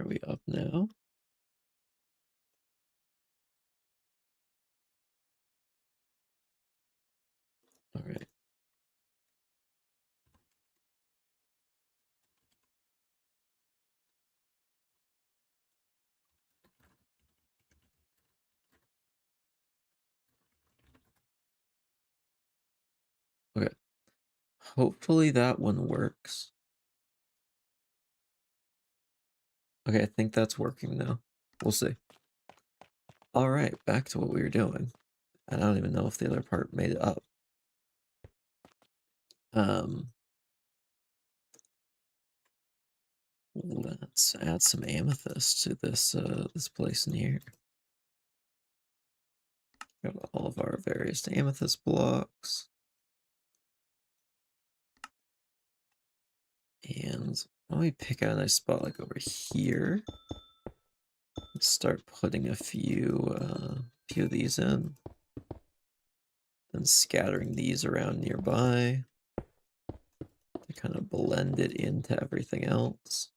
Are we up now? All right. Okay. Hopefully that one works. Okay, I think that's working now. We'll see. All right, back to what we were doing. And I don't even know if the other part made it up. Let's add some amethyst to this this place in here. Got all of our various amethyst blocks. And why don't we pick out a nice spot like over here? Let's start putting a few of these in. And scattering these around nearby to kind of blend it into everything else.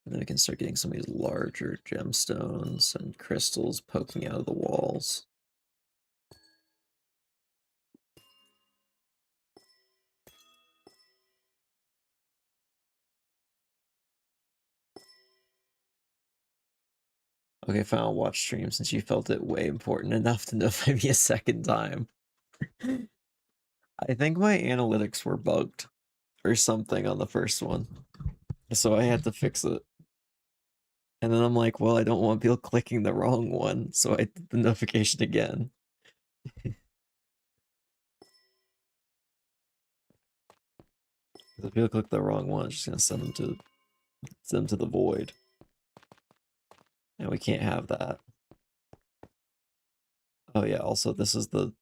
And then we can start getting some of these larger gemstones and crystals poking out of the walls. Okay, fine, I'll watch stream since you felt it way important enough to notify me a second time. I think my analytics were bugged or something on the first one. So I had to fix it. And then I'm like, well, I don't want people clicking the wrong one. So I did the notification again. If people click the wrong one, it's just gonna send them to the void. And we can't have that. Oh yeah, also this is the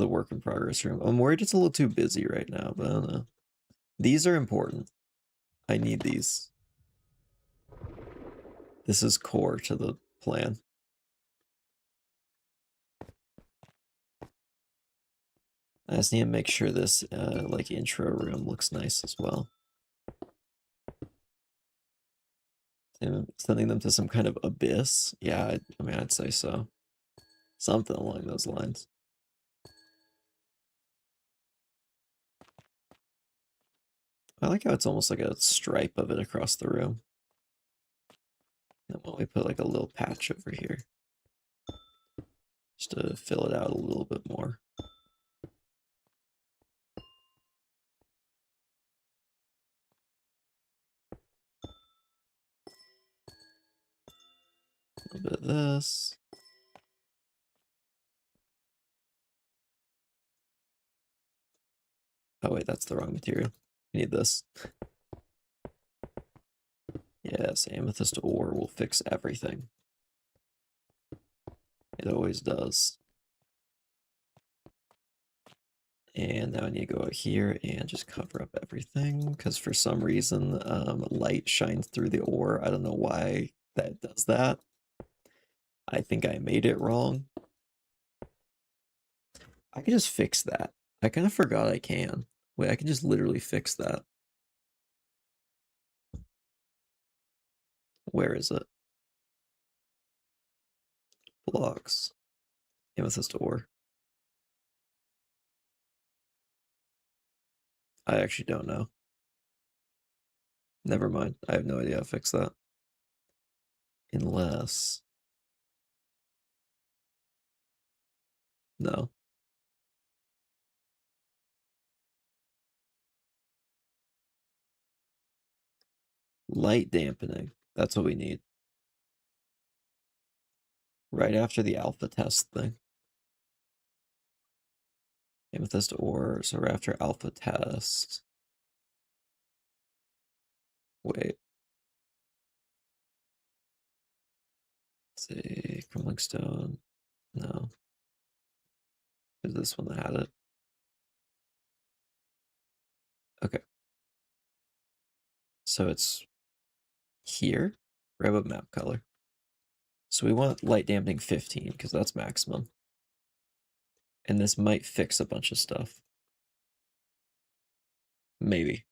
work in progress room. I'm worried it's a little too busy right now, but I don't know. These are important. I need these. This is core to the plan. I just need to make sure this like intro room looks nice as well. And sending them to some kind of abyss. Yeah, I mean, I'd say so. Something along those lines. I like how it's almost like a stripe of it across the room. And then we put like a little patch over here. Just to fill it out a little bit more. A little bit of this. Oh wait, that's the wrong material. We need this. Yes, amethyst ore will fix everything. It always does. And now I need to go out here and just cover up everything, because for some reason light shines through the ore. I don't know why that does that. I think I made it wrong. I can just fix that. I kind of forgot I can. Wait, I can just literally fix that. Where is it? Blocks. Amethyst ore. I actually don't know. Never mind. I have no idea how to fix that. Unless... No. Light dampening. That's what we need. Right after the alpha test thing. Amethyst ore, so right after alpha test. Wait. Let's see. Crumbling stone. No. Is this one that had it? Okay. So it's here. Grab a map color. So we want light dampening 15 because that's maximum. And this might fix a bunch of stuff. Maybe.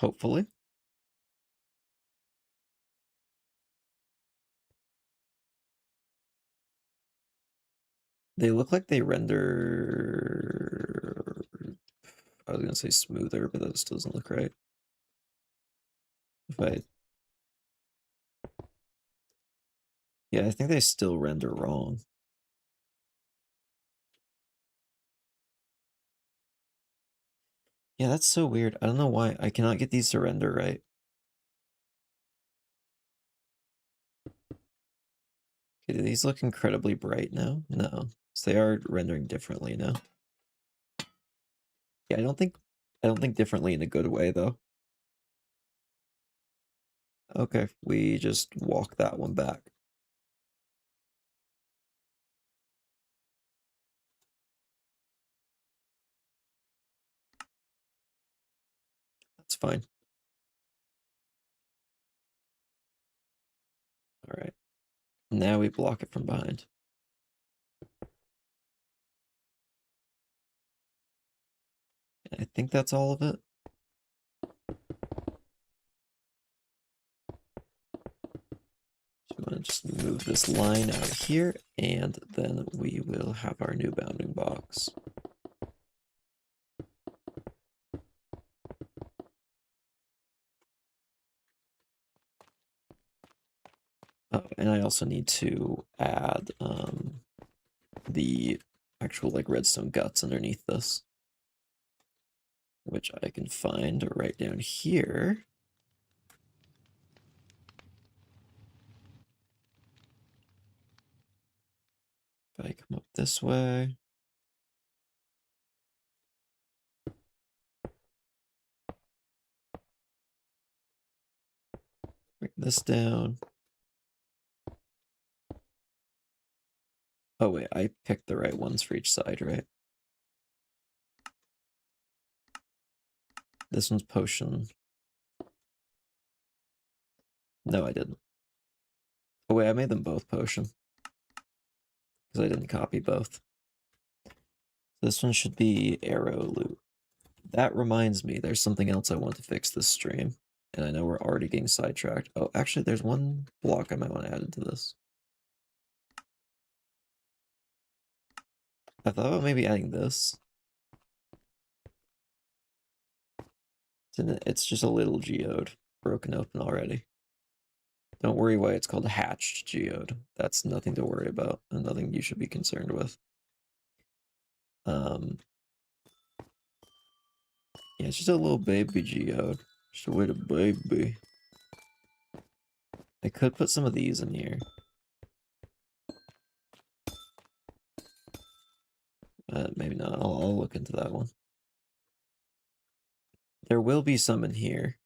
Hopefully. They look like they render... I was gonna say smoother, but that just doesn't look right. If I... Yeah, I think they still render wrong. Yeah, that's so weird. I don't know why. I cannot get these to render right. Okay, do these look incredibly bright now? No. So they are rendering differently now. Yeah, I don't think differently in a good way though. Okay, we just walk that one back. That's fine. All right. Now we block it from behind. I think that's all of it. So I'm gonna just move this line out of here, and then we will have our new bounding box. Oh, and I also need to add the actual like redstone guts underneath this, which I can find right down here. If I come up this way. Bring this down. Oh wait, I picked the right ones for each side, right? This one's potion. No, I didn't. Oh wait, I made them both potion. Because I didn't copy both. This one should be arrow loot. That reminds me, there's something else I want to fix this stream. And I know we're already getting sidetracked. Oh, actually, there's one block I might want to add into this. I thought about maybe adding this. It's just a little geode broken open already. Don't worry why it's called hatched geode. That's nothing to worry about and nothing you should be concerned with. Yeah, it's just a little baby geode. Just a little baby. I could put some of these in here. Maybe not. I'll look into that one. There will be some in here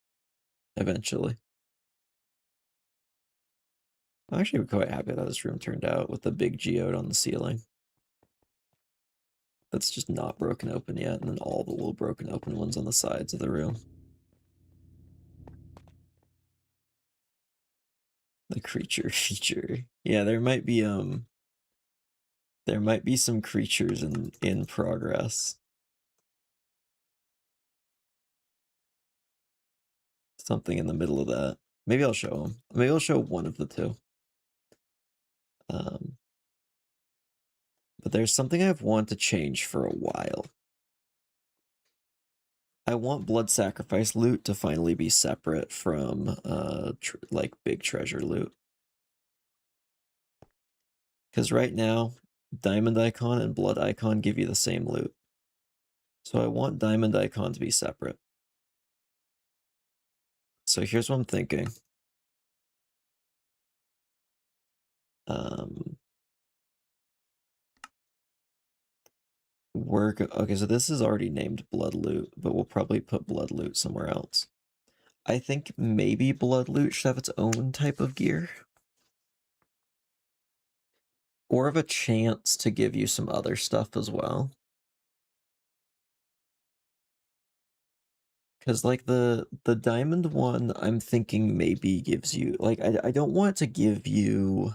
eventually. I'm actually quite happy how this room turned out with the big geode on the ceiling. That's just not broken open yet, and then all the little broken open ones on the sides of the room. The creature feature. Yeah, there might be some creatures in progress. Something in the middle of that. Maybe I'll show them. Maybe I'll show one of the two. But there's something I've wanted to change for a while. I want blood sacrifice loot to finally be separate from like big treasure loot. Because right now, diamond icon and blood icon give you the same loot. So I want diamond icon to be separate. So here's what I'm thinking. Okay, so this is already named blood loot, but we'll probably put blood loot somewhere else. I think maybe blood loot should have its own type of gear. Or have a chance to give you some other stuff as well. Because like the diamond one, I'm thinking maybe gives you like I don't want to give you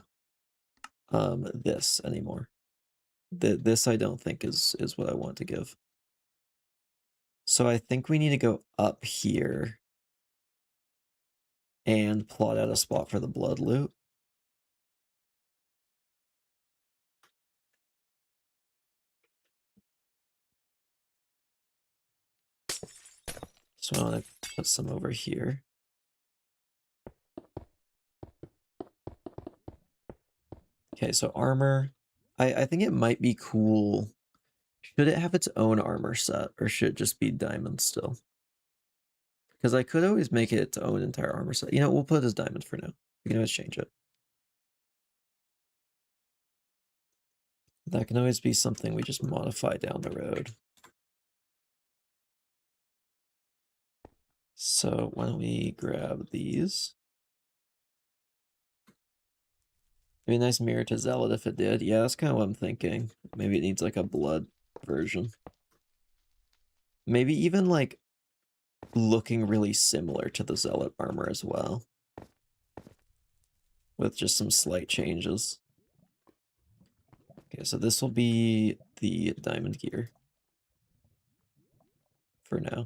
this anymore. This I don't think is what I want to give. So I think we need to go up here and plot out a spot for the blood loot. So I want to put some over here. Okay, so armor. I think it might be cool. Should it have its own armor set, or should it just be diamond still? Because I could always make it its own entire armor set. You know, we'll put it as diamond for now. We can always change it. That can always be something we just modify down the road. So why don't we grab these? Maybe a nice mirror to Zealot if it did. Yeah, that's kind of what I'm thinking. Maybe it needs like a blood version. Maybe even like looking really similar to the Zealot armor as well. With just some slight changes. Okay, so this will be the diamond gear. For now.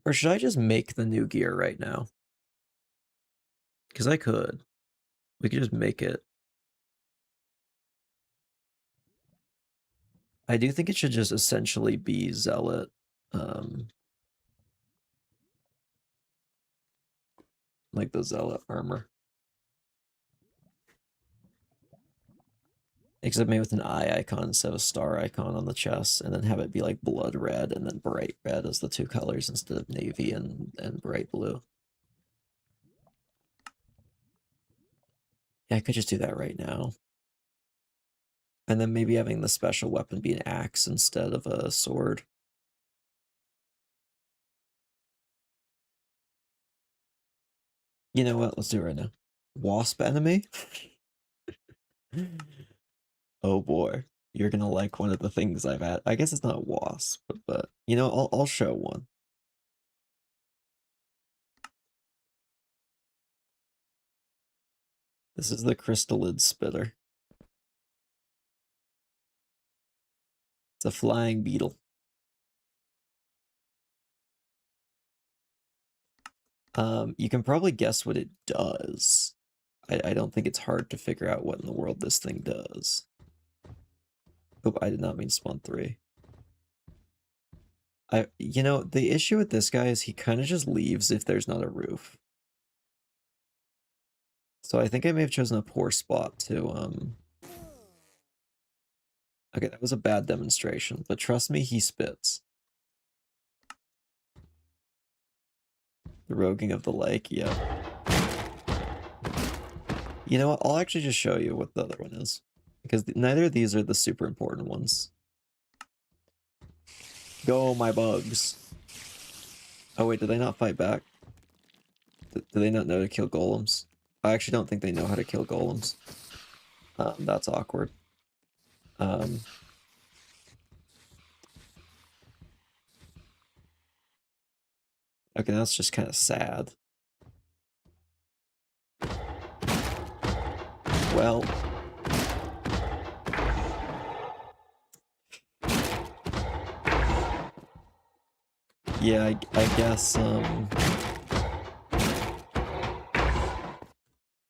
Or should I just make the new gear right now? Because I could. We could just make it. I do think it should just essentially be Zealot. Like the Zealot armor. Except maybe with an eye icon instead of a star icon on the chest, and then have it be like blood red and then bright red as the two colors instead of navy and bright blue. Yeah, I could just do that right now. And then maybe having the special weapon be an axe instead of a sword. You know what? Let's do it right now. Wasp enemy? Oh boy. You're gonna like one of the things I've had. I guess it's not wasp, but you know, I'll show one. This is the crystallid spitter. It's a flying beetle. You can probably guess what it does. I don't think it's hard to figure out what in the world this thing does. Oh, I did not mean spawn 3. You know, the issue with this guy is he kind of just leaves if there's not a roof. So I think I may have chosen a poor spot to, Okay, that was a bad demonstration, but trust me, he spits. The roguing of the lake, yeah. You know what? I'll actually just show you what the other one is. Because neither of these are the super important ones. Go, my bugs. Oh wait, did they not fight back? Do they not know to kill golems? I actually don't think they know how to kill golems. That's awkward. Okay, that's just kind of sad. Well... Yeah, I guess, I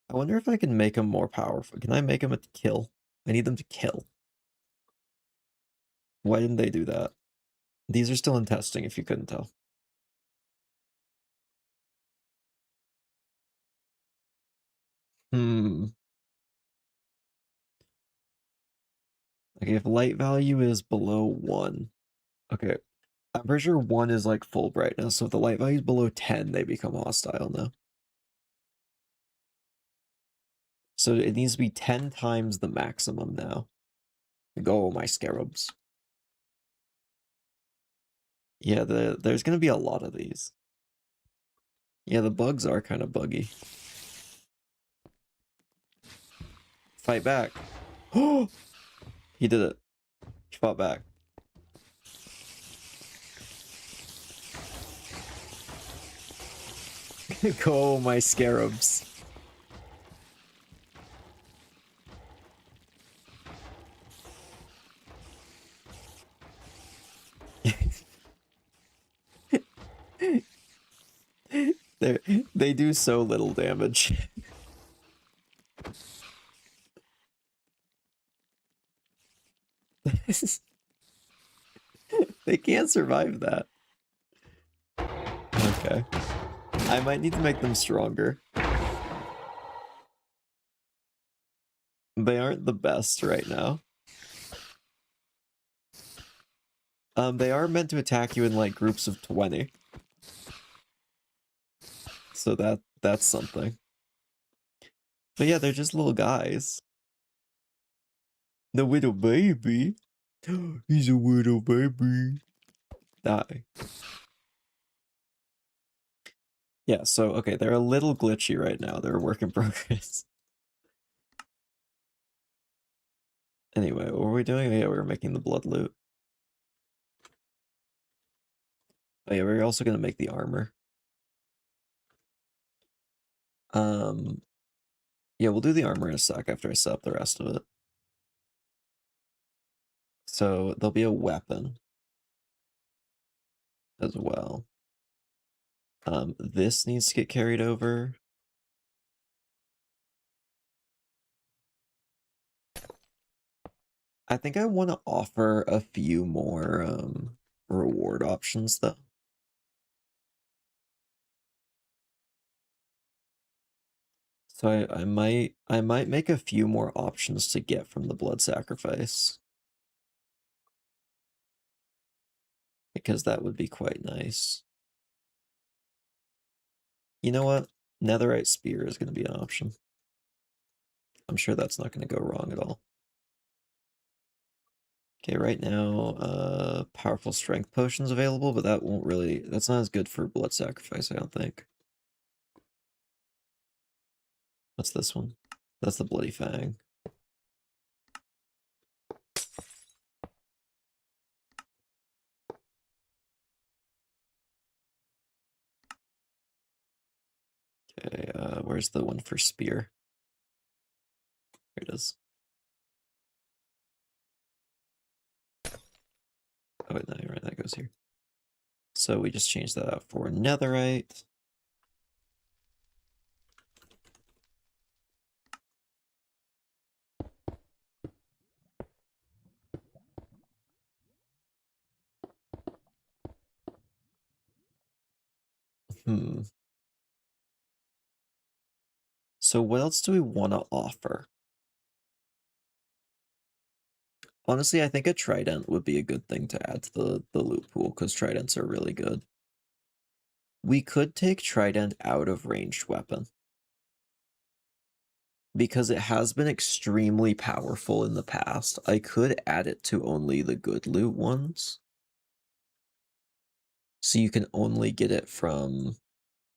wonder if I can make them more powerful. Can I make them a kill? I need them to kill. Why didn't they do that? These are still in testing, if you couldn't tell. Okay, if light value is below 1. Okay, I'm pretty sure 1 is like full brightness, so if the light value is below 10, they become hostile now. So it needs to be 10 times the maximum now. Go, my scarabs. Yeah, there's gonna be a lot of these. Yeah, the bugs are kind of buggy. Fight back. Oh! He did it. He fought back. Go, my scarabs. They do so little damage. They can't survive that. Okay. I might need to make them stronger. They aren't the best right now. They are meant to attack you in like groups of 20. So that's something. But yeah, they're just little guys. The little baby. He's a little baby. Die. Yeah, so okay, they're a little glitchy right now. They're a work in progress. Anyway, what were we doing? Yeah, we were making the blood loot. Oh yeah, we're also gonna make the armor. Yeah, we'll do the armor in a sec after I set up the rest of it. So there'll be a weapon as well. This needs to get carried over. I think I want to offer a few more reward options though. So I might make a few more options to get from the blood sacrifice. Because that would be quite nice. You know what? Netherite spear is going to be an option. I'm sure that's not going to go wrong at all. Okay, right now, powerful strength potions available, but that won't really, that's not as good for blood sacrifice, I don't think. What's this one? That's the Bloody Fang. Okay, where's the one for spear? Here it is. Oh wait, no, you're right, that goes here. So we just changed that out for netherite. So what else do we want to offer? Honestly, I think a trident would be a good thing to add to the loot pool, because tridents are really good. We could take trident out of ranged weapon. Because it has been extremely powerful in the past. I could add it to only the good loot ones. So you can only get it from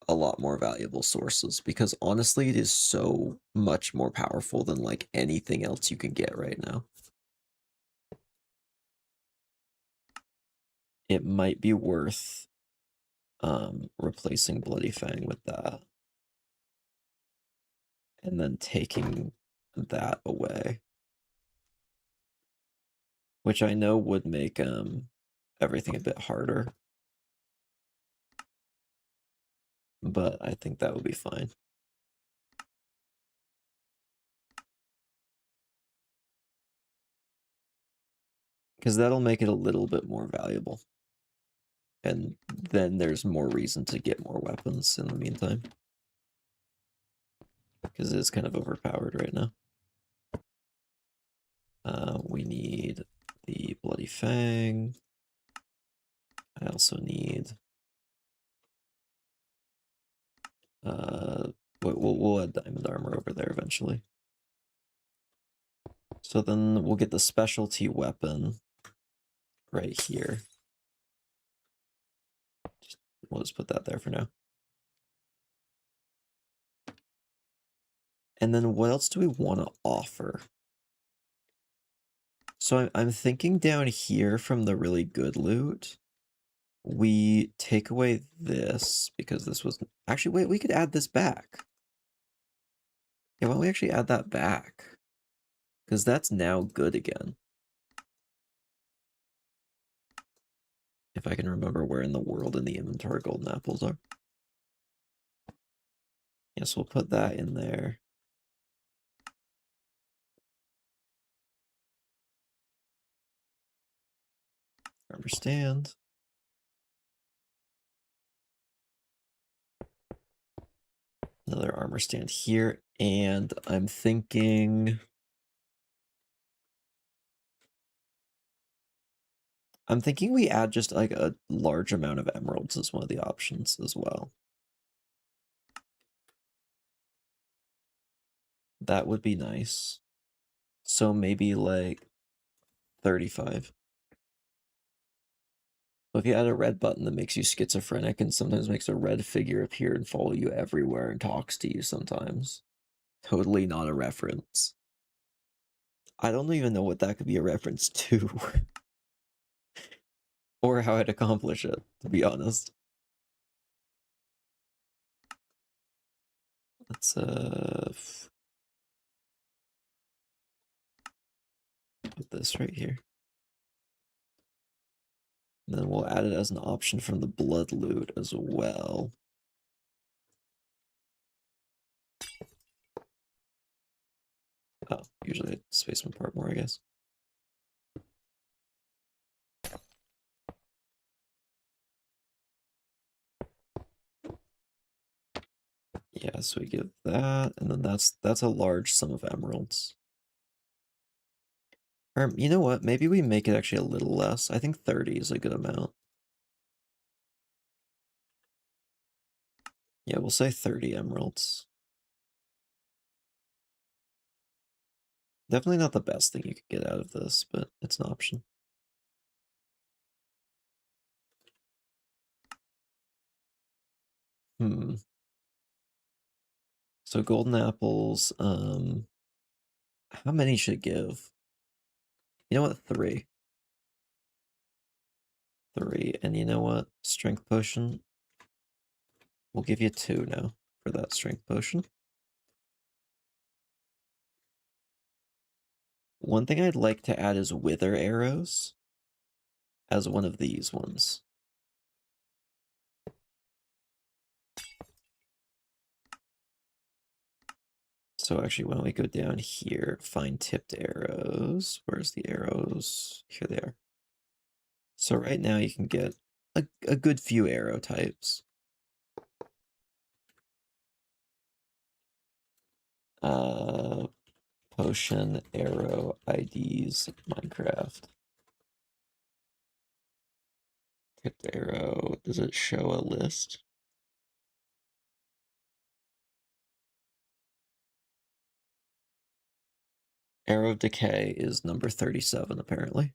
a lot more valuable sources, because honestly it is so much more powerful than like anything else you can get right now. It might be worth replacing Bloody Fang with that and then taking that away, which I know would make everything a bit harder, but I think that would be fine. Because that'll make it a little bit more valuable. And then there's more reason to get more weapons in the meantime. Because it is kind of overpowered right now. We need the Bloody Fang. I also need... we'll add diamond armor over there eventually. So then we'll get the specialty weapon right here. We'll just put that there for now. And then what else do we want to offer? So I'm thinking down here from the really good loot, we take away this, because this was... Actually, wait, we could add this back. Yeah, why don't we actually add that back? Because that's now good again. If I can remember where in the world in the inventory golden apples are. Yes, we'll put that in there. Armor stand. Another armor stand here, and I'm thinking we add just like a large amount of emeralds as one of the options as well. That would be nice. So maybe like 35. If you add a red button that makes you schizophrenic and sometimes makes a red figure appear and follow you everywhere and talks to you sometimes. Totally not a reference. I don't even know what that could be a reference to. Or how I'd accomplish it, to be honest. Let's put this right here. And then we'll add it as an option from the blood loot as well. Oh, usually I space one part more, I guess. Yeah, so we give that, and then that's a large sum of emeralds. Or, you know what? Maybe we make it actually a little less. I think 30 is a good amount. Yeah, we'll say 30 emeralds. Definitely not the best thing you could get out of this, but it's an option. So golden apples, how many should it give? You know what? 3. 3. And you know what? Strength potion. We'll give you 2 now for that strength potion. One thing I'd like to add is wither arrows as one of these ones. So actually, why don't we go down here, find tipped arrows. Where's the arrows? Here they are. So right now you can get a good few arrow types. Potion arrow IDs Minecraft. Tipped arrow, does it show a list? Arrow of Decay is number 37, apparently.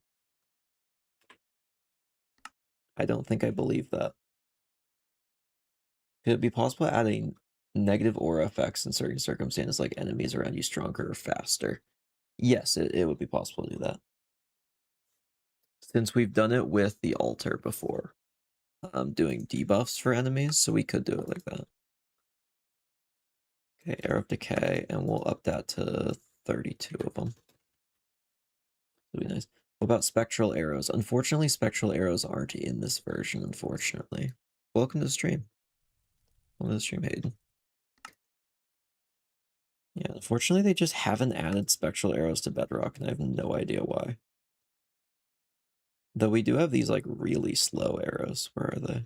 I don't think I believe that. Could it be possible adding negative aura effects in certain circumstances, like enemies around you stronger or faster? Yes, it would be possible to do that. Since we've done it with the altar before, doing debuffs for enemies, so we could do it like that. Okay, Arrow of Decay, and we'll up that to 32 of them. That'd be nice. What about spectral arrows? Unfortunately, spectral arrows aren't in this version, unfortunately. Welcome to the stream. Welcome to the stream, Hayden. Yeah, unfortunately, they just haven't added spectral arrows to Bedrock, and I have no idea why. Though we do have these, like, really slow arrows. Where are they?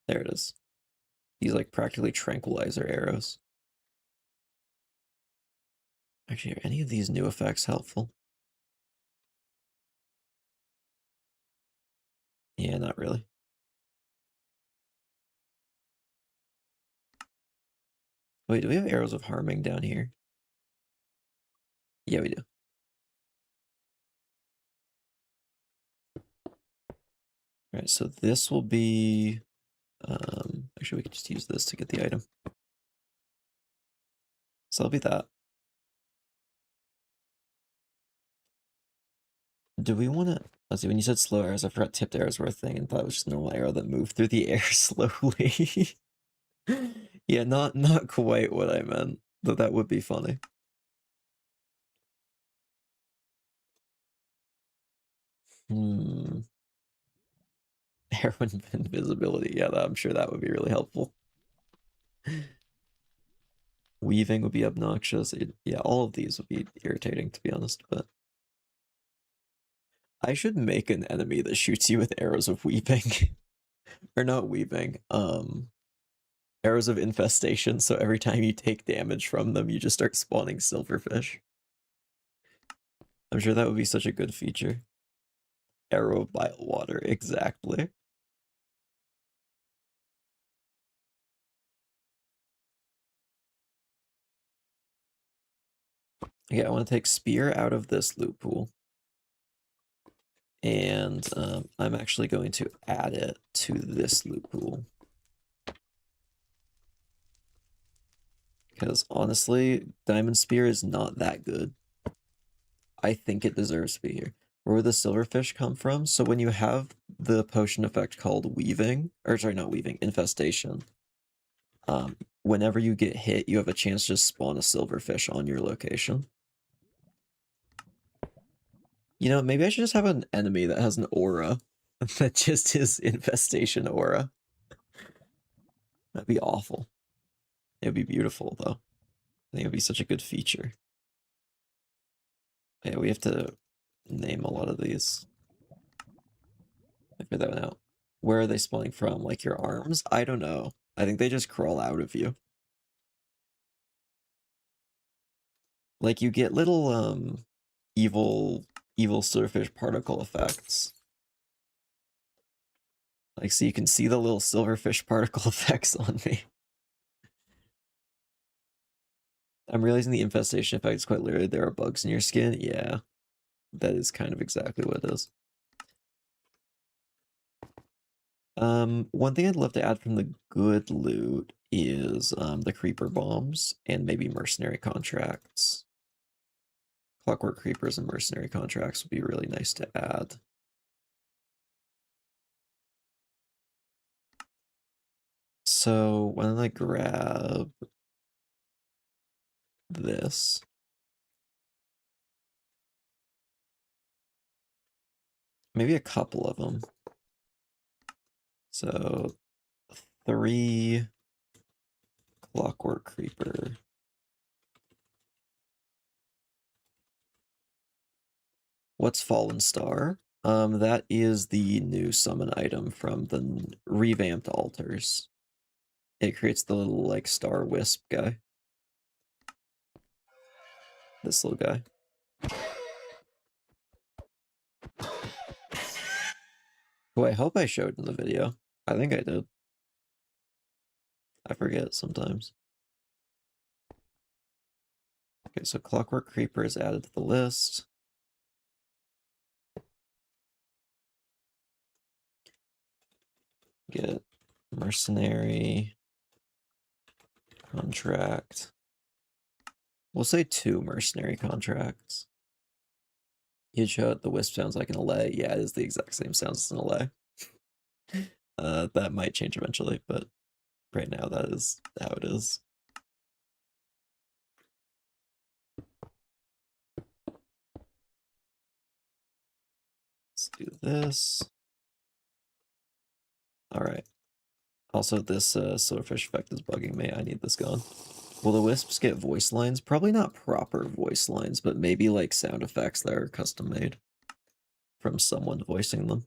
There it is. These, like, practically tranquilizer arrows. Actually, are any of these new effects helpful? Yeah, not really. Wait, do we have arrows of harming down here? Yeah, we do. Alright, so this will be... actually, we can just use this to get the item. So that'll be that. Do we want to... Let's see, when you said slow arrows, I forgot tipped arrows were a thing and thought it was just a normal arrow that moved through the air slowly. Yeah, not quite what I meant, though that would be funny. Arrow invisibility. Yeah, I'm sure that would be really helpful. Weaving would be obnoxious. Yeah, all of these would be irritating, to be honest, but I should make an enemy that shoots you with arrows of weaving. Or not weaving, arrows of infestation, so every time you take damage from them, you just start spawning silverfish. I'm sure that would be such a good feature. Arrow of bile water, exactly. Okay, I want to take spear out of this loot pool. And I'm actually going to add it to this loot pool. Because honestly, Diamond Spear is not that good. I think it deserves to be here. Where would the silverfish come from? So when you have the potion effect called weaving, or sorry, not weaving, infestation, whenever you get hit, you have a chance to spawn a silverfish on your location. You know, maybe I should just have an enemy that has an aura. That just is infestation aura. That'd be awful. It'd be beautiful, though. I think it'd be such a good feature. Yeah, we have to name a lot of these. I figured that one out. Where are they spawning from? Like your arms? I don't know. I think they just crawl out of you. Like you get little evil silverfish particle effects. Like so you can see the little silverfish particle effects on me. I'm realizing the infestation effect is quite literally there are bugs in your skin. Yeah, that is kind of exactly what it is. One thing I'd love to add from the good loot is the creeper bombs and maybe mercenary contracts. Clockwork creepers and mercenary contracts would be really nice to add. So why don't I grab this? Maybe a couple of them. So 3 clockwork creeper. What's Fallen Star? That is the new summon item from the revamped altars. It creates the little like star wisp guy. This little guy. Who I hope I showed in the video. I think I did. I forget sometimes. Okay, so Clockwork Creeper is added to the list. Get Mercenary contract. We'll say 2 mercenary contracts. You'd show it the wisp sounds like an allay. Yeah, it is the exact same sounds as an allay. That might change eventually, but right now that is how it is. Let's do this. Alright. Also, this silverfish effect is bugging me. I need this gone. Will the wisps get voice lines? Probably not proper voice lines, but maybe like sound effects that are custom made from someone voicing them.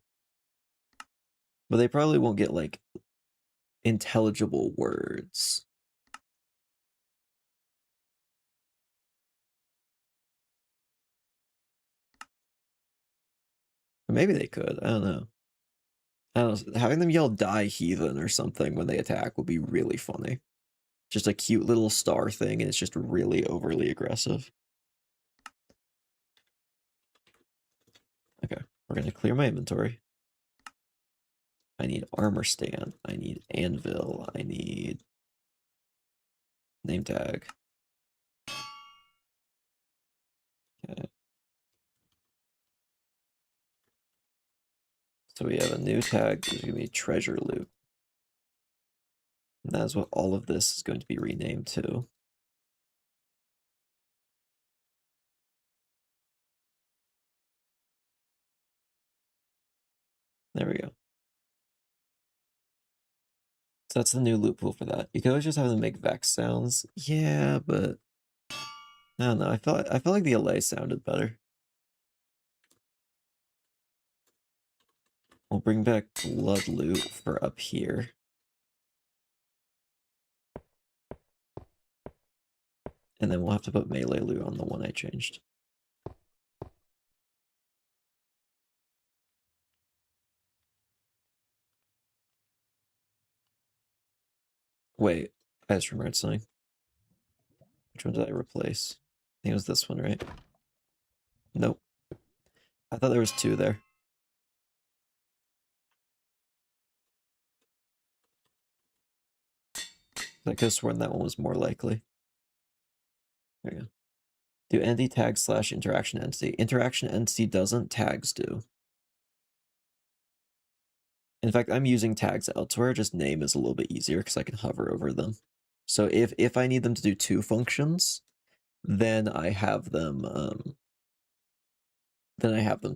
But they probably won't get like intelligible words. Or maybe they could. I don't know. I don't know. Having them yell "Die Heathen" or something when they attack would be really funny. Just a cute little star thing, and it's just really overly aggressive. Okay, we're gonna clear my inventory. I need armor stand. I need anvil. I need name tag. Okay. So we have a new tag. There's gonna be treasure loot. And that's what all of this is going to be renamed to. There we go. So that's the new loop pool for that. You could always just have them make Vex sounds. Yeah, but I don't know. I felt like the LA sounded better. We'll bring back Blood Loot for up here. And then we'll have to put Melee Loot on the one I changed. Wait, I just remembered something. Which one did I replace? I think it was this one, right? Nope. I thought there was two there. I could have sworn that one was more likely. There you go. Do entity tag / interaction entity. Interaction entity doesn't, tags do. In fact, I'm using tags elsewhere, just name is a little bit easier because I can hover over them. So if I need them to do two functions, then I have them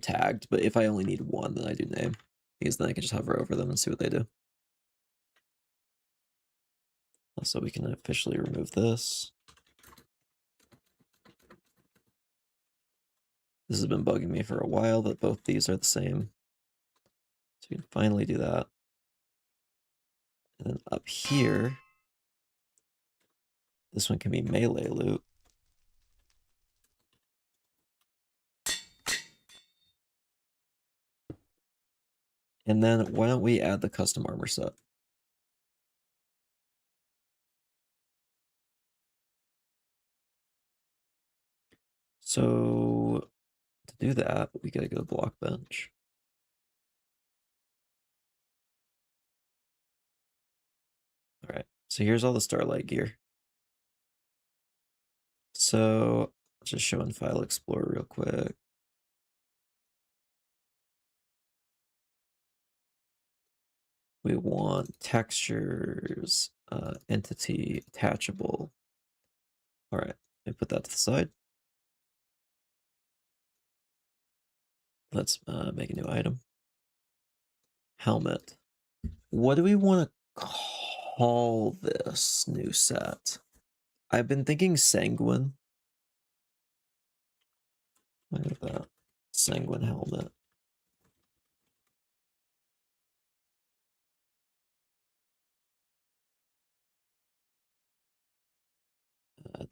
tagged. But if I only need one, then I do name. Because then I can just hover over them and see what they do. Also, we can officially remove this. This has been bugging me for a while that both these are the same. So we can finally do that. And then up here, this one can be melee loot. And then why don't we add the custom armor set? So to do that, we gotta go block bench. All right, so here's all the Starlight gear. So let's just show in File Explorer real quick. We want textures, entity, attachable. All right, I put that to the side. Let's make a new item. Helmet. What do we want to call this new set? I've been thinking Sanguine. Look at that. Sanguine helmet.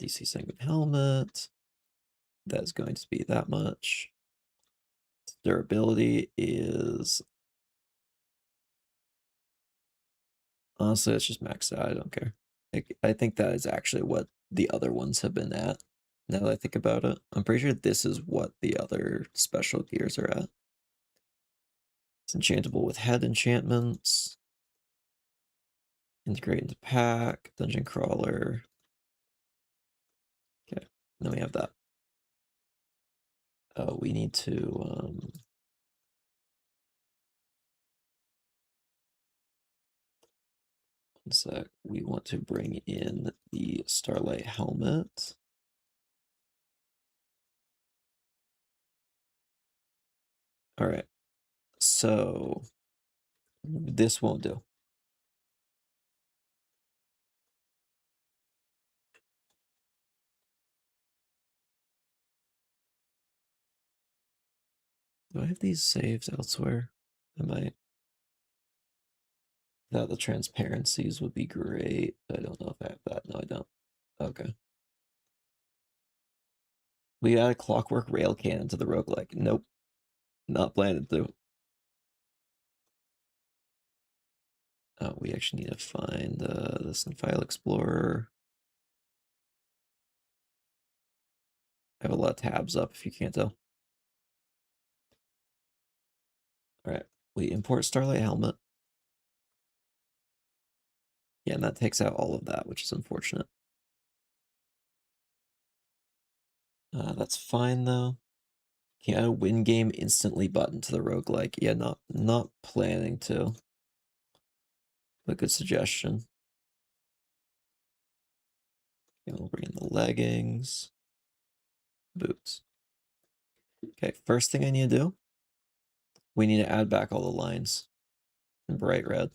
DC Sanguine helmet. That's going to be that much. Durability is... Honestly, it's just maxed out. I don't care. I think that is actually what the other ones have been at. Now that I think about it, I'm pretty sure this is what the other special gears are at. It's enchantable with head enchantments. Integrate into pack, dungeon crawler. Okay, then we have that. We need to one sec. We want to bring in the Starlight helmet. All right, so this won't do. Do I have these saves elsewhere? I might. That the transparencies would be great. I don't know if I have that. No, I don't. Okay. We add a clockwork rail cannon to the roguelike. Nope. Not planning to. Oh, we actually need to find this in File Explorer. I have a lot of tabs up if you can't tell. All right, we import Starlight Helmet. Yeah, and that takes out all of that, which is unfortunate. That's fine though. Can you add a win game instantly button to the roguelike? Yeah, not planning to. But good suggestion. Okay, we'll bring in the leggings. Boots. Okay, first thing I need to do, we need to add back all the lines in bright red.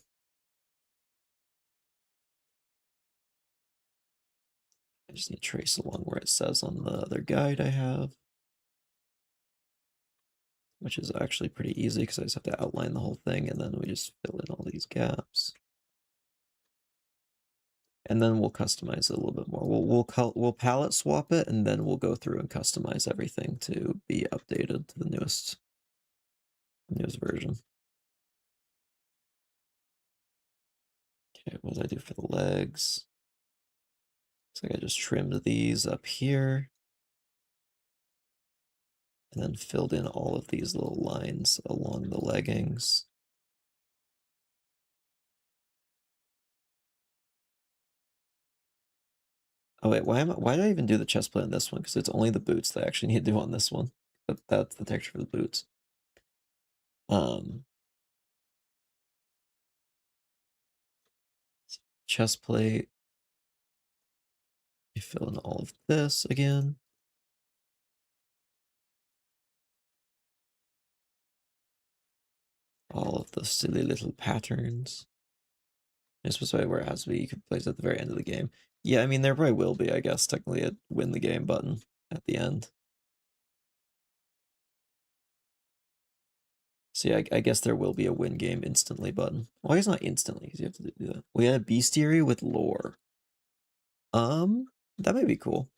I just need to trace along where it says on the other guide I have, which is actually pretty easy because I just have to outline the whole thing and then we just fill in all these gaps. And then we'll customize it a little bit more. We'll palette swap it and then we'll go through and customize everything to be updated to the newest version. Okay, what did I do for the legs? Looks like I just trimmed these up here. And then filled in all of these little lines along the leggings. Oh wait, why did I even do the chest plate on this one? Because it's only the boots that I actually need to do on this one. That's the texture for the boots. Chest plate. You fill in all of this again. All of the silly little patterns. This was where it has to be. You can place it at the very end of the game. Yeah, I mean, there probably will be, I guess, technically a win the game button at the end. See, I guess there will be a win game instantly button. Well, it's not instantly, because you have to do that. We had a bestiary with lore. That might be cool.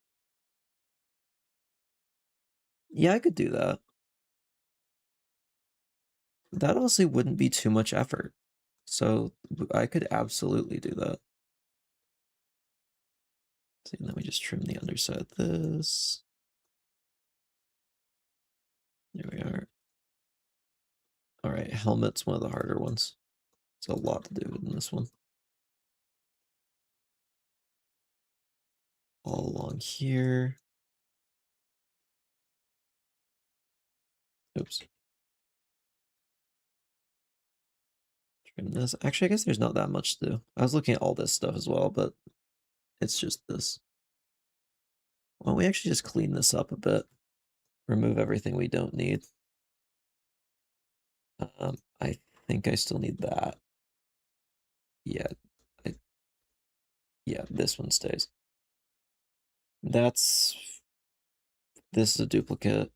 Yeah, I could do that. That honestly wouldn't be too much effort. So I could absolutely do that. See, and then we just trim the underside of this. There we are. All right, helmet's one of the harder ones. It's a lot to do in this one. All along here. Oops. Trim this. Actually, I guess there's not that much to do. I was looking at all this stuff as well, but it's just this. Why don't we actually just clean this up a bit? Remove everything we don't need. I think I still need that. Yeah, yeah, this one stays. This is a duplicate.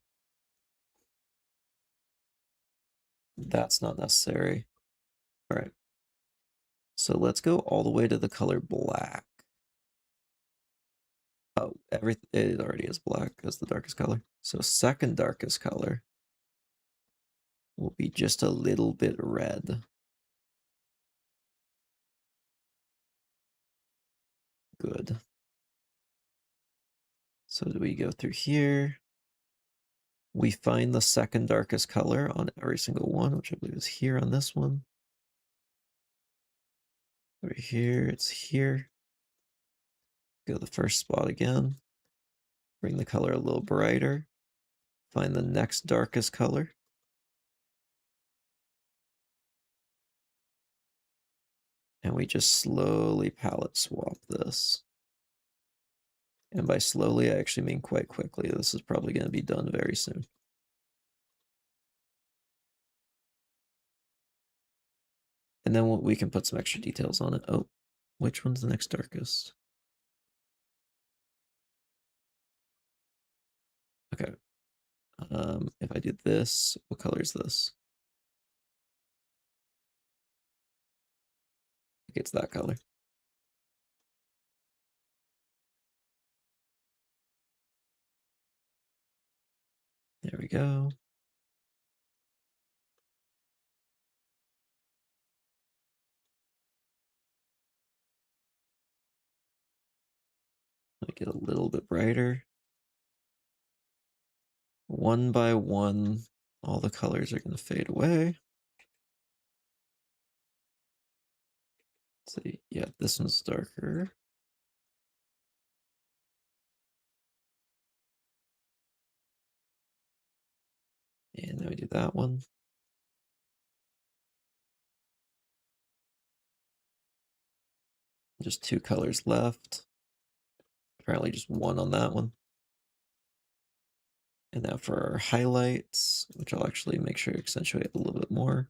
That's not necessary. All right. So let's go all the way to the color black. Oh, it already is black as the darkest color. So second darkest color will be just a little bit red. Good. So do we go through here? We find the second darkest color on every single one, which I believe is here on this one. Over here, it's here. Go to the first spot again. Bring the color a little brighter. Find the next darkest color. And we just slowly palette swap this. And by slowly, I actually mean quite quickly. This is probably going to be done very soon. And then we can put some extra details on it. Oh, which one's the next darkest? Okay. If I do this, what color is this? Okay, it's that color. There we go. Make it a little bit brighter. One by one, all the colors are going to fade away. Let's see, yeah, this one's darker. And then we do that one. Just two colors left. Apparently just one on that one. And now for our highlights, which I'll actually make sure to accentuate a little bit more.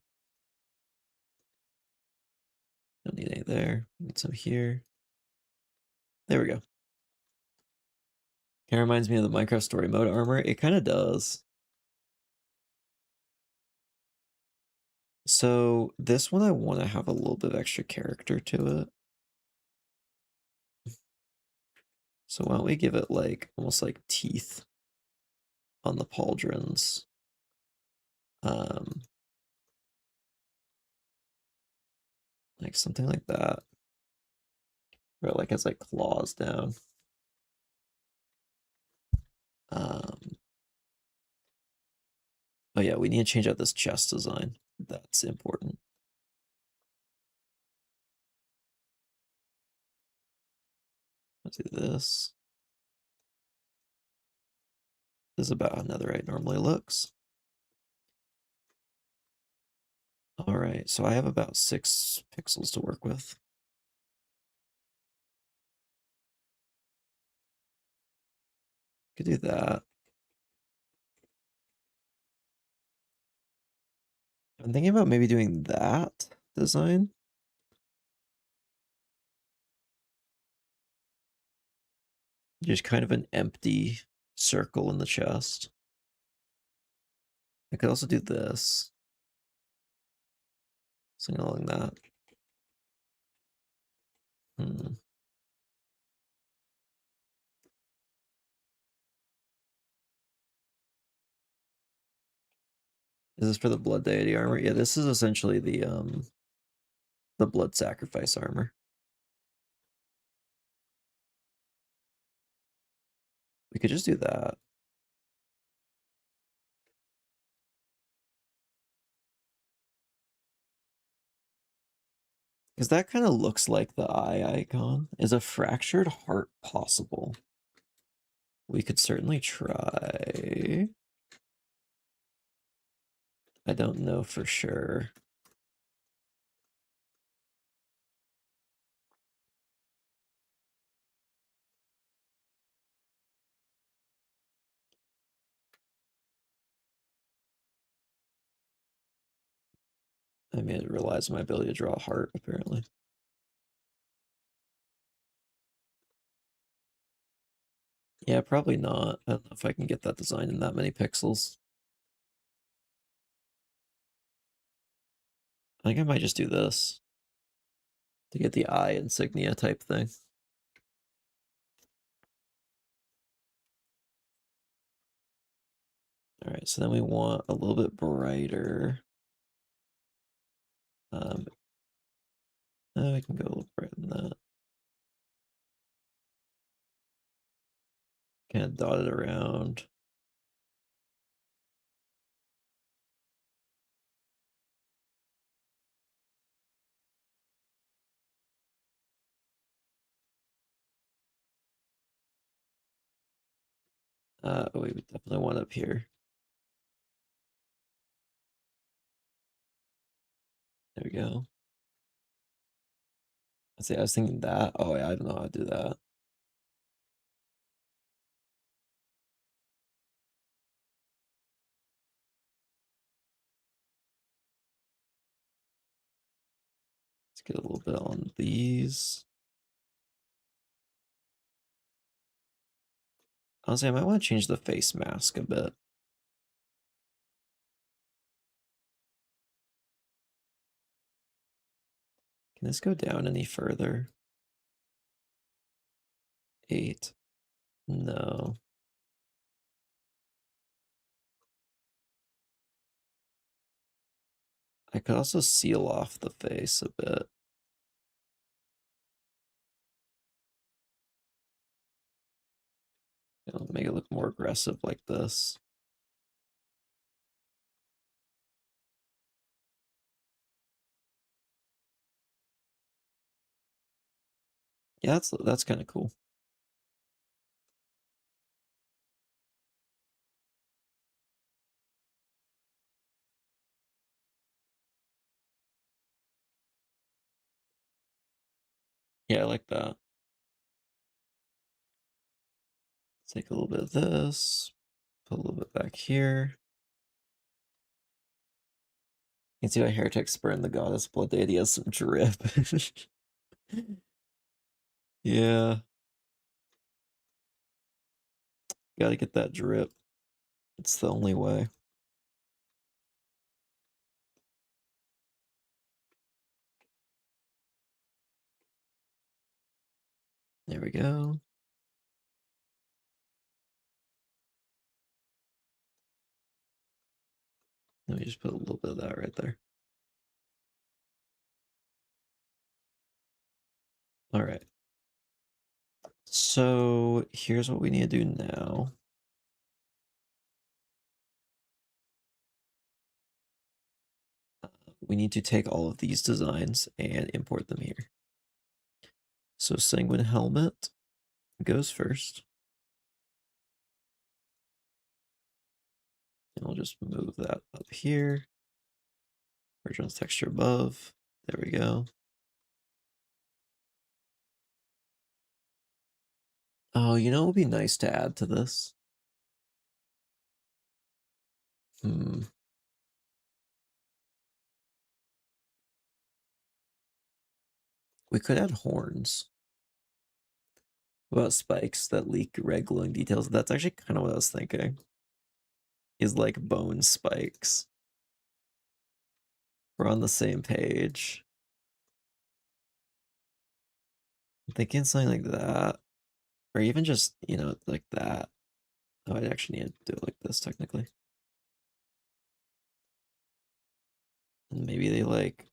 Don't need any there. Need some here. There we go. Kind of reminds me of the Minecraft story mode armor. It kind of does. So this one I want to have a little bit of extra character to it. So why don't we give it like almost like teeth on the pauldrons. Like something like that. Where it like has like claws down. Oh yeah, we need to change out this chest design. That's important. Let's do this. This is about how netherite normally looks. All right, so I have about 6 pixels to work with. Could do that. I'm thinking about maybe doing that design. Just kind of an empty circle in the chest. I could also do this. Something along that. Is this for the blood deity armor? Yeah, this is essentially the blood sacrifice armor. We could just do that. Because that kind of looks like the eye icon. Is a fractured heart possible? We could certainly try. I don't know for sure. I mean, it relies on my ability to draw a heart, apparently. Yeah, probably not. I don't know if I can get that design in that many pixels. I think I might just do this to get the eye insignia type thing. All right, so then we want a little bit brighter. I can go a little brighter than that. Kind of dot it around. Oh, we definitely want up here. There we go. I was thinking that. Oh, yeah, I don't know how to do that. Let's get a little bit on these. Honestly, I might want to change the face mask a bit. Can this go down any further? 8. No. I could also seal off the face a bit. Make it look more aggressive like this. Yeah, that's kind of cool. Yeah, I like that. Take a little bit of this, put a little bit back here. You can see my heretic spurn the goddess blood deity has some drip. Yeah. Gotta get that drip. It's the only way. There we go. Let me just put a little bit of that right there. All right. So here's what we need to do now. We need to take all of these designs and import them here. So Sanguine Helmet goes first. And I'll just move that up here. Merge texture above. There we go. Oh, you know what would be nice to add to this? We could add horns. What about spikes that leak red glowing details? That's actually kind of what I was thinking. Is like bone spikes. We're on the same page. I'm thinking something like that. Or even just, you know, like that. Oh, I actually need to do it like this, technically. And maybe they, like,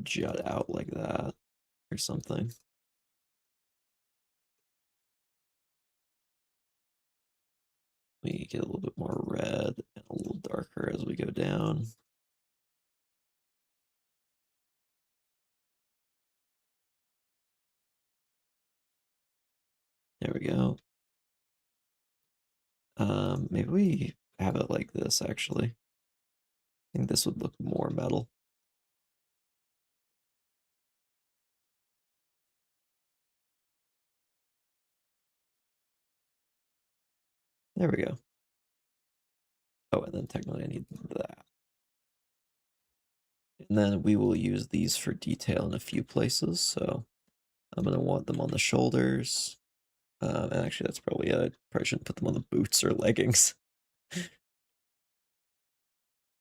jut out like that. Or something. We get a little bit more red and a little darker as we go down. There we go. Maybe we have it like this, actually. I think this would look more metal. There we go. Oh, and then technically I need that. And then we will use these for detail in a few places. So I'm going to want them on the shoulders. And actually, that's probably it. I probably shouldn't put them on the boots or leggings.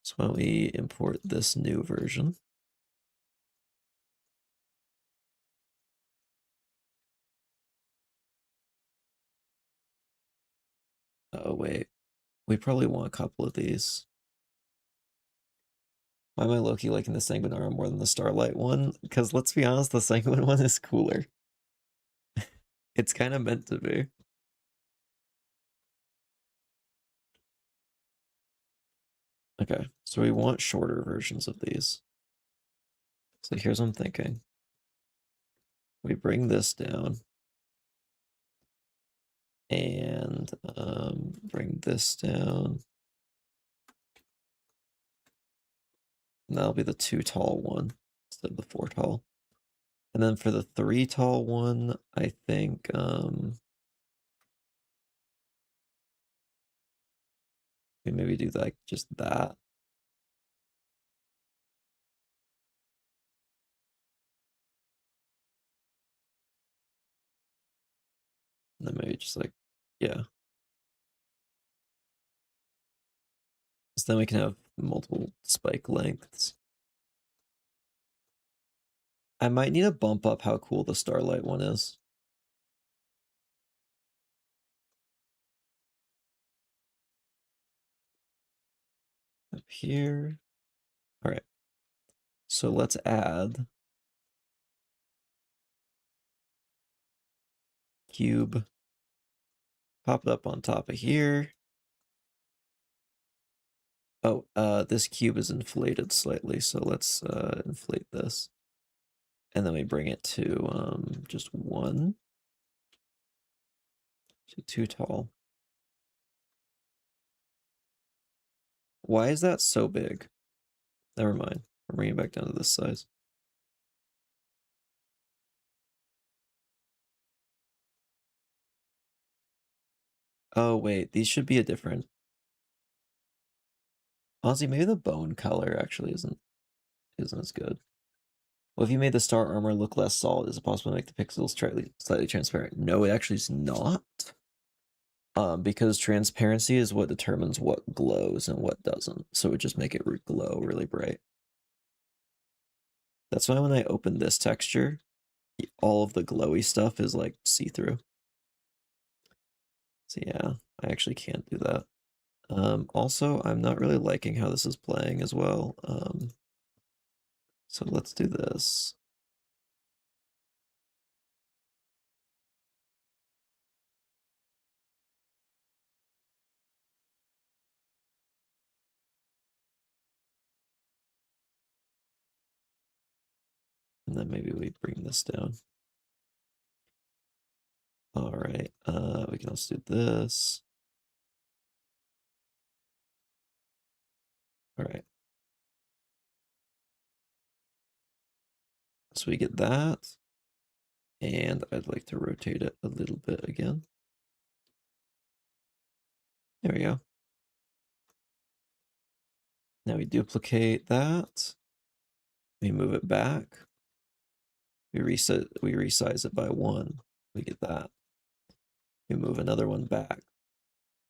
So why don't we import this new version? Oh, wait. We probably want a couple of these. Why am I low-key liking the Sanguine arm more than the Starlight one? Because let's be honest, the Sanguine one is cooler. It's kind of meant to be. Okay, so we want shorter versions of these. So here's what I'm thinking. We bring this down. And bring this down. And that'll be the 2 tall one instead of the 4 tall. And then for the 3 tall one, I think we maybe do like just that. And then maybe just like, yeah. So then we can have multiple spike lengths. I might need to bump up how cool the Starlight one is. Up here. All right. So let's add cube. Pop it up on top of here. Oh, this cube is inflated slightly, so let's inflate this. And then we bring it to just 1. So 2 tall. Why is that so big? Never mind. We're bringing it back down to this size. Oh, wait. These should be a different... Honestly, maybe the bone color actually isn't as good. Well, if you made the star armor look less solid, is it possible to make the pixels slightly transparent? No, it actually is not. Because transparency is what determines what glows and what doesn't. So it would just make it glow really bright. That's why when I open this texture, all of the glowy stuff is like see-through. So yeah, I actually can't do that. Also, I'm not really liking how this is playing as well. So let's do this. And then maybe we bring this down. All right, we can also do this. All right. So we get that. And I'd like to rotate it a little bit again. There we go. Now we duplicate that. We move it back. We resize it by 1. We get that. We move another one back.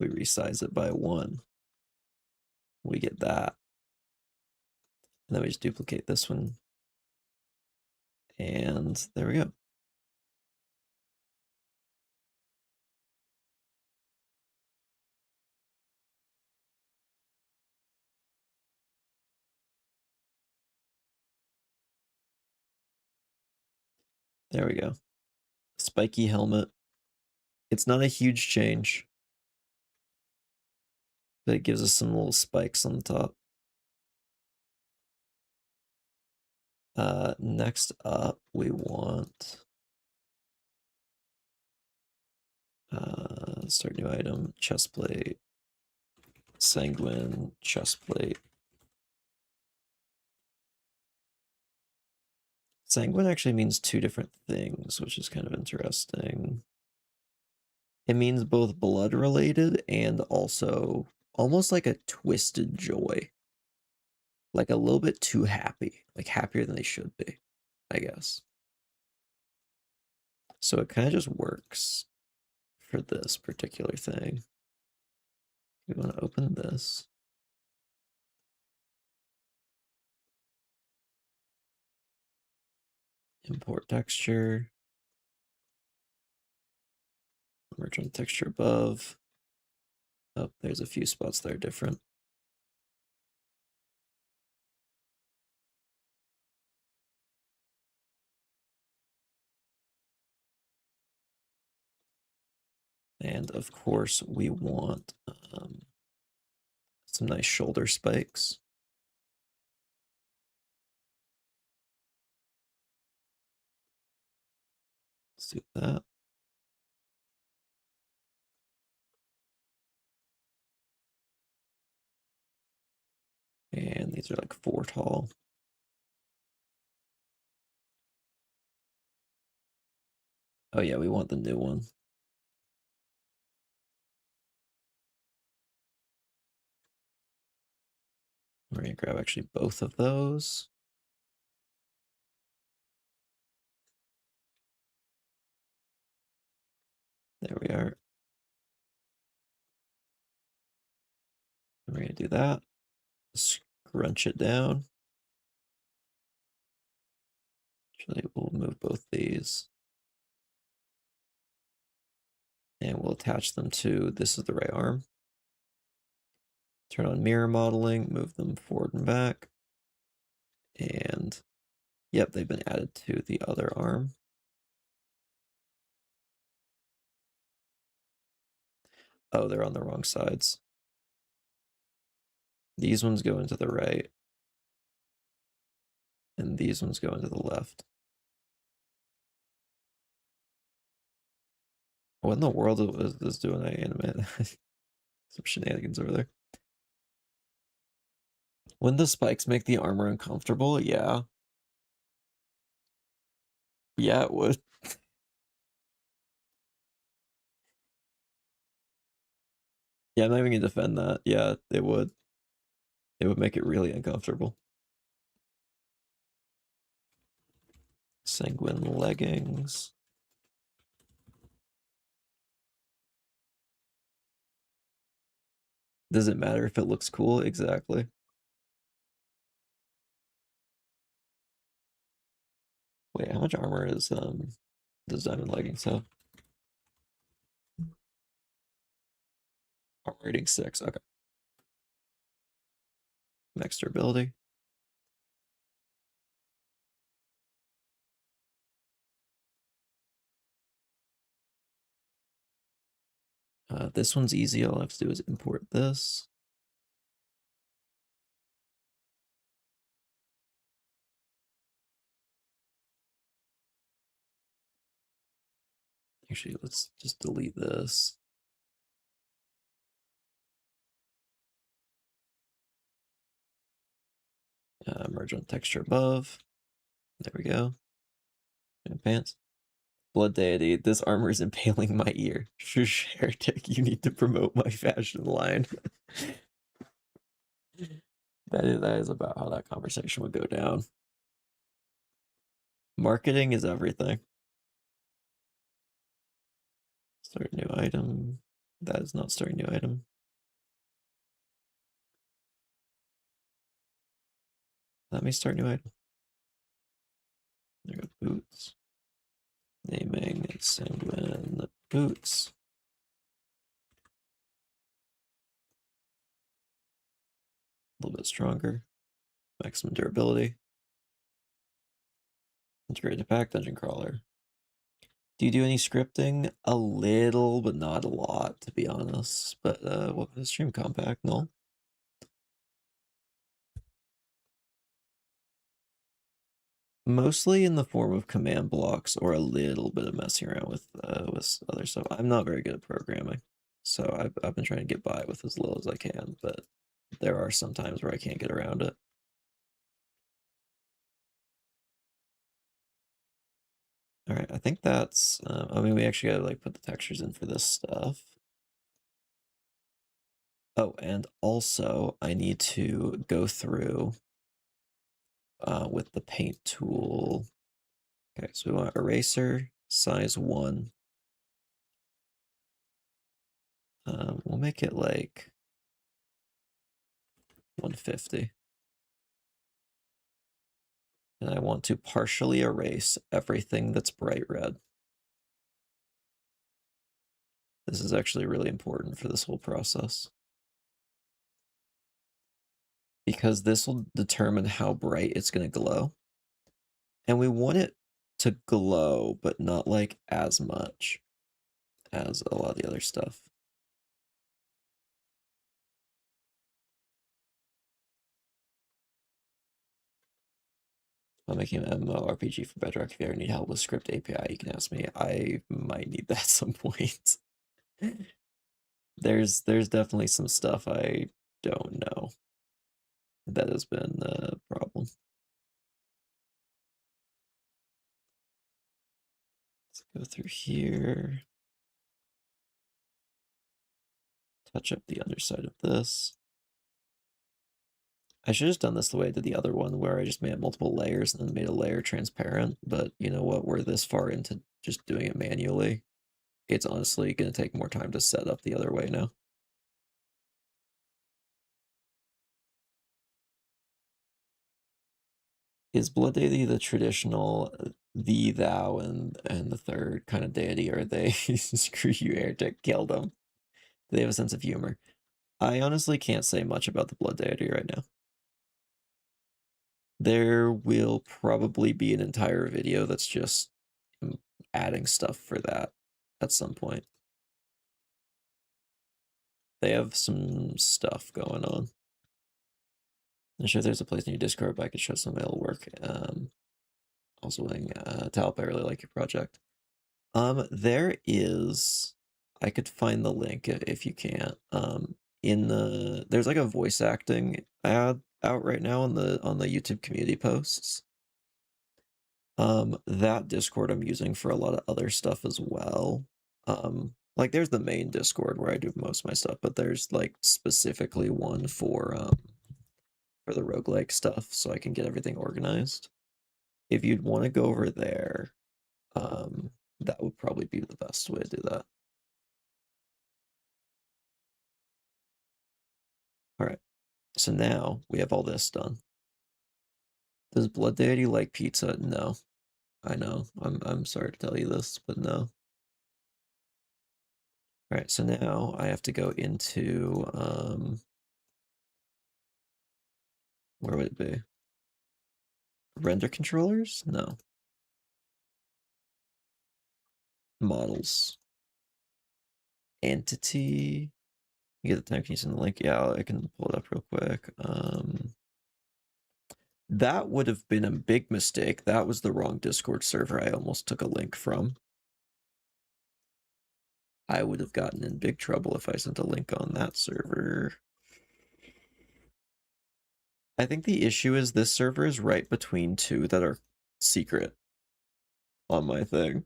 We resize it by 1. We get that. And then we just duplicate this one. And there we go. There we go. Spiky helmet. It's not a huge change, but it gives us some little spikes on the top. Next up, we want start new item, chest plate, sanguine, chest plate. Sanguine actually means 2 different things, which is kind of interesting. It means both blood related and also almost like a twisted joy. Like a little bit too happy, like happier than they should be, I guess. So it kind of just works for this particular thing. We want to open this. Import texture. Merge on texture above. Oh, there's a few spots that are different. And of course, we want some nice shoulder spikes. Let's do that. And these are like 4 tall. Oh yeah, we want the new one. We're gonna grab actually both of those. There we are. We're gonna do that. Scrunch it down. Actually, we'll move both these. And we'll attach them to, this is the right arm. Turn on mirror modeling, move them forward and back. And yep, they've been added to the other arm. Oh, they're on the wrong sides. These ones go into the right. And these ones go into the left. What in the world is this doing? I animate some shenanigans over there. When the spikes make the armor uncomfortable, yeah. Yeah, it would. Yeah, I'm not even gonna defend that. Yeah, it would. It would make it really uncomfortable. Sanguine leggings. Does it matter if it looks cool? Exactly. Wait, how much armor is does diamond leggings have? Armor rating 6. Okay. Max durability. This one's easy. All I have to do is import this. Actually, let's just delete this. Merge on texture above. There we go. Pants. Blood deity. This armor is impaling my ear. Shush, heretic. You need to promote my fashion line. that is about how that conversation would go down. Marketing is everything. Start new item. That is not starting new item. Let me start new item. There go boots. Naming sanguine boots. A little bit stronger. Maximum durability. Integrated pack, dungeon crawler. Do you do any scripting? A little, but not a lot, to be honest. But what was stream compact? No. Mostly in the form of command blocks or a little bit of messing around with other stuff. I'm not very good at programming, so I've been trying to get by with as little as I can, but there are some times where I can't get around it. All right, I think that's. I mean, we actually gotta like put the textures in for this stuff. Oh, and also I need to go through with the paint tool. Okay, so we want eraser size 1. We'll make it like 150. And I want to partially erase everything that's bright red. This is actually really important for this whole process, because this will determine how bright it's going to glow. And we want it to glow, but not like as much as a lot of the other stuff. I'm making an MMORPG for Bedrock. If you ever need help with script API, you can ask me. I might need that at some point. There's definitely some stuff I don't know that has been a problem. Let's go through here. Touch up the underside of this. I should have just done this the way I did the other one, where I just made multiple layers and then made a layer transparent. But you know what? We're this far into just doing it manually. It's honestly going to take more time to set up the other way now. Is Blood Deity the traditional thee, thou, and the third kind of deity? Or are they screw you, heretic, kill them? Do they have a sense of humor? I honestly can't say much about the Blood Deity right now. There will probably be an entire video that's just adding stuff for that at some point. They have some stuff going on. I'm sure there's a place in your Discord where I could show some of it'll work. Also, Talp, I really like your project. There is, I could find the link if you can't. There's like a voice acting ad out right now on the YouTube community posts. That Discord I'm using for a lot of other stuff as well. Like there's the main Discord where I do most of my stuff, but there's like specifically one for the roguelike stuff, so I can get everything organized. If you'd want to go over there, that would probably be the best way to do that. So now we have all this done. Does Blood Deity like pizza? No. I know. I'm sorry to tell you this, but no. Alright, so now I have to go into where would it be? Render controllers? No. Models. Entity. You get the time keys in the link. Yeah, I can pull it up real quick. That would have been a big mistake. That was the wrong Discord server I almost took a link from. I would have gotten in big trouble if I sent a link on that server. I think the issue is this server is right between two that are secret on my thing.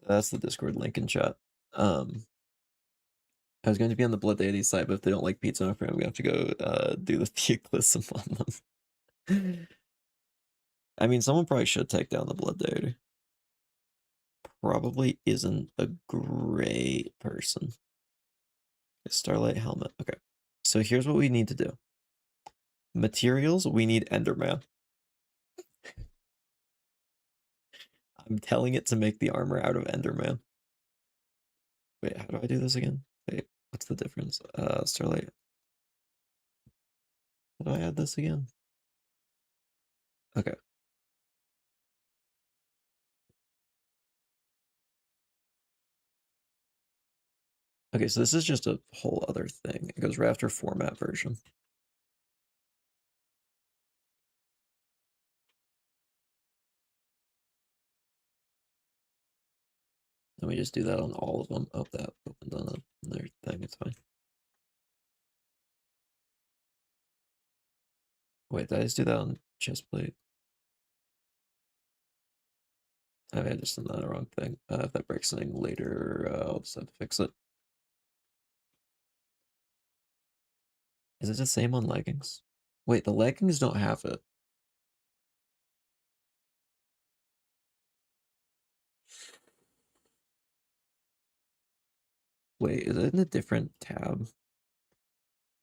That's the Discord link in chat. I was going to be on the Blood Deity side, but if they don't like pizza, I'm gonna have to go do the Theoclism on them. I mean, someone probably should take down the Blood Deity. Probably isn't a great person. Starlight helmet. Okay. So here's what we need to do. Materials, we need Enderman. I'm telling it to make the armor out of Enderman. Wait, how do I do this again? Wait, what's the difference? Starlight. How do I add this again? Okay. Okay, so this is just a whole other thing. It goes right after format version. Let me just do that on all of them. Oh, that opened on another thing. It's fine. Wait, did I just do that on chestplate? I may have just done the wrong thing. If that breaks something later, I'll just have to fix it. Is it the same on leggings? Wait, the leggings don't have it. Wait, is it in a different tab?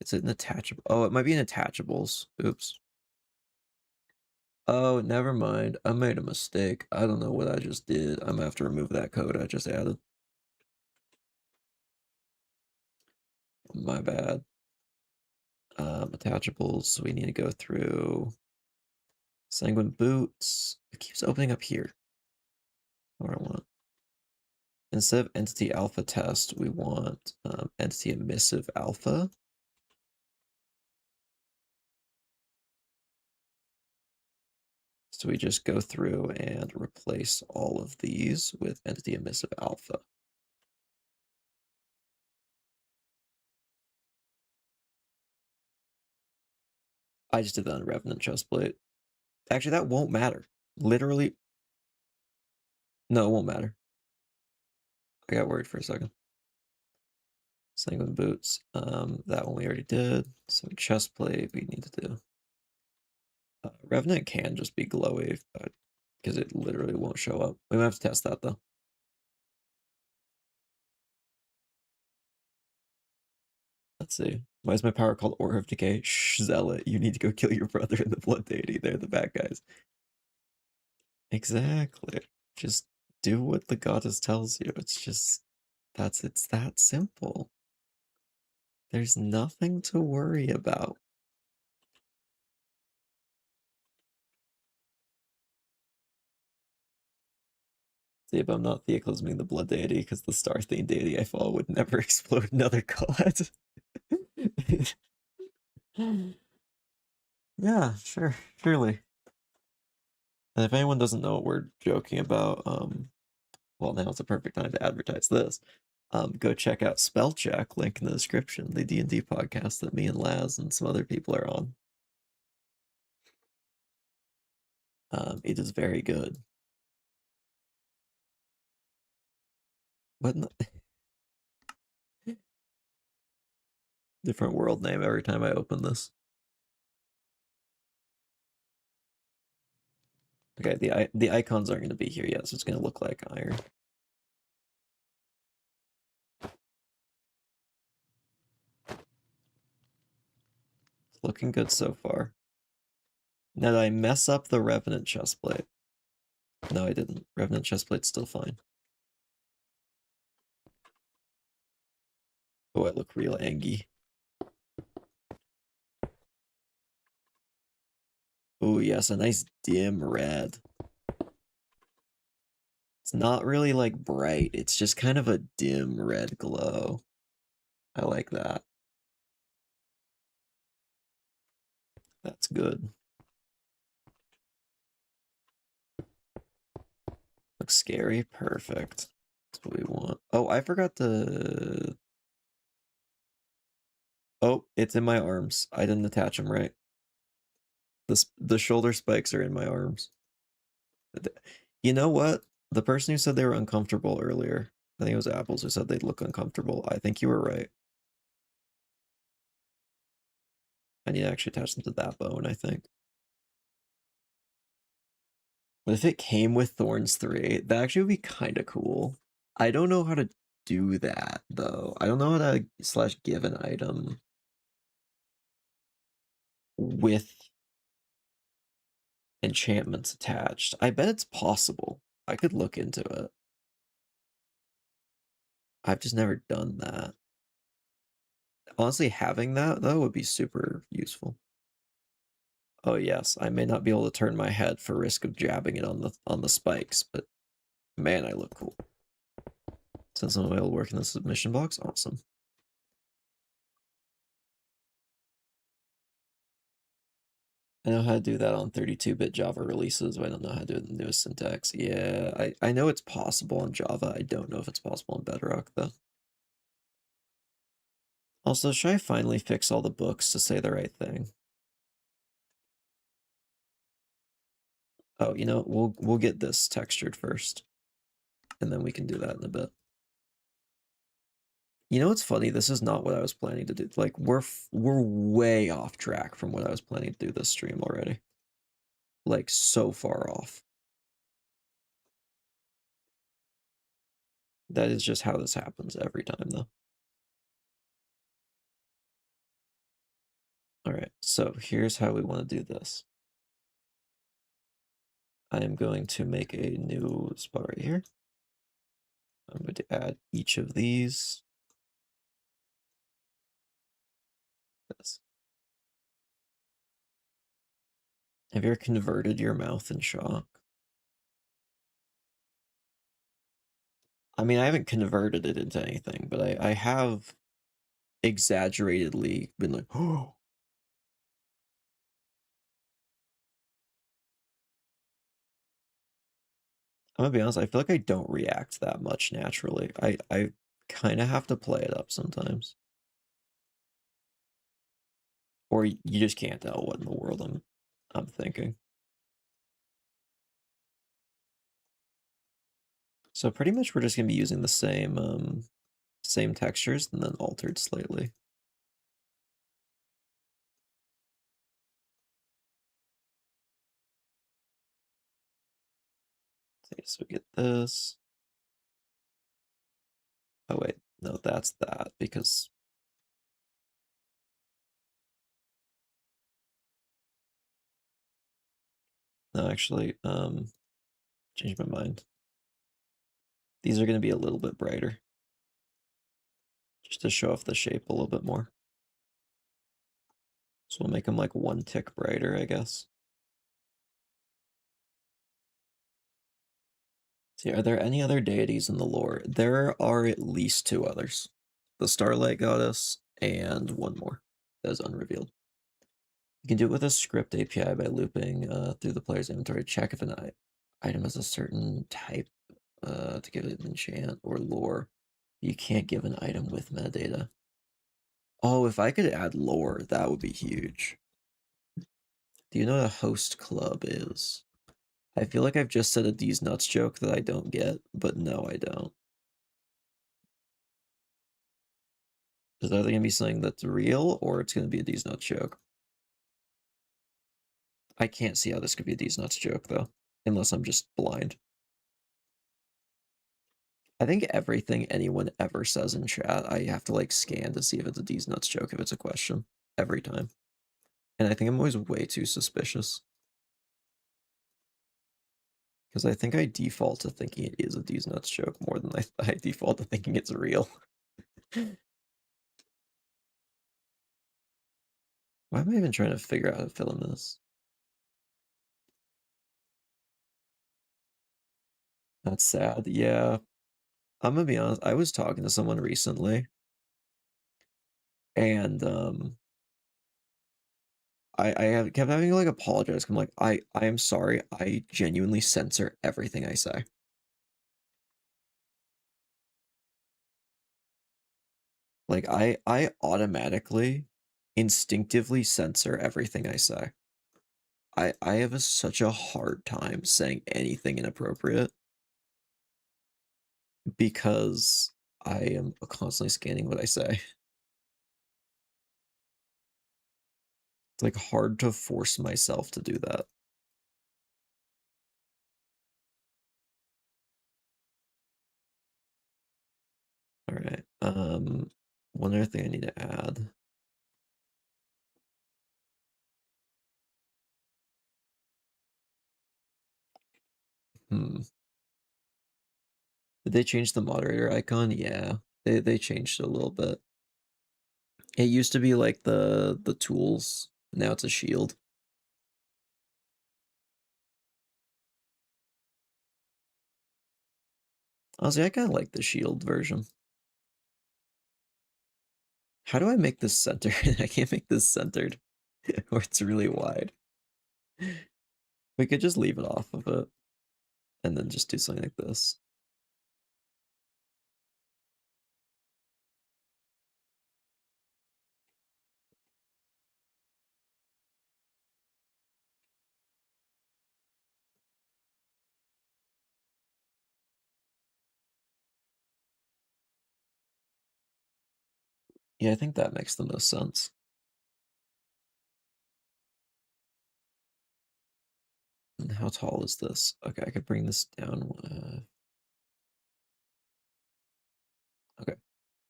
Is it an attachable? Oh, it might be in attachables. Oops. Oh, never mind. I made a mistake. I don't know what I just did. I'm gonna have to remove that code I just added. My bad. Attachables. So we need to go through Sanguine Boots. It keeps opening up here. What I want. Instead of entity alpha test, we want entity emissive alpha. So we just go through and replace all of these with entity emissive alpha. I just did that on Revenant chestplate. Actually, that won't matter. Literally. No, it won't matter. I got worried for a second. Sanguine Boots. That one we already did. So chestplate we need to do. Revenant can just be glowy, because it literally won't show up. We might have to test that though. Let's see. Why is my power called Aura of Decay? Shh, Zealot. You need to go kill your brother and the Blood Deity. They're the bad guys. Exactly. Just do what the goddess tells you. It's just it's that simple. There's nothing to worry about. See, if I'm not Theoclisming the Blood Deity, because the Star Thane deity I follow would never explode another god. Yeah, sure, surely. And if anyone doesn't know what we're joking about, well, now it's a perfect time to advertise this. Go check out Spellcheck, link in the description, the D&D podcast that me and Laz and some other people are on. It is very good. What? Different world name every time I open this. Okay, the icons aren't going to be here yet, so it's going to look like iron. Looking good so far. Now, did I mess up the Revenant chestplate? No, I didn't. Revenant chestplate's still fine. Oh, I look real angry. Oh, yes, a nice dim red. It's not really like bright. It's just kind of a dim red glow. I like that. That's good. Looks scary. Perfect. That's what we want. Oh, I forgot to... Oh, it's in my arms. I didn't attach them right. The shoulder spikes are in my arms. You know what? The person who said they were uncomfortable earlier, I think it was Apples who said they'd look uncomfortable. I think you were right. I need to actually attach them to that bone, I think. But if it came with Thorns 3, that actually would be kind of cool. I don't know how to do that, though. I don't know how to / give an item with enchantments attached. I bet it's possible. I could look into it. I've just never done that. Honestly, having that, though, would be super useful. Oh yes, I may not be able to turn my head for risk of jabbing it on the spikes, but man, I look cool. Since I'm able to work in the submission box, awesome. I know how to do that on 32-bit Java releases, but I don't know how to do it in the newest syntax. Yeah, I know it's possible in Java. I don't know if it's possible in Bedrock, though. Also, should I finally fix all the books to say the right thing? Oh, you know, we'll get this textured first, and then we can do that in a bit. You know what's funny? This is not what I was planning to do. Like, we're way off track from what I was planning to do this stream already. Like, so far off. That is just how this happens every time, though. All right, so here's how we want to do this. I am going to make a new spot right here. I'm going to add each of these. This. Have you ever converted your mouth in shock? I mean, I haven't converted it into anything, but I have exaggeratedly been like, oh. I'm gonna be honest, I feel like I don't react that much naturally. I kind of have to play it up sometimes. Or you just can't tell what in the world I'm thinking. So pretty much we're just gonna be using the same textures and then altered slightly. Okay, so we get this. Oh wait, no, that's that because no, actually, changed my mind. These are gonna be a little bit brighter. Just to show off the shape a little bit more. So we'll make them like one tick brighter, I guess. See, are there any other deities in the lore? There are at least 2 others. The Starlight Goddess and one more that is unrevealed. You can do it with a script API by looping through the player's inventory. Check if an item has a certain type to give it an enchant or lore. You can't give an item with metadata. Oh, if I could add lore, that would be huge. Do you know what a host club is? I feel like I've just said a D's nuts joke that I don't get, but no, I don't. Is that going to be something that's real, or it's going to be a D's nuts joke? I can't see how this could be a D's nuts joke, though, unless I'm just blind. I think everything anyone ever says in chat, I have to, like, scan to see if it's a D's nuts joke, if it's a question. Every time. And I think I'm always way too suspicious. Because I think I default to thinking it is a D's Nuts joke more than I default to thinking it's real. Why am I even trying to figure out how to fill in this? That's sad. Yeah. I'm gonna be honest, I was talking to someone recently, and kept having to like apologize. I'm like, I am sorry. I genuinely censor everything I say. Like I automatically, instinctively censor everything I say. I have such a hard time saying anything inappropriate because I am constantly scanning what I say. It's like hard to force myself to do that. All right. One other thing I need to add. Hmm. Did they change the moderator icon? Yeah. They changed it a little bit. It used to be like the tools. Now it's a shield. Honestly, I kind of like the shield version. How do I make this centered? I can't make this centered, or it's really wide. We could just leave it off of it, and then just do something like this. Yeah, I think that makes the most sense. And how tall is this? Okay, I could bring this down. Okay,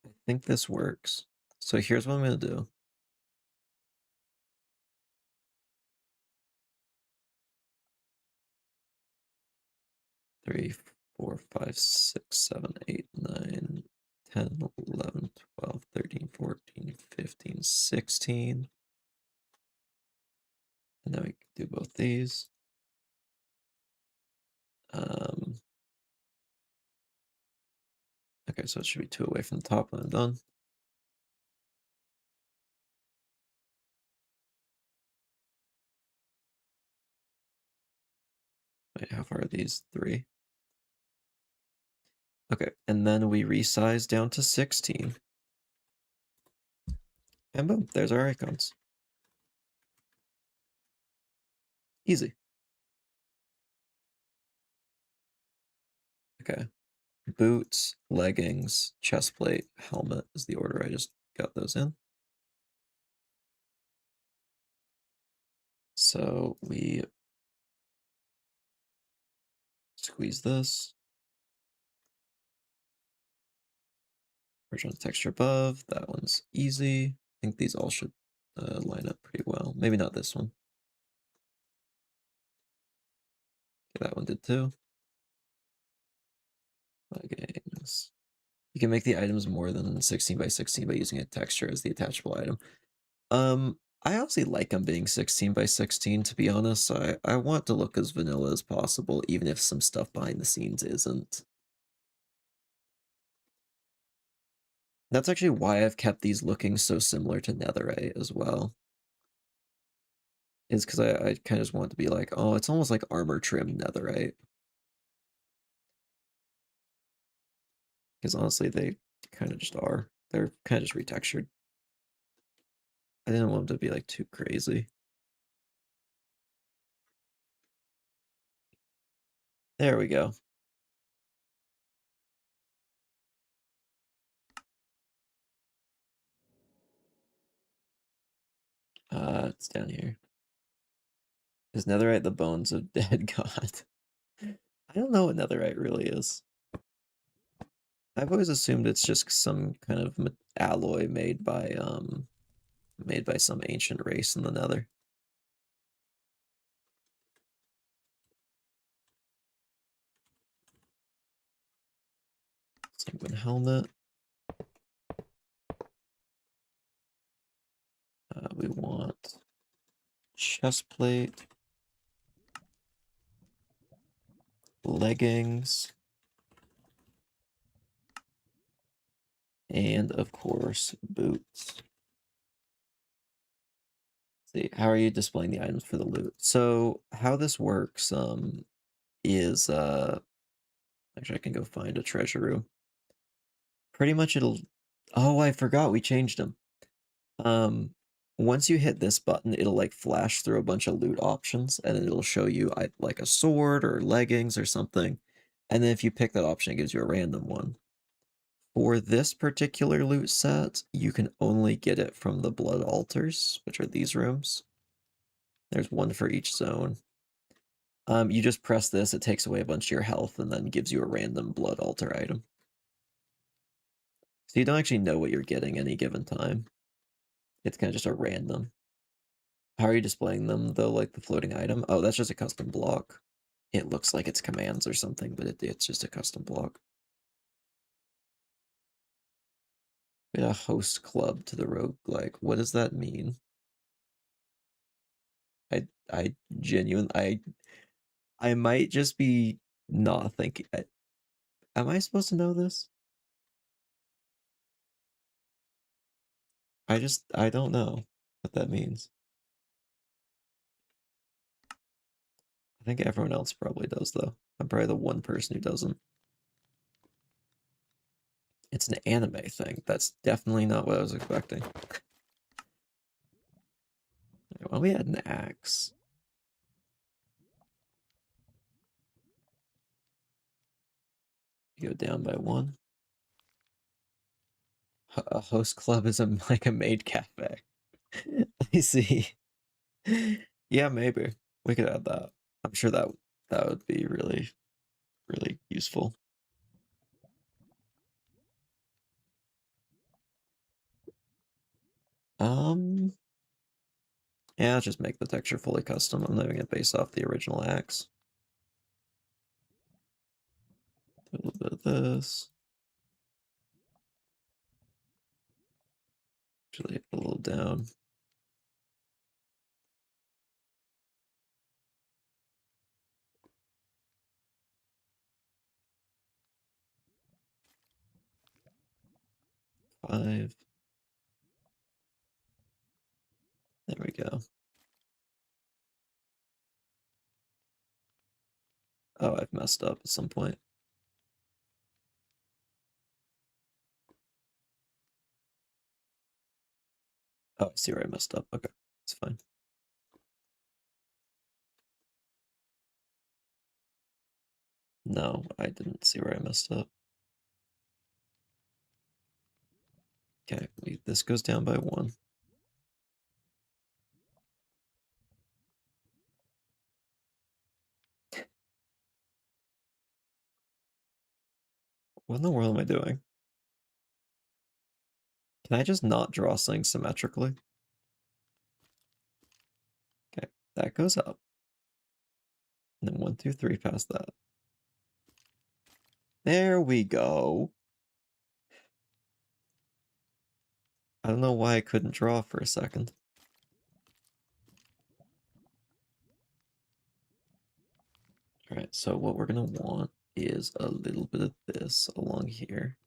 I think this works. So here's what I'm gonna do. 3, 4, 5, 6, 7, 8, 9, 10, 11, 12, 13, 14, 15, 16. And then we can do both these. Okay, so it should be 2 away from the top when I'm done. Wait, how far are these? 3. Okay, and then we resize down to 16. And boom, there's our icons. Easy. Okay. Boots, leggings, chest plate, helmet is the order I just got those in. So we squeeze this. Merge on the texture above. That one's easy. I think these all should line up pretty well. Maybe not this one. Okay, that one did too. Leggings. You can make the items more than 16 by 16 by using a texture as the attachable item. I honestly like them being 16 by 16, to be honest. I want to look as vanilla as possible, even if some stuff behind the scenes isn't. That's actually why I've kept these looking so similar to Netherite as well. Is because I kind of just want to be like, oh, it's almost like armor trim Netherite. Because honestly, they kind of just are. They're kind of just retextured. I didn't want them to be like too crazy. There we go. It's down here. Is Netherite the bones of dead god? I don't know what Netherite really is. I've always assumed it's just some kind of alloy made by made by some ancient race in the Nether. Sanguine helmet. We want chest plate, leggings, and of course, boots. Let's see, how are you displaying the items for the loot? So how this works is actually I can go find a treasure room. Pretty much it'll oh, I forgot we changed them. Once you hit this button, it'll like flash through a bunch of loot options and then it'll show you like a sword or leggings or something. And then if you pick that option, it gives you a random one. For this particular loot set, you can only get it from the blood altars, which are these rooms. There's one for each zone. You just press this, it takes away a bunch of your health and then gives you a random blood altar item. So you don't actually know what you're getting any given time. It's kind of just a random. How are you displaying them though, like the floating item? Oh, that's just a custom block. It looks like it's commands or something, but it's just a custom block. We had a host club to the roguelike. What does that mean? I genuinely, I might just be not thinking. Am I supposed to know this? I don't know what that means. I think everyone else probably does, though. I'm probably the one person who doesn't. It's an anime thing. That's definitely not what I was expecting. Why don't we add an axe? Go down by one. A host club is like a maid cafe. I see. Yeah, maybe we could add that. I'm sure that would be really, really useful. Yeah, just make the texture fully custom. I'm doing it based off the original axe. Do a little bit of this. Actually, a little down. Five. There we go. Oh, I've messed up at some point. Oh, I see where I messed up. Okay, it's fine. No, I didn't see where I messed up. Okay, this goes down by one. What in the world am I doing? Can I just not draw things symmetrically? Okay, that goes up. And then 1, 2, 3 past that. There we go. I don't know why I couldn't draw for a second. Alright, so what we're gonna want is a little bit of this along here.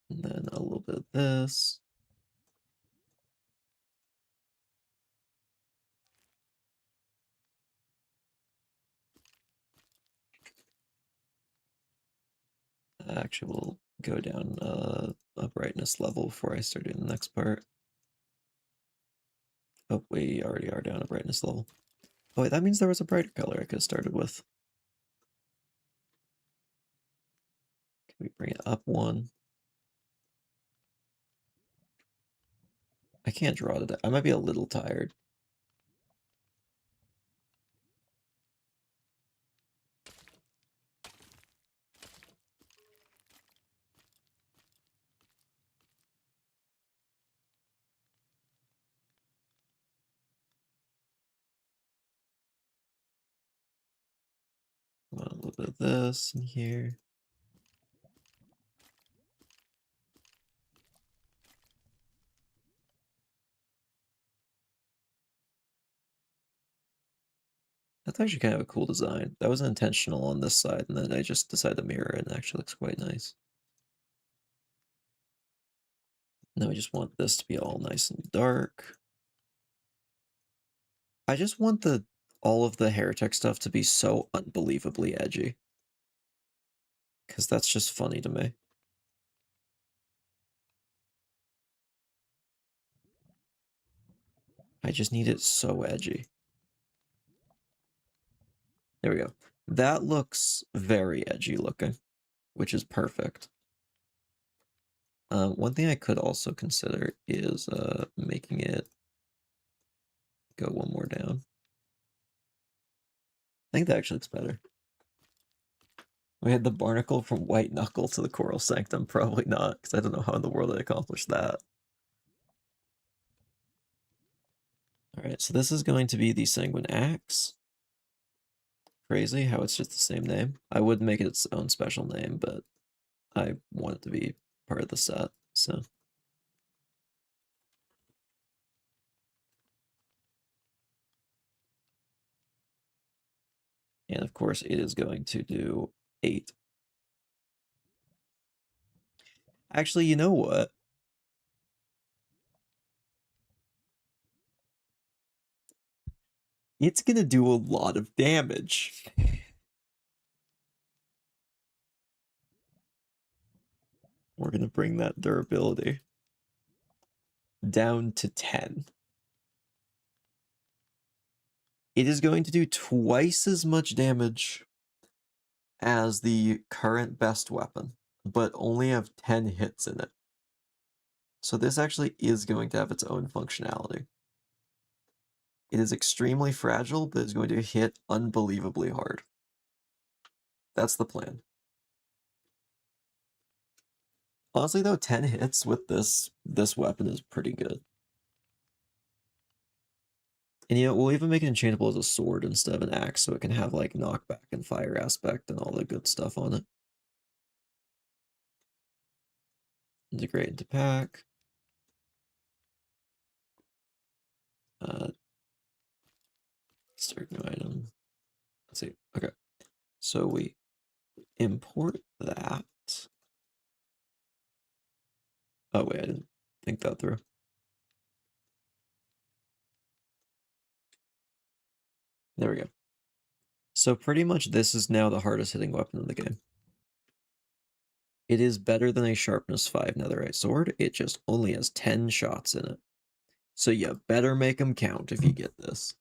And then a little bit of this. Actually, we'll go down a brightness level before I start doing the next part. Oh, we already are down a brightness level. Oh, wait, that means there was a brighter color I could have started with. Can we bring it up one? I can't draw today. I might be a little tired. bit of this in here. That's actually kind of a cool design. That was intentional on this side, and then I just decided to mirror it, and it actually looks quite nice. Now I just want this to be all nice and dark. I just want all of the heretic stuff to be so unbelievably edgy. Because that's just funny to me. I just need it so edgy. There we go. That looks very edgy looking, which is perfect. One thing I could also consider is making it go one more down. I think that actually looks better. We had the barnacle from White Knuckle to the Coral Sanctum. Probably not, because I don't know how in the world I accomplished that. Alright, so this is going to be the Sanguine Axe. Crazy how it's just the same name. I would make it its own special name, but I want it to be part of the set, so. And of course, it is going to do 8. Actually, you know what? It's gonna do a lot of damage. We're gonna bring that durability down to 10. It is going to do twice as much damage as the current best weapon, but only have 10 hits in it. So this actually is going to have its own functionality. It is extremely fragile, but it's going to hit unbelievably hard. That's the plan. Honestly though, 10 hits with this weapon is pretty good. And you know, we'll even make it enchantable as a sword instead of an axe, so it can have like knockback and fire aspect and all the good stuff on it. Integrate into pack. Start new item. Let's see. Okay. So we import that. Oh wait, I didn't think that through. There we go. So pretty much this is now the hardest hitting weapon in the game. It is better than a sharpness 5 netherite sword. It just only has 10 shots in it. So you better make them count if you get this.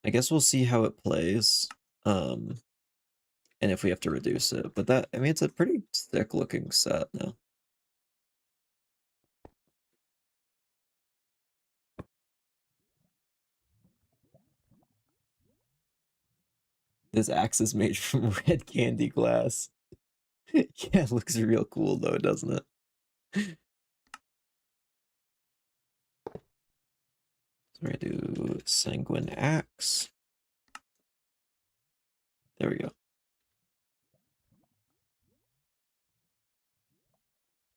I guess we'll see how it plays. And if we have to reduce it. But that, I mean, it's a pretty thick looking set now. This axe is made from red candy glass. Yeah, it looks real cool though, doesn't it? So we're gonna do Sanguine Axe. There we go.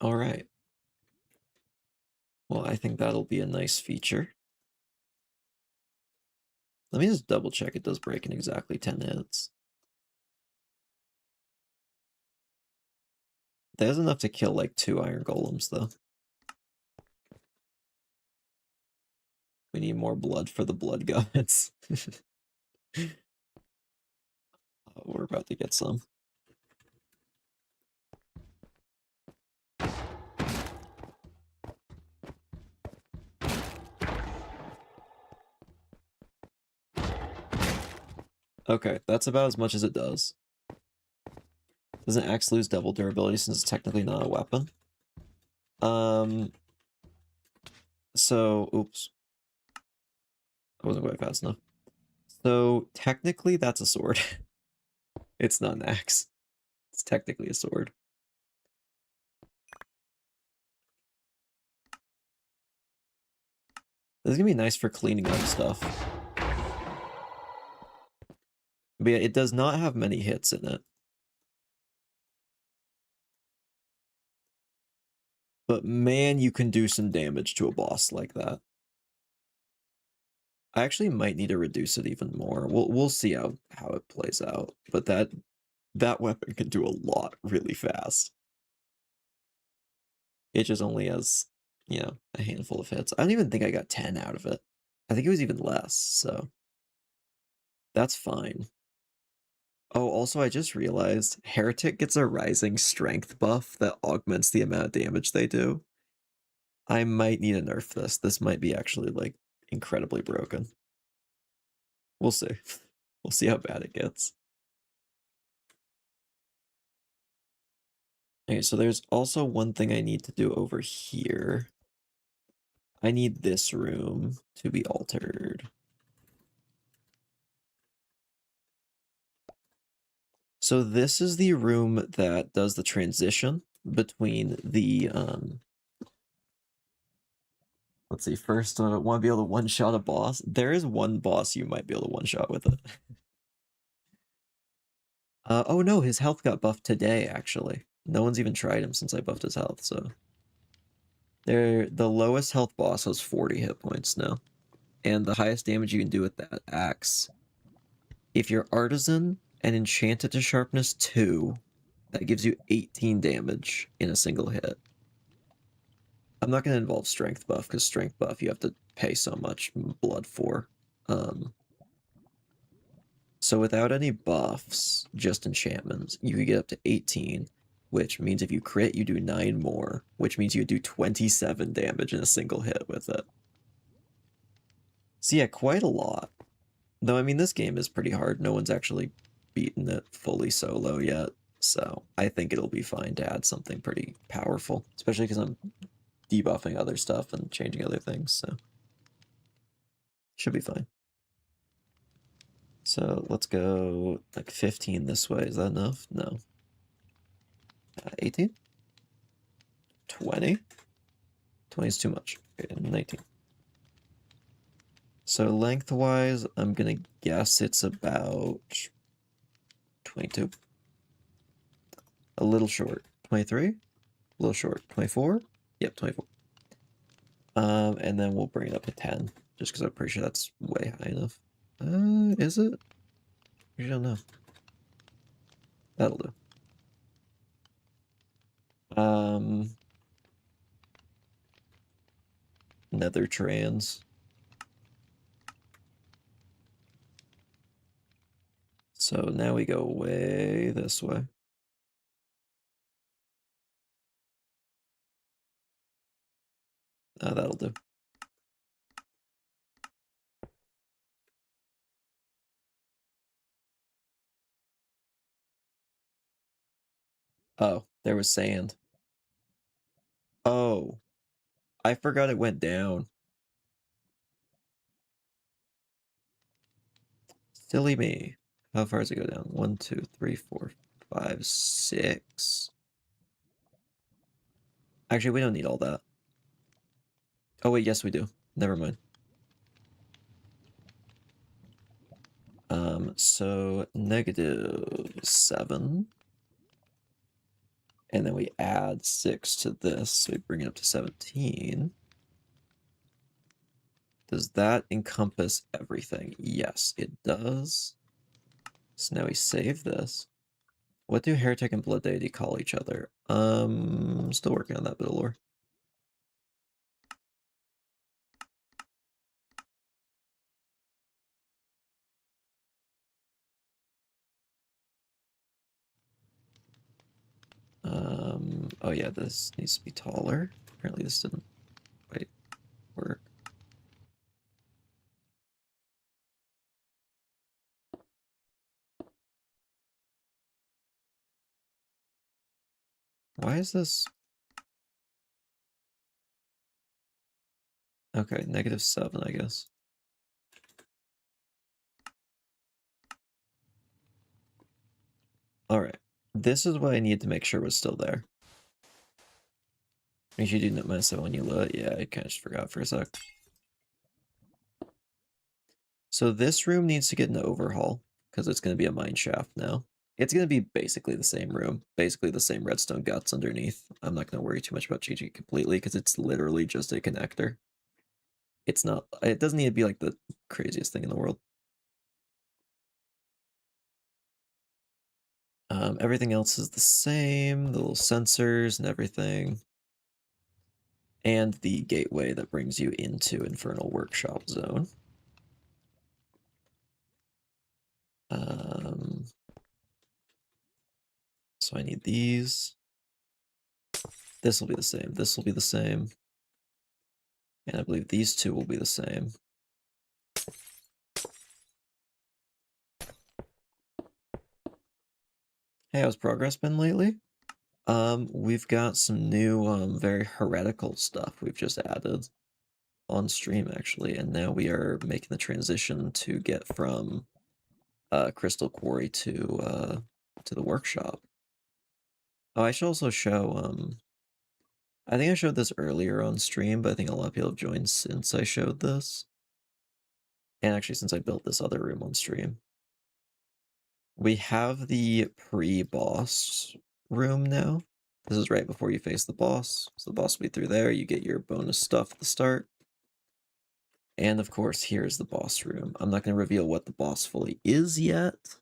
All right. Well, I think that'll be a nice feature. Let me just double check it does break in exactly 10 hits. That's enough to kill like 2 iron golems though. We need more blood for the blood gods. We're about to get some. Okay, that's about as much as it does. Doesn't axe lose double durability since it's technically not a weapon? So, oops. I wasn't quite fast enough. So, technically that's a sword. It's not an axe. It's technically a sword. This is gonna be nice for cleaning up stuff. But yeah, it does not have many hits in it. But man, you can do some damage to a boss like that. I actually might need to reduce it even more. We'll see how it plays out. But that weapon can do a lot really fast. It just only has, you know, a handful of hits. I don't even think I got 10 out of it. I think it was even less, so that's fine. Oh, also, I just realized Heretic gets a rising strength buff that augments the amount of damage they do. I might need to nerf this. This might be actually, like, incredibly broken. We'll see. We'll see how bad it gets. Okay, so there's also one thing I need to do over here. I need this room to be altered. So this is the room that does the transition between the, let's see, first, want to be able to one-shot a boss. There is one boss you might be able to one-shot with it. Oh no, his health got buffed today, actually. No one's even tried him since I buffed his health, so. The lowest health boss has 40 hit points now. And the highest damage you can do with that axe, if you're artisan and enchanted to sharpness 2, that gives you 18 damage in a single hit. I'm not going to involve strength buff, because strength buff you have to pay so much blood for. So without any buffs, just enchantments, you could get up to 18, which means if you crit, you do 9 more, which means you do 27 damage in a single hit with it. So yeah, quite a lot. Though, I mean, this game is pretty hard. No one's actually beaten it fully solo yet, so I think it'll be fine to add something pretty powerful, especially because I'm debuffing other stuff and changing other things, so should be fine. So let's go like 15 this way. Is that enough? No. 18? 20? 20 is too much. Okay, 19. So lengthwise, I'm gonna guess it's about 22. A little short. 23? A little short. 24? Yep, 24. And then we'll bring it up to 10, just because I'm pretty sure that's way high enough. Is it? I don't know. That'll do. Nether trans. So now we go way this way. That'll do. Oh, there was sand. Oh, I forgot it went down. Silly me. How far does it go down? 1, 2, 3, 4, 5, 6. Actually, we don't need all that. Oh wait, yes we do. Never mind. So -7. And then we add 6 to this, so we bring it up to 17. Does that encompass everything? Yes, it does. So now we save this. What do Heretic and Blood Deity call each other? Still working on that bit of lore. Oh yeah, this needs to be taller. Apparently this didn't quite work. Why is this? Okay, -7, I guess. Alright. This is what I need to make sure was still there. Make sure you do not mess up when you load. Yeah, I kind of just forgot for a sec. So this room needs to get an overhaul because it's going to be a mine shaft now. It's going to be basically the same room, basically the same redstone guts underneath. I'm not going to worry too much about changing it completely because it's literally just a connector. It's not, it doesn't need to be like the craziest thing in the world. Everything else is the same, the little sensors and everything. And the gateway that brings you into Infernal Workshop Zone. So I need these. This will be the same. This will be the same. And I believe these two will be the same. Hey, how's progress been lately? We've got some new, very heretical stuff we've just added on stream, actually, and now we are making the transition to get from Crystal Quarry to the workshop. Oh, I should also show, I think I showed this earlier on stream, but I think a lot of people have joined since I showed this. And actually, since I built this other room on stream. We have the pre-boss room now. This is right before you face the boss. So the boss will be through there. You get your bonus stuff at the start. And of course, here's the boss room. I'm not going to reveal what the boss fully is yet.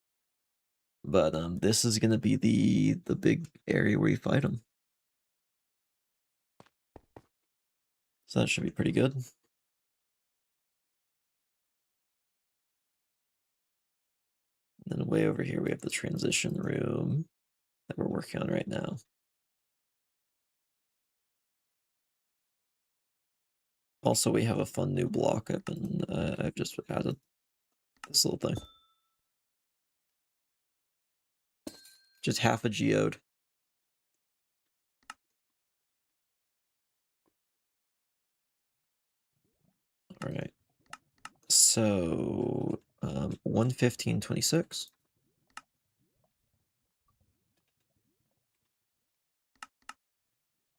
But this is going to be the big area where you fight him. So that should be pretty good. And then way over here, we have the transition room that we're working on right now. Also, we have a fun new block I've just added. This little thing. Just half a geode. All right. So 115.26.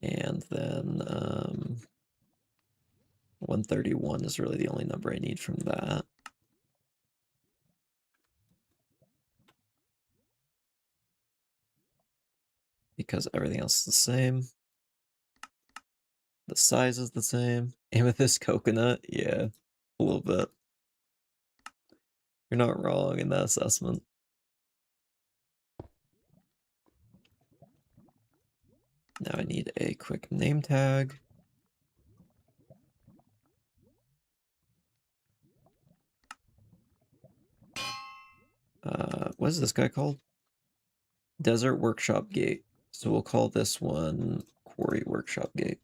And then 131 is really the only number I need from that. Because everything else is the same. The size is the same. Amethyst coconut, yeah, a little bit. You're not wrong in that assessment. Now I need a quick name tag. What is this guy called? Desert Workshop Gate. So we'll call this one Quarry Workshop Gate.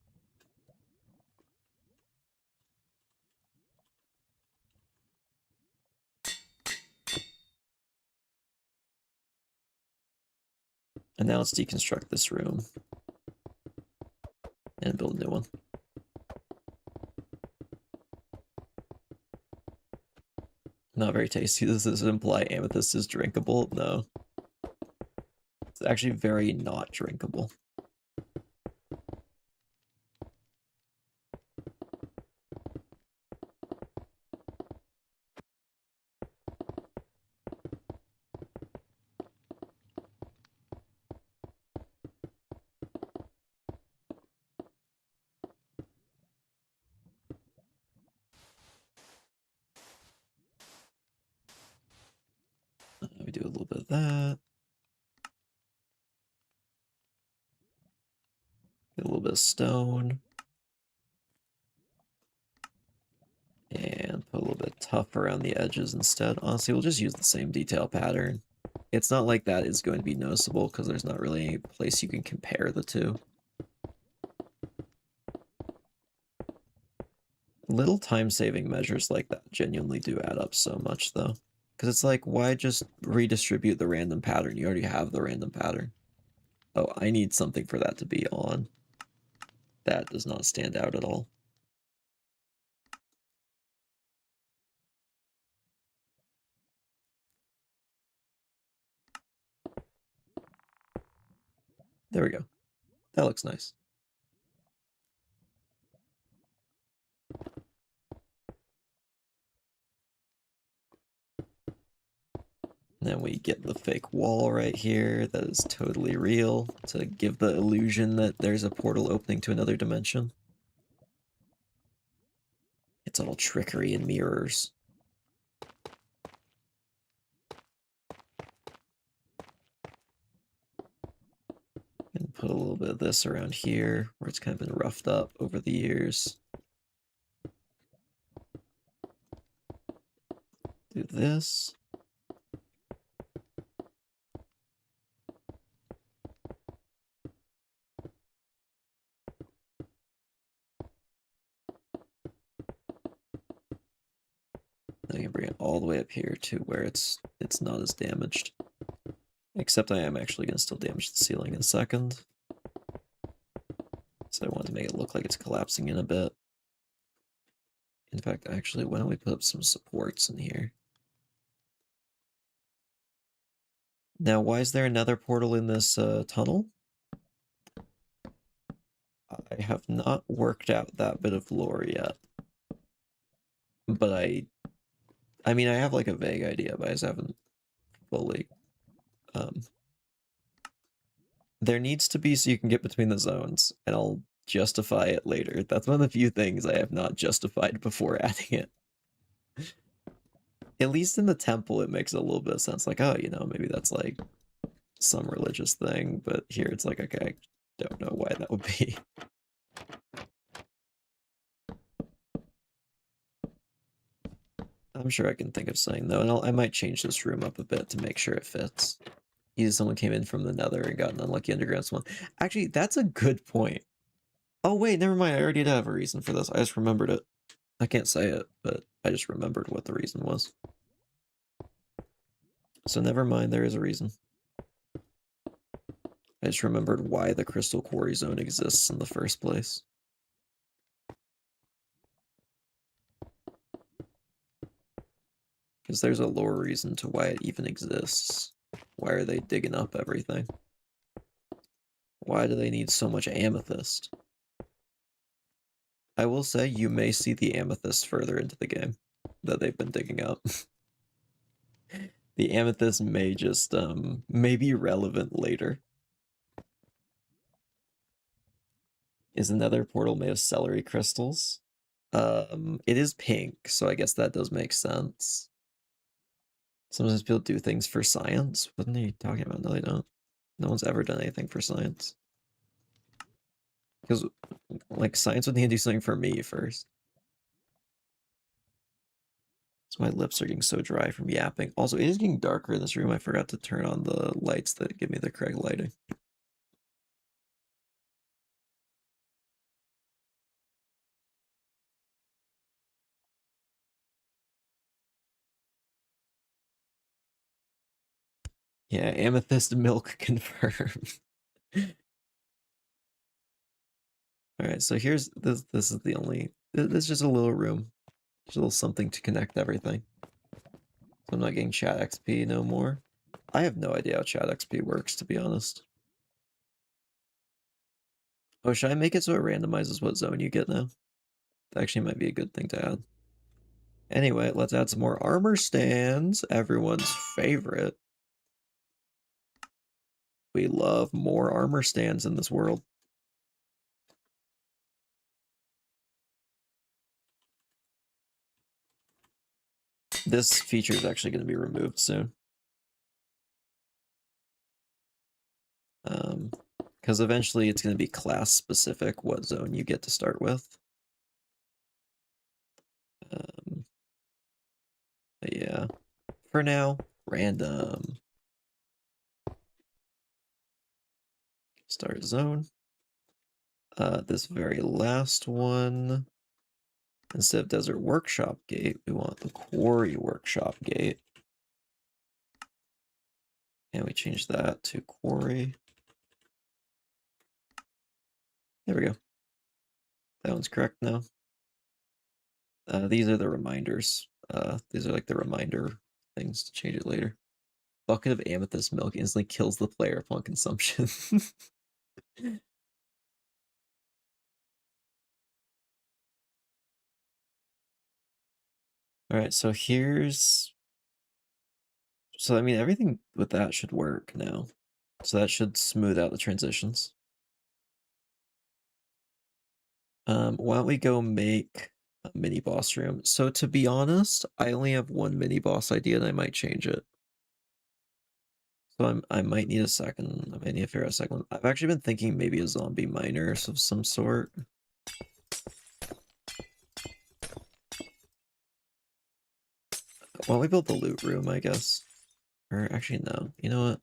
And now let's deconstruct this room and build a new one. Not very tasty. Does this imply amethyst is drinkable? No. It's actually very not drinkable. We do a little bit of that. Get a little bit of stone. And put a little bit of tuff around the edges instead. Honestly, we'll just use the same detail pattern. It's not like that is going to be noticeable because there's not really any place you can compare the two. Little time-saving measures like that genuinely do add up so much, though. Because it's like, why just redistribute the random pattern? You already have the random pattern. Oh, I need something for that to be on. That does not stand out at all. There we go. That looks nice. And then we get the fake wall right here that is totally real to give the illusion that there's a portal opening to another dimension. It's all trickery and mirrors. And put a little bit of this around here where it's kind of been roughed up over the years. Do this. Then I can bring it all the way up here to where it's not as damaged. Except I am actually going to still damage the ceiling in a second. So I want to make it look like it's collapsing in a bit. In fact, actually, why don't we put up some supports in here? Now, why is there another portal in this tunnel? I have not worked out that bit of lore yet. But I mean, I have like a vague idea, but I just haven't fully. There needs to be so you can get between the zones, and I'll justify it later. That's one of the few things I have not justified before adding it. At least in the temple, it makes a little bit of sense. Like, oh, you know, maybe that's like some religious thing, but here it's like, okay, I don't know why that would be. I'm sure I can think of something though, and I might change this room up a bit to make sure it fits. Either someone came in from the nether and got an unlucky underground spawn. Actually, that's a good point. Oh wait, never mind. I already did have a reason for this. I just remembered it. I can't say it, but I just remembered what the reason was. So never mind, there is a reason. I just remembered why the Crystal Quarry Zone exists in the first place. Because there's a lore reason to why it even exists. Why are they digging up everything? Why do they need so much amethyst? I will say you may see the amethyst further into the game that they've been digging up. The amethyst may just, may be relevant later. Is another portal made of celery crystals? It is pink, so I guess that does make sense. Sometimes people do things for science. What are you talking about? No, they don't. No one's ever done anything for science. Because, like, science would need to do something for me first. So my lips are getting so dry from yapping. Also, it is getting darker in this room. I forgot to turn on the lights that give me the correct lighting. Yeah, amethyst milk confirmed. Alright, so here's this is the only this is just a little room. Just a little something to connect everything. So I'm not getting chat XP no more. I have no idea how chat XP works, to be honest. Oh, should I make it so it randomizes what zone you get now? That actually might be a good thing to add. Anyway, let's add some more armor stands, everyone's favorite. We love more armor stands in this world. This feature is actually going to be removed soon. Because eventually it's going to be class specific what zone you get to start with. Yeah. For now, random. Start zone. This very last one, instead of Desert Workshop Gate, we want the Quarry Workshop Gate. And we change that to Quarry. There we go. That one's correct now. These are the reminders. These are like the reminder things to change it later. Bucket of amethyst milk instantly kills the player upon consumption. Alright, so here's So, I mean, everything with that should work now. So that should smooth out the transitions. Why don't we go make a mini boss room? So to be honest, I only have one mini boss idea and I might change it. So I might need a second. I might need to figure out a second one. I've actually been thinking maybe a zombie miner of some sort. Why don't we build the loot room, I guess? Or actually, no. You know what?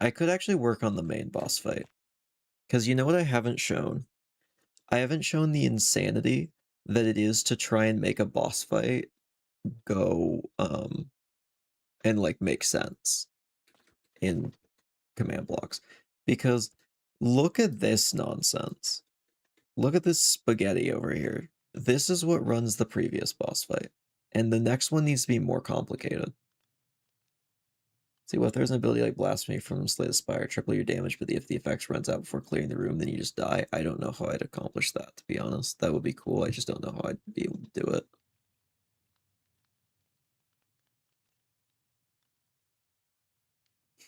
I could actually work on the main boss fight. Because you know what I haven't shown? I haven't shown the insanity that it is to try and make a boss fight go, and like make sense in command blocks. Because look at this nonsense. Look at this spaghetti over here. This is what runs the previous boss fight. And the next one needs to be more complicated. See, what if there's an ability like Blasphemy from Slay the Spire, triple your damage, but if the effects runs out before clearing the room, then you just die? I don't know how I'd accomplish that, to be honest. That would be cool, I just don't know how I'd be able to do it.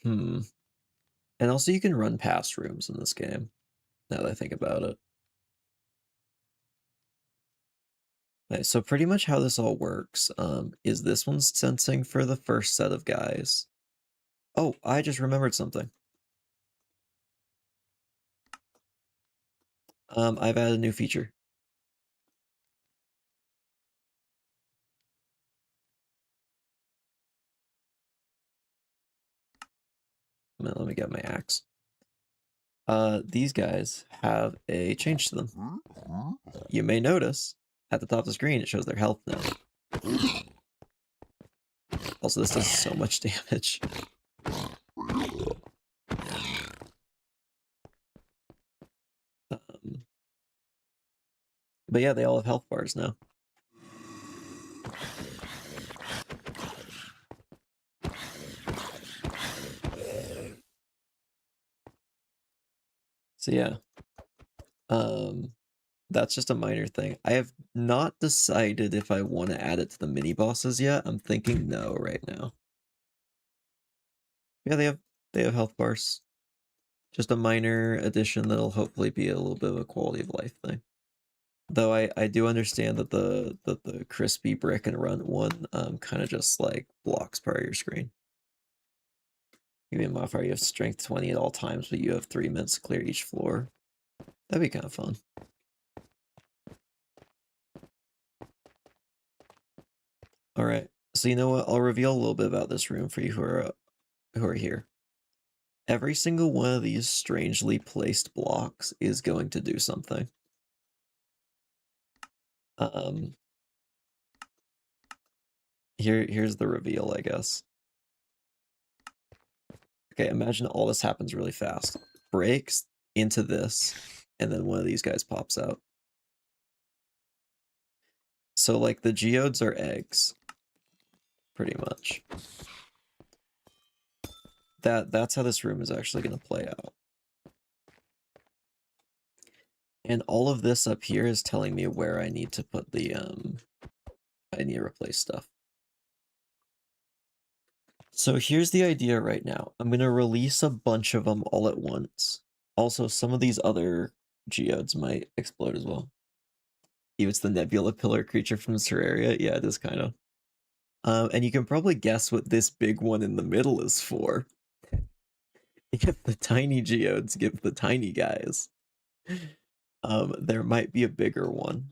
And also you can run past rooms in this game, now that I think about it. Okay, so pretty much how this all works is this one's sensing for the first set of guys. Oh, I just remembered something. I've added a new feature. Let me get my axe. These guys have a change to them. You may notice at the top of the screen it shows their health now. Also, this does so much damage. But yeah, they all have health bars now. So yeah, that's just a minor thing. I have not decided if I want to add it to the mini bosses yet. I'm thinking no right now. Yeah, they have health bars. Just a minor addition that'll hopefully be a little bit of a quality of life thing. Though I do understand that the crispy brick and run one kind of just like blocks part of your screen. You mean modifier, you have strength 20 at all times, but you have 3 minutes to clear each floor. That'd be kind of fun. All right, so you know what? I'll reveal a little bit about this room for you who are here. Every single one of these strangely placed blocks is going to do something. Here's the reveal, I guess. Okay, imagine all this happens really fast. Breaks into this, and then one of these guys pops out. So, like, the geodes are eggs, pretty much. That's how this room is actually going to play out. And all of this up here is telling me where I need to put the, I need to replace stuff. So here's the idea right now. I'm going to release a bunch of them all at once. Also, some of these other geodes might explode as well. It's the nebula pillar creature from Terraria. Yeah, it is kind of. And you can probably guess what this big one in the middle is for. If the tiny geodes give the tiny guys, there might be a bigger one.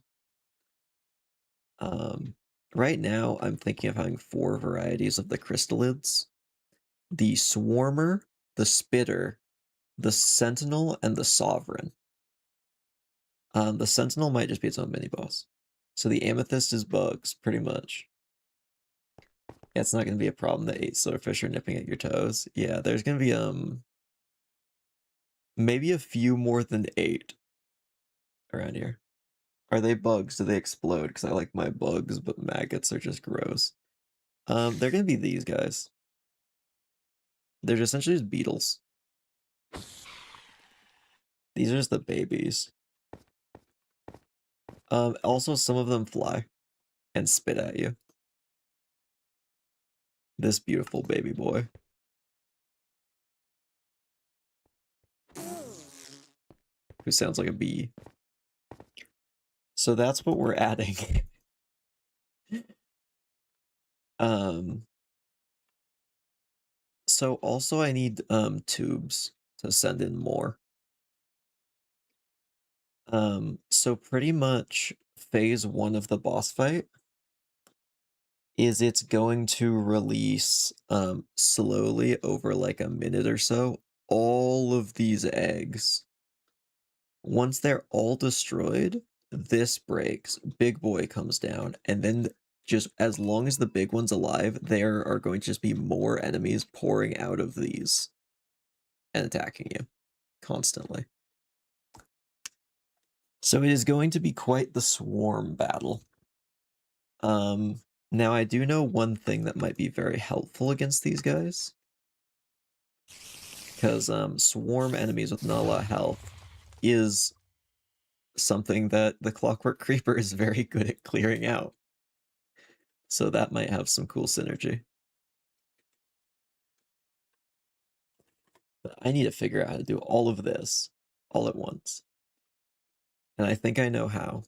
Right now, I'm thinking of having 4 varieties of the crystallids. The Swarmer, the Spitter, the Sentinel, and the Sovereign. The Sentinel might just be its own mini-boss. So the Amethyst is bugs, pretty much. Yeah, it's not going to be a problem that 8 Silverfish are nipping at your toes. Yeah, there's going to be, maybe a few more than 8 around here. Are they bugs? Do they explode? Because I like my bugs, but maggots are just gross. They're going to be these guys. They're essentially just beetles. These are just the babies. Also, some of them fly and spit at you. This beautiful baby boy. Who sounds like a bee. So that's what we're adding. So also I need tubes to send in more. So pretty much phase 1 of the boss fight is it's going to release slowly over like a minute or so all of these eggs. Once they're all destroyed, this breaks, big boy comes down, and then just as long as the big one's alive, there are going to just be more enemies pouring out of these and attacking you constantly. So it is going to be quite the swarm battle. Now I do know one thing that might be very helpful against these guys. Because swarm enemies with not a lot of health is something that the Clockwork Creeper is very good at clearing out. So that might have some cool synergy. But I need to figure out how to do all of this all at once. And I think I know how.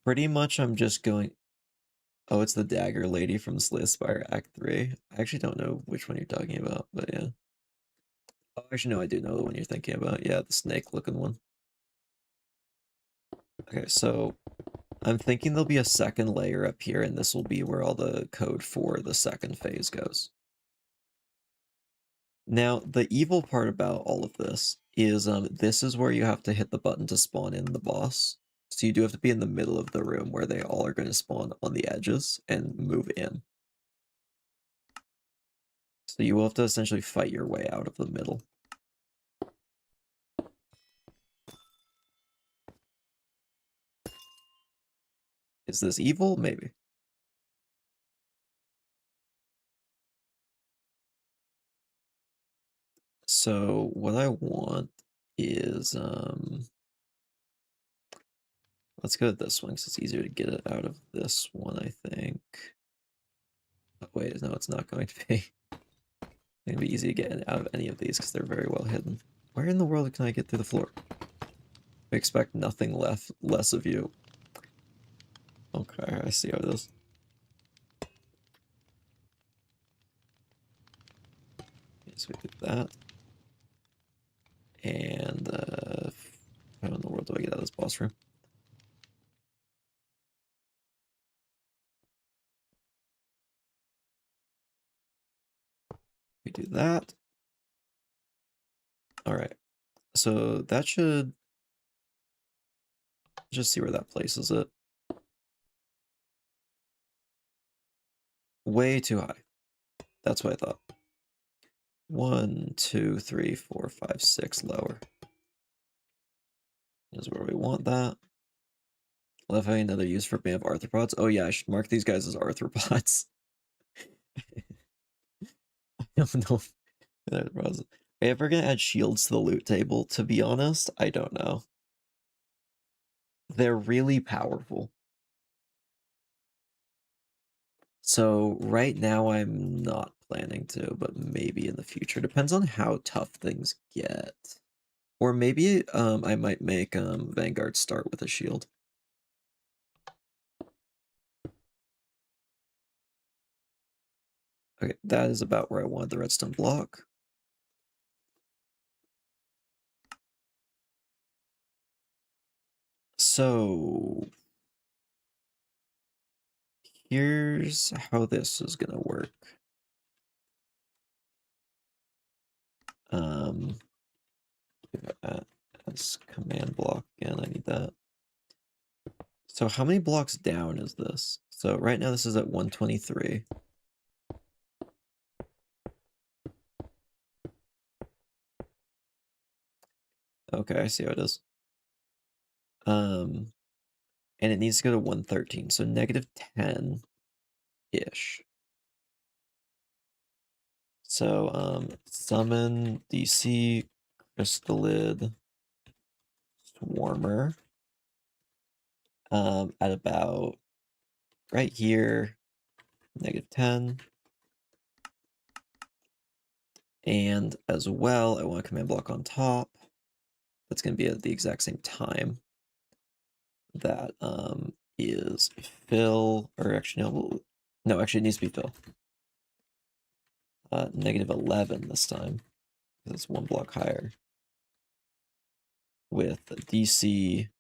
Pretty much I'm just going... Oh, it's the Dagger Lady from Slay the Spire Act 3. I actually don't know which one you're talking about, but yeah. Oh, actually, no, I do know the one you're thinking about. Yeah, the snake-looking one. Okay, so I'm thinking there'll be a second layer up here, and this will be where all the code for the second phase goes. Now, the evil part about all of this is this is where you have to hit the button to spawn in the boss. So you do have to be in the middle of the room where they all are going to spawn on the edges and move in. So you will have to essentially fight your way out of the middle. Is this evil? Maybe. So what I want is let's go to this one because it's easier to get it out of this one, I think. Oh, wait, no, it's not going to be. It's going to be easy to get out of any of these because they're very well hidden. Where in the world can I get through the floor? I expect nothing less of you. Okay, I see how it is. Okay, so we did that. And how in the world do I get out of this boss room? We do that. All right. So that should just see where that places it. Way too high. That's what I thought. 1, 2, 3, 4, 5, 6 lower. Is where we want that. Left having another use for band of arthropods. Oh yeah, I should mark these guys as arthropods. I don't know. Are you ever gonna add shields to the loot table? To be honest, I don't know. They're really powerful. So right now I'm not planning to, but maybe in the future. Depends on how tough things get. Or maybe I might make Vanguard start with a shield. Okay, that is about where I wanted the redstone block. So here's how this is gonna work. Give that as command block again. I need that. So how many blocks down is this? So right now this is at 123. Okay, I see how it is. And it needs to go to 113, so negative 10-ish. So summon DC crystallid swarmer at about right here, -10. And as well, I want a command block on top. That's going to be at the exact same time. That is fill, or actually, no, actually it needs to be fill. -11 this time, because it's one block higher. With DC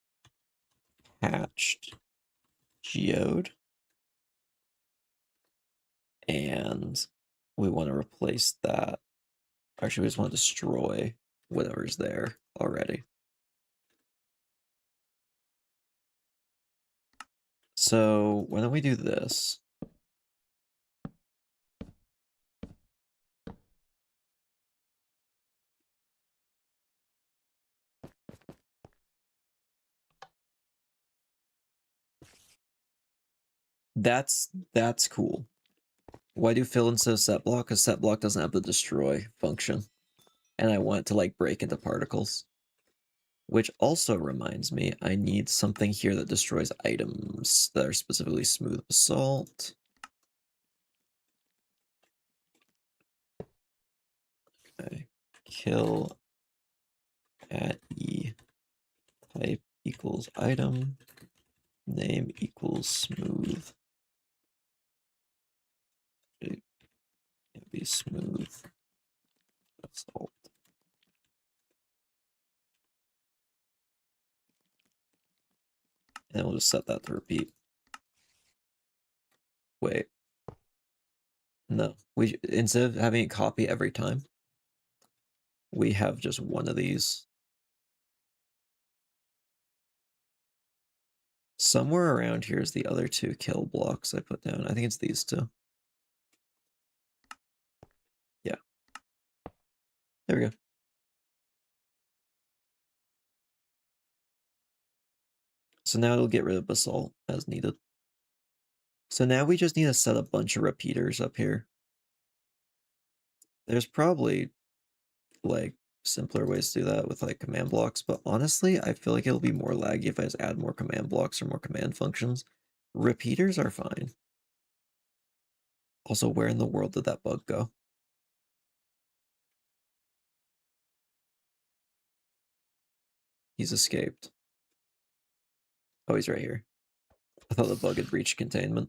patched geode. And we want to replace that. Actually, we just want to destroy whatever's there already. So why don't we do this? That's cool. Why do fill instead of set block? Because set block doesn't have the destroy function. And I want it to like break into particles. Which also reminds me, I need something here that destroys items that are specifically smooth basalt. Okay. Kill at E type equals item. Name equals smooth. It be smooth basalt. And we'll just set that to repeat. Wait. No. We instead of having it copy every time, we have just one of these. Somewhere around here is the other two kill blocks I put down. I think it's these two. Yeah. There we go. So now it'll get rid of basalt as needed. So now we just need to set a bunch of repeaters up here. There's probably like simpler ways to do that with like command blocks, but honestly, I feel like it'll be more laggy if I just add more command blocks or more command functions. Repeaters are fine. Also, where in the world did that bug go? He's escaped. Oh, he's right here. I thought the bug had reached containment.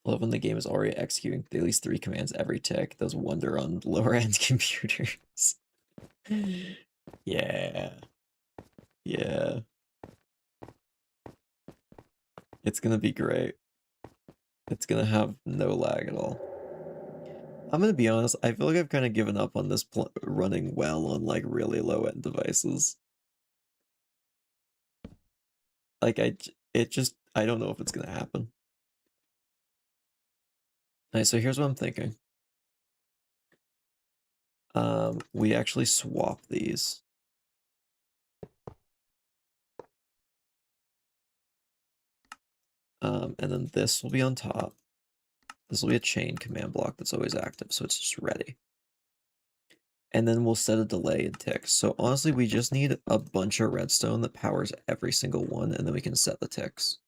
I love when the game is already executing at least 3 commands every tick. Those wonder on lower end computers. Yeah. Yeah. It's gonna be great. It's gonna have no lag at all. I'm gonna be honest, I feel like I've kind of given up on this running well on like really low end devices. Like I don't know if it's gonna happen. Alright, so here's what I'm thinking. We actually swap these. And then this will be on top. This will be a chain command block that's always active, so it's just ready. And then we'll set a delay in ticks. So honestly, we just need a bunch of redstone that powers every single one, and then we can set the ticks.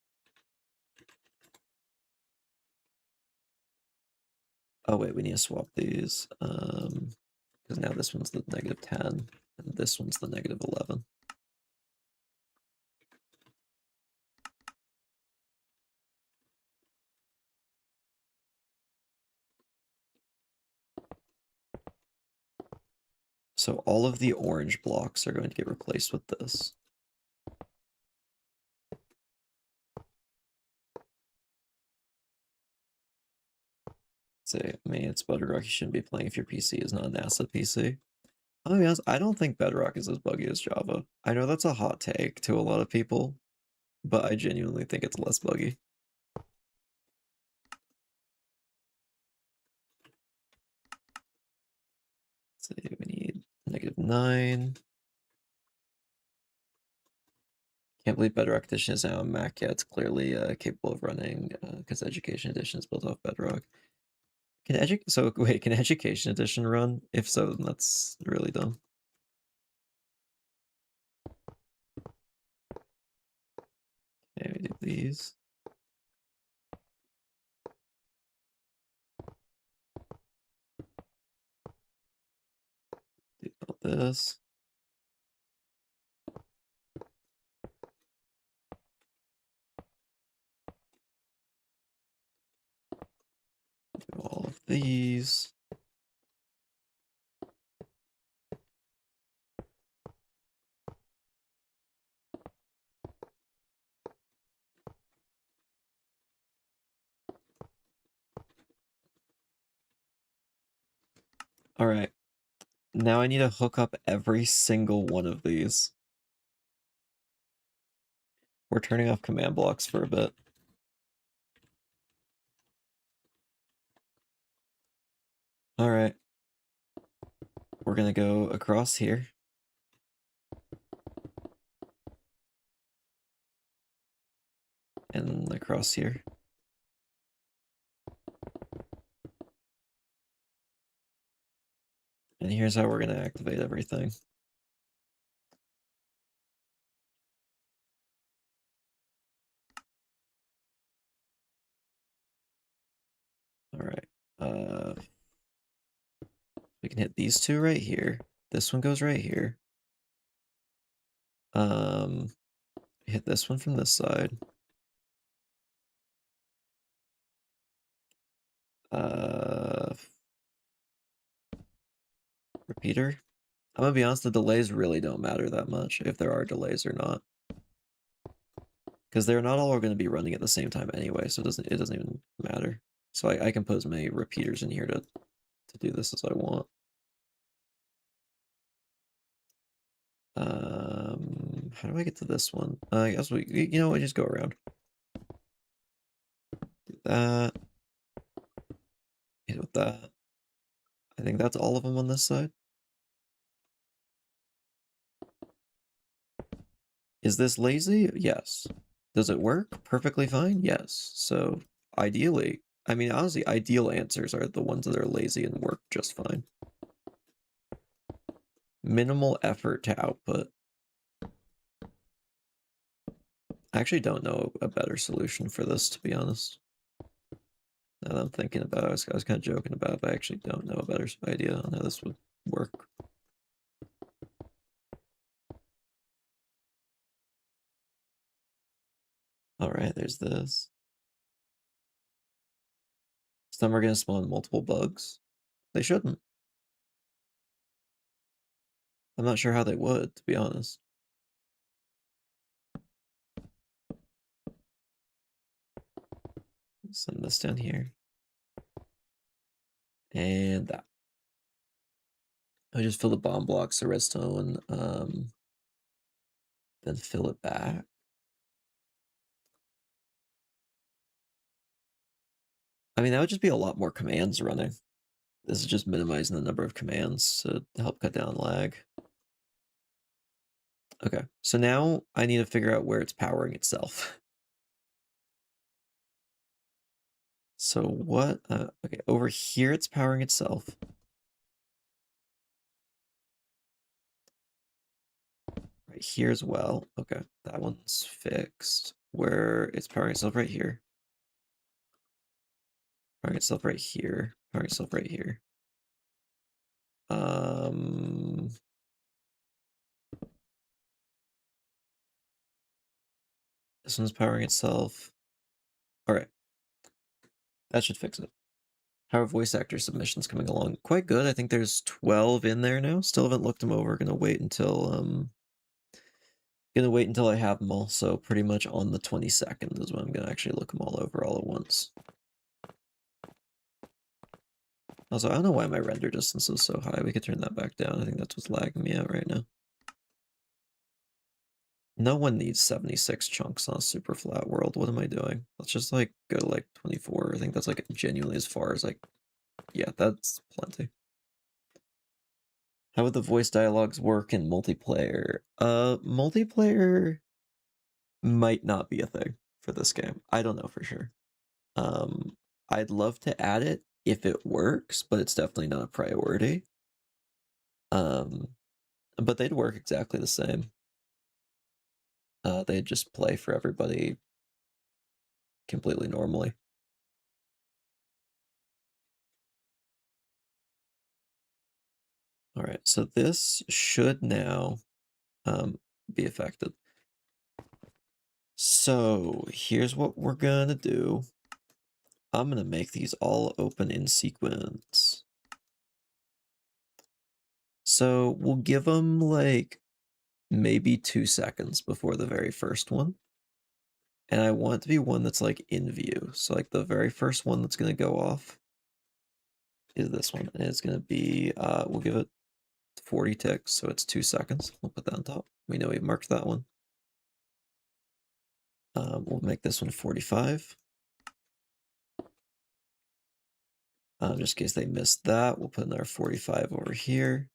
Oh wait, we need to swap these. Because now this one's the -10, and this one's the -11. So all of the orange blocks are going to get replaced with this. Say, I mean, it's Bedrock. You shouldn't be playing if your PC is not an NASA PC. I'll be honest, I don't think Bedrock is as buggy as Java. I know that's a hot take to a lot of people, but I genuinely think it's less buggy. So we need -9. Can't believe Bedrock Edition is now on Mac. Yeah, it's clearly capable of running because Education Edition is built off Bedrock. Can Education Edition run? If so, then that's really dumb. Okay, we do these. Do all this. Do all of these. All right. Now I need to hook up every single one of these. We're turning off command blocks for a bit. All right. We're gonna go across here. And across here. And here's how we're gonna activate everything. All right. We can hit these two right here. This one goes right here. Hit this one from this side. Repeater. I'm gonna be honest, the delays really don't matter that much, if there are delays or not. Because they're not all going to be running at the same time anyway, so it doesn't even matter. So I can put as many repeaters in here to do this as I want. How do I get to this one? I guess we just go around. Do that. Hit with that. I think that's all of them on this side. Is this lazy? Yes. Does it work perfectly fine? Yes. So ideally, I mean, honestly, ideal answers are the ones that are lazy and work just fine. Minimal effort to output. I actually don't know a better solution for this, to be honest. Now that I'm thinking about it, I was kind of joking about it, but I actually don't know a better idea on how this would work. All right, there's this. Some are going to spawn multiple bugs. They shouldn't. I'm not sure how they would, to be honest. Send this down here. And that. I just fill the bomb blocks of redstone, then fill it back. I mean, that would just be a lot more commands running. This is just minimizing the number of commands to help cut down lag. Okay, so now I need to figure out where it's powering itself. So what, okay, over here it's powering itself. Right here as well. Okay, that one's fixed. Where it's powering itself right here. Powering itself right here. Powering itself right here. This one's powering itself. All right. That should fix it. How are voice actor submissions coming along? Quite good. I think there's 12 in there now. Still haven't looked them over. Gonna wait until I have them all. So pretty much on the 22nd is when I'm gonna actually look them all over all at once. Also, I don't know why my render distance is so high. We could turn that back down. I think that's what's lagging me out right now. No one needs 76 chunks on a super flat world. What am I doing? Let's just like go to like 24. I think that's like genuinely as far as like, yeah, that's plenty. How would the voice dialogues work in multiplayer? Multiplayer might not be a thing for this game. I don't know for sure. I'd love to add it if it works, but it's definitely not a priority. But they'd work exactly the same. They'd just play for everybody completely normally. All right, so this should now be affected. So here's what we're gonna do. I'm gonna make these all open in sequence. So we'll give them like maybe 2 seconds before the very first one. And I want it to be one that's like in view. So like the very first one that's gonna go off is this one. And it's gonna be, we'll give it 40 ticks, so it's 2 seconds. We'll put that on top. We know we marked that one. We'll make this one 45. Just in case they missed that, we'll put another 45 over here.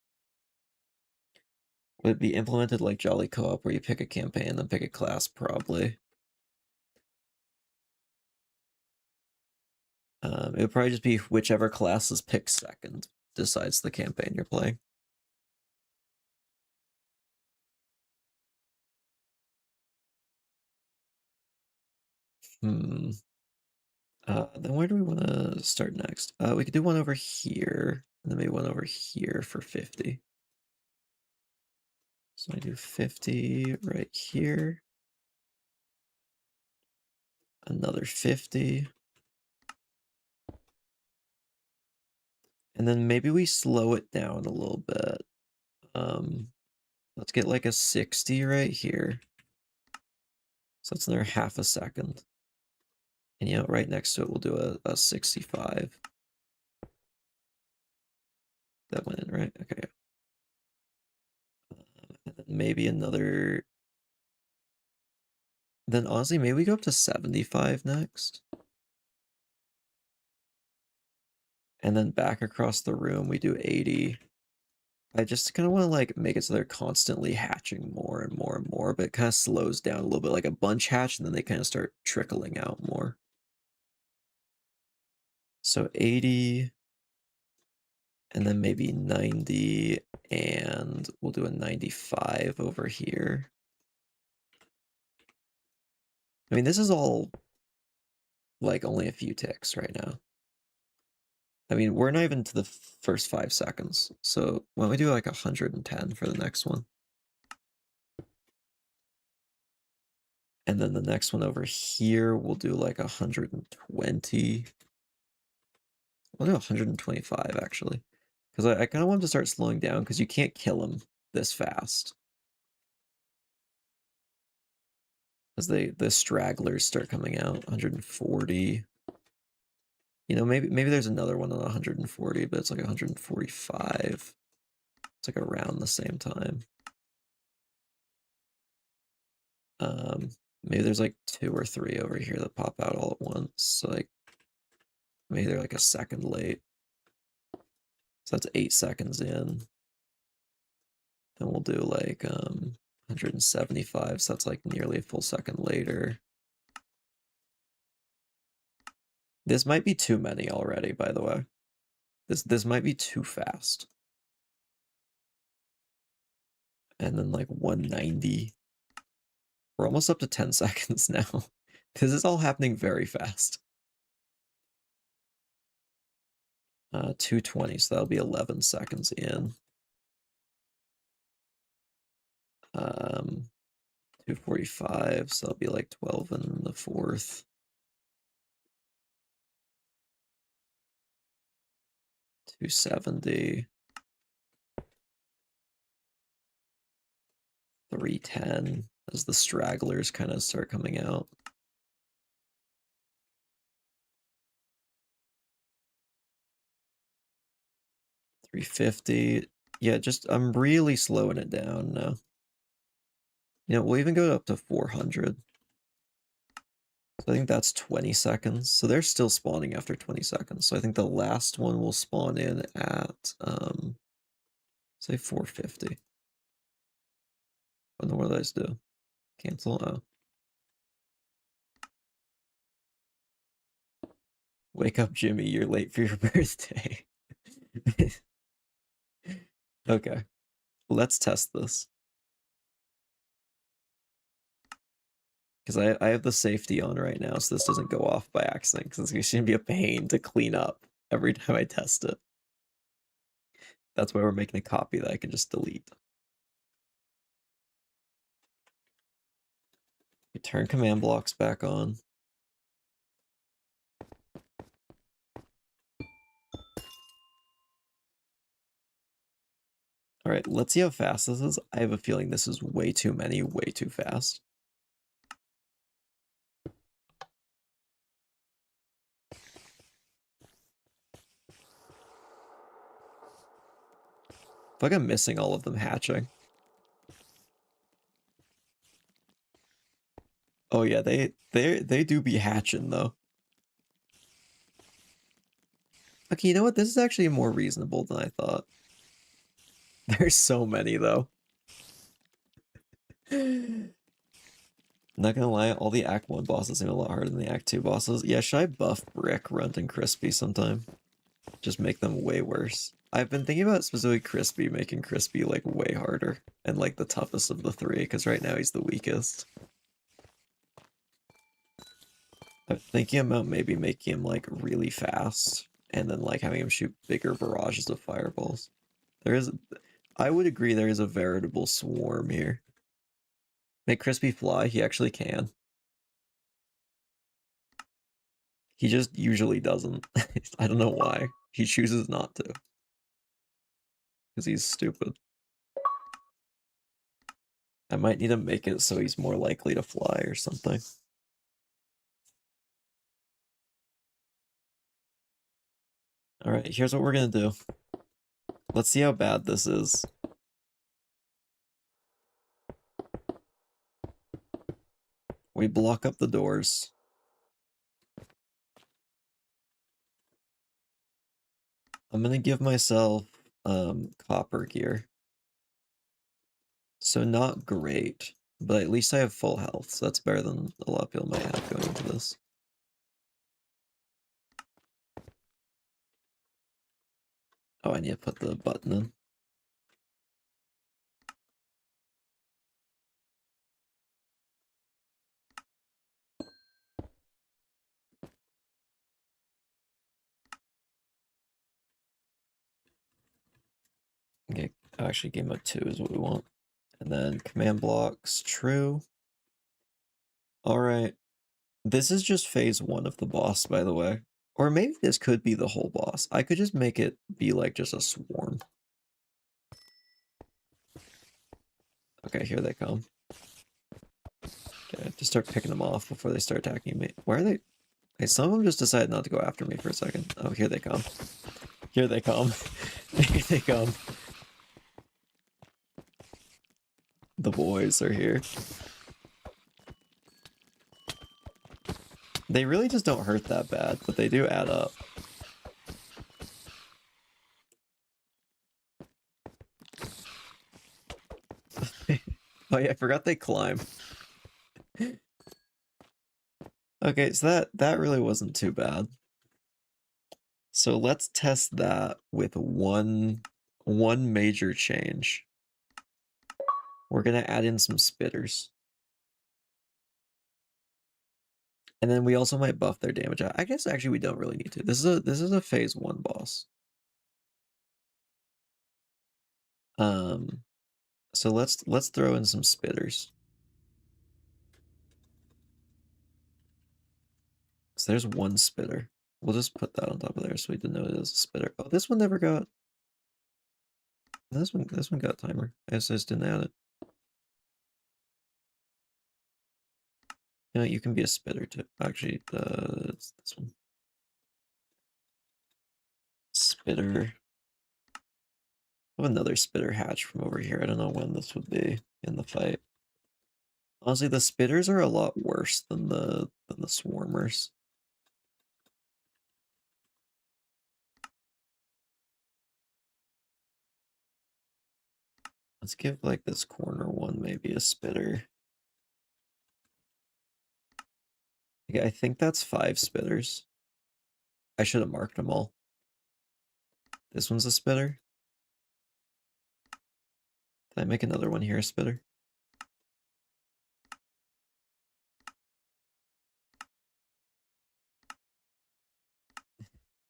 Would it be implemented like Jolly Co-op where you pick a campaign, then pick a class? Probably. It would probably just be whichever class is picked second decides the campaign you're playing. Then where do we want to start next? We could do one over here, and then maybe one over here for 50. So I do 50 right here. Another 50. And then maybe we slow it down a little bit. Let's get like a 60 right here. So that's another half a second. And right next to it, we'll do a 65. That went in, right? Okay. And then maybe another. Then honestly, maybe we go up to 75 next. And then back across the room, we do 80. I just kind of want to like make it so they're constantly hatching more and more and more, but it kind of slows down a little bit, like a bunch hatch, and then they kind of start trickling out more. So 80, and then maybe 90, and we'll do a 95 over here. I mean, this is all like only a few ticks right now. I mean, we're not even to the first 5 seconds. So why don't we do like 110 for the next one? And then the next one over here, we'll do like 120. We'll do 125 actually. Because I kind of want to start slowing down because you can't kill them this fast. As the stragglers start coming out, 140. Maybe there's another one on 140, but it's like 145. It's like around the same time. Maybe there's like 2 or 3 over here that pop out all at once. So like maybe they're like a second late. So that's 8 seconds in. Then we'll do like 175. So that's like nearly a full second later. This might be too many already, by the way. This might be too fast. And then like 190. We're almost up to 10 seconds now. This is all happening very fast. 220, so that'll be 11 seconds in. 245, so that'll be like 12 in the fourth. 270. 310 as the stragglers kind of start coming out. 350. Yeah, I'm really slowing it down now. We'll even go up to 400. So I think that's 20 seconds. So they're still spawning after 20 seconds. So I think the last one will spawn in at, say 450. What do I do? Cancel? Oh. Wake up, Jimmy, you're late for your birthday. Okay, let's test this. Because I have the safety on right now, so this doesn't go off by accident, because it's going to be a pain to clean up every time I test it. That's why we're making a copy that I can just delete. We turn command blocks back on. All right, let's see how fast this is. I have a feeling this is way too many, way too fast. I feel like I'm missing all of them hatching. Oh yeah, they do be hatching though. Okay, you know what? This is actually more reasonable than I thought. There's so many though. Not gonna lie, all the Act 1 bosses seem a lot harder than the Act 2 bosses. Yeah, should I buff Brick, Runt, and Crispy sometime? Just make them way worse. I've been thinking about specifically Crispy, making Crispy like way harder and like the toughest of the three, because right now he's the weakest. I'm thinking about maybe making him like really fast and then like having him shoot bigger barrages of fireballs. I would agree there is a veritable swarm here. Make Crispy fly, he actually can. He just usually doesn't. I don't know why. He chooses not to. Because he's stupid. I might need to make it so he's more likely to fly or something. Alright, here's what we're gonna do. Let's see how bad this is. We block up the doors. I'm gonna give myself copper gear. So not great, but at least I have full health, so that's better than a lot of people might have going into this. Oh, I need to put the button in. Okay, actually game mode 2 is what we want. And then command blocks, true. Alright. This is just phase 1 of the boss, by the way. Or maybe this could be the whole boss. I could just make it be like just a swarm. Okay, here they come. Okay, I have to start picking them off before they start attacking me. Where are they? Hey, some of them just decided not to go after me for a second. Oh, here they come. Here they come. Here they come. The boys are here. They really just don't hurt that bad, but they do add up. Oh yeah, I forgot they climb. Okay, so that really wasn't too bad. So let's test that with one major change. We're gonna add in some spitters. And then we also might buff their damage. I guess actually we don't really need to. This is a phase 1 boss. So let's throw in some spitters. So there's one spitter. We'll just put that on top of there so we didn't know it was a spitter. Oh, this one never got. This one got a timer. I just didn't add it. You know, you can be a spitter too. Actually, it's this one. Spitter. I have another spitter hatch from over here. I don't know when this would be in the fight. Honestly, the spitters are a lot worse than the swarmers. Let's give like this corner one maybe a spitter. Yeah, I think that's 5 spitters. I should have marked them all. This one's a spitter. Did I make another one here a spitter?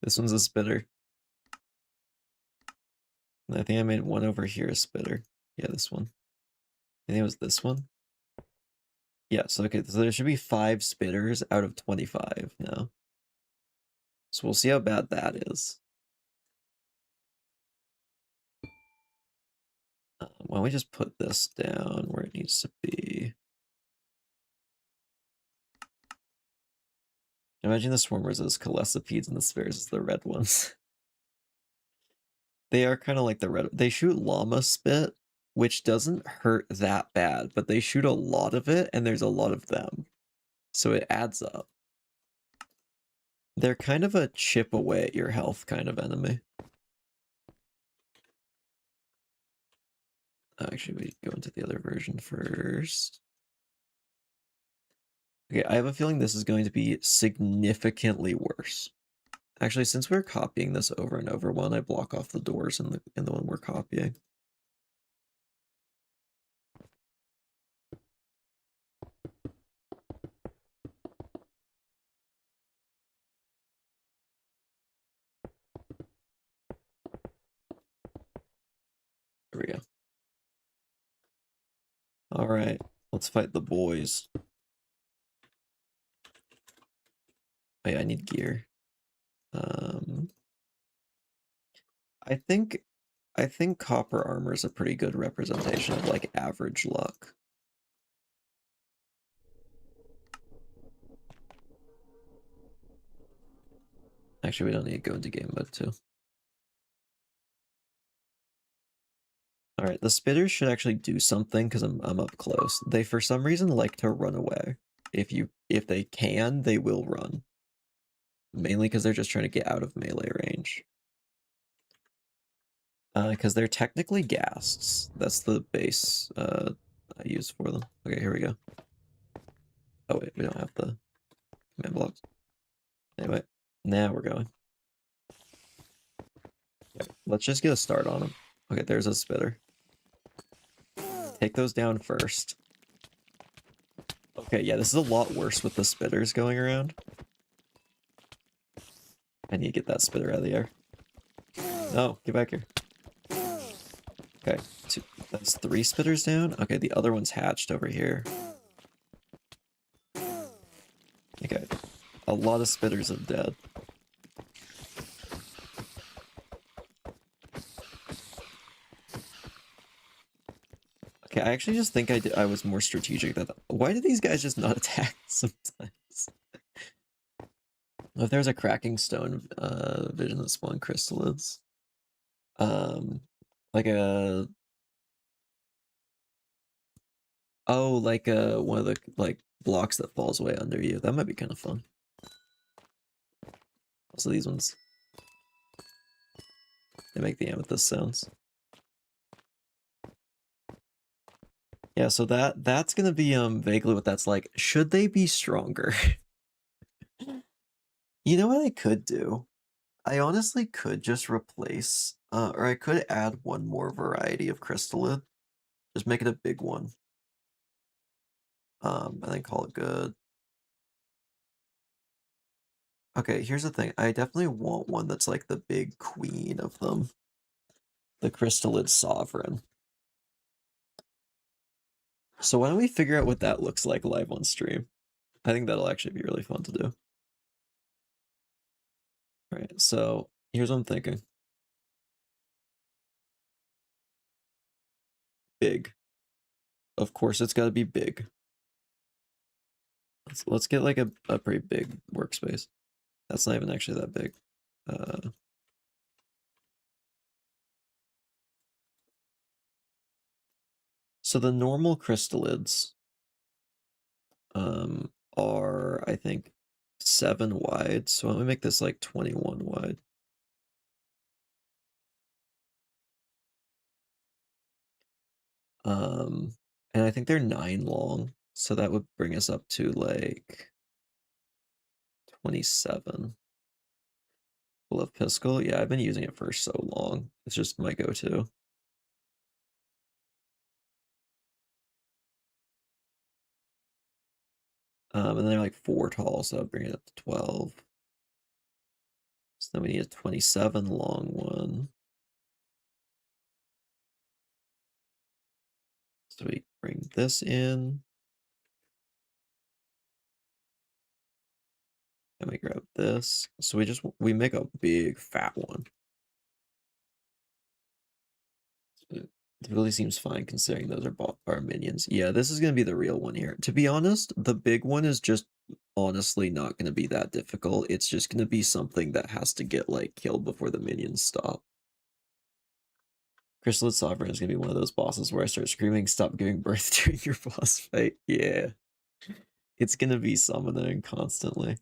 This one's a spitter. I think I made one over here a spitter. Yeah, this one. I think it was this one. Yeah, so okay, so there should be 5 spitters out of 25 now. So we'll see how bad that is. Why don't we just put this down where it needs to be? Imagine the swarmers as callesipedes and the spares as the red ones. They are kind of like the red. They shoot llama spit, which doesn't hurt that bad, but they shoot a lot of it, and there's a lot of them. So it adds up. They're kind of a chip away at your health kind of enemy. Actually, we go into the other version first. Okay, I have a feeling this is going to be significantly worse. Actually, since we're copying this over and over, why don't I block off the doors in the one we're copying? There we go. All right, let's fight the boys. Oh, yeah, I need gear. I think copper armor is a pretty good representation of like average luck. Actually, we don't need to go into game mode too. All right, the spitters should actually do something because I'm up close. They for some reason like to run away. If they can, they will run. Mainly because they're just trying to get out of melee range. Because they're technically ghasts. That's the base I use for them. Okay, here we go. Oh wait, we don't have the command blocks. Anyway, now we're going. Okay, let's just get a start on them. Okay, there's a spitter. Take those down first. Okay, yeah, this is a lot worse with the spitters going around. I need to get that spitter out of the air. No, get back here. Okay, that's 3 spitters down. Okay, the other one's hatched over here. Okay, a lot of spitters are dead. Okay, I actually just think I was more strategic. Why do these guys just not attack sometimes? Oh, if there's a cracking stone vision that spawned crystalids. Like a... Oh, like one of the like blocks that falls away under you. That might be kind of fun. Also, these ones. They make the amethyst sounds. Yeah, so that's gonna be vaguely what that's like. Should they be stronger? You know what I could do? I honestly could just replace, or I could add one more variety of crystallid. Just make it a big one. And then call it good. Okay, here's the thing. I definitely want one that's like the big queen of them. The crystallid sovereign. So why don't we figure out what that looks like live on stream? I think that'll actually be really fun to do. All right, so here's what I'm thinking. Big. Of course, it's got to be big. Let's get like a pretty big workspace. That's not even actually that big. So the normal crystallids are, I think, 7 wide. So why don't we make this like 21 wide? And I think they're 9 long. So that would bring us up to like 27. Love Piscal. Yeah, I've been using it for so long. It's just my go-to. And they're like 4 tall, so I'll bring it up to 12. So then we need a 27 long one. So we bring this in. And we grab this. So we make a big fat one. It really seems fine considering those are our minions. Yeah, this is gonna be the real one here. To be honest, the big one is just honestly not gonna be that difficult. It's just gonna be something that has to get like killed before the minions stop. Chrysalid Sovereign is gonna be one of those bosses where I start screaming, "Stop giving birth" during your boss fight. Yeah. It's gonna be summoning constantly.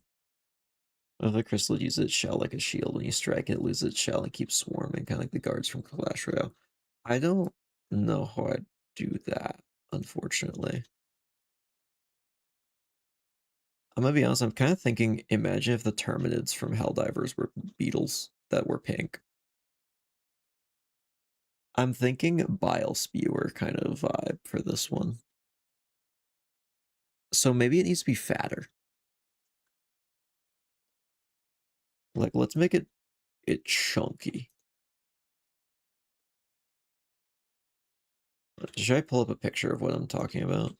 What if a crystal uses its shell like a shield? When you strike it, loses its shell and keeps swarming, kind of like the guards from Clash Royale. I don't know how I'd do that, unfortunately. I'm gonna be honest, I'm kind of thinking, imagine if the Terminids from Helldivers were beetles that were pink. I'm thinking Bile Spewer kind of vibe for this one. So maybe it needs to be fatter. Like, let's make it chunky. Should I pull up a picture of what I'm talking about?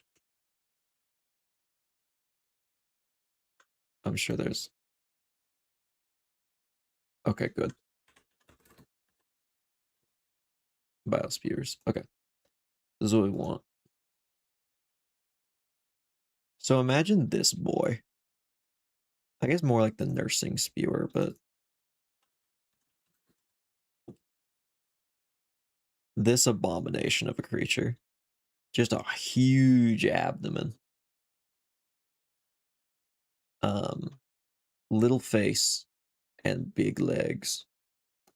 I'm sure there's... Okay, good. Bile Spewers. Okay. This is what we want. So imagine this boy. I guess more like the nursing spewer, but this abomination of a creature. Just a huge abdomen. Little face and big legs.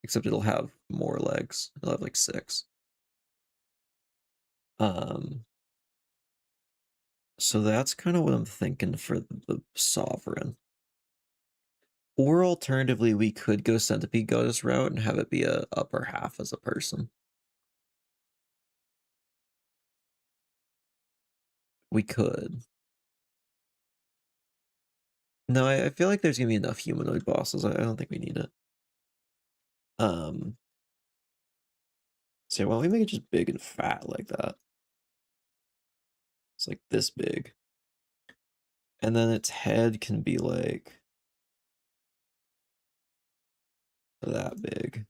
Except it'll have more legs. It'll have like 6. So that's kind of what I'm thinking for the Sovereign. Or alternatively, we could go Centipede Goddess route and have it be a upper half as a person. We could. No, I feel like there's gonna be enough humanoid bosses. I don't think we need it. So why don't we make it just big and fat like that? It's like this big. And then its head can be like that big.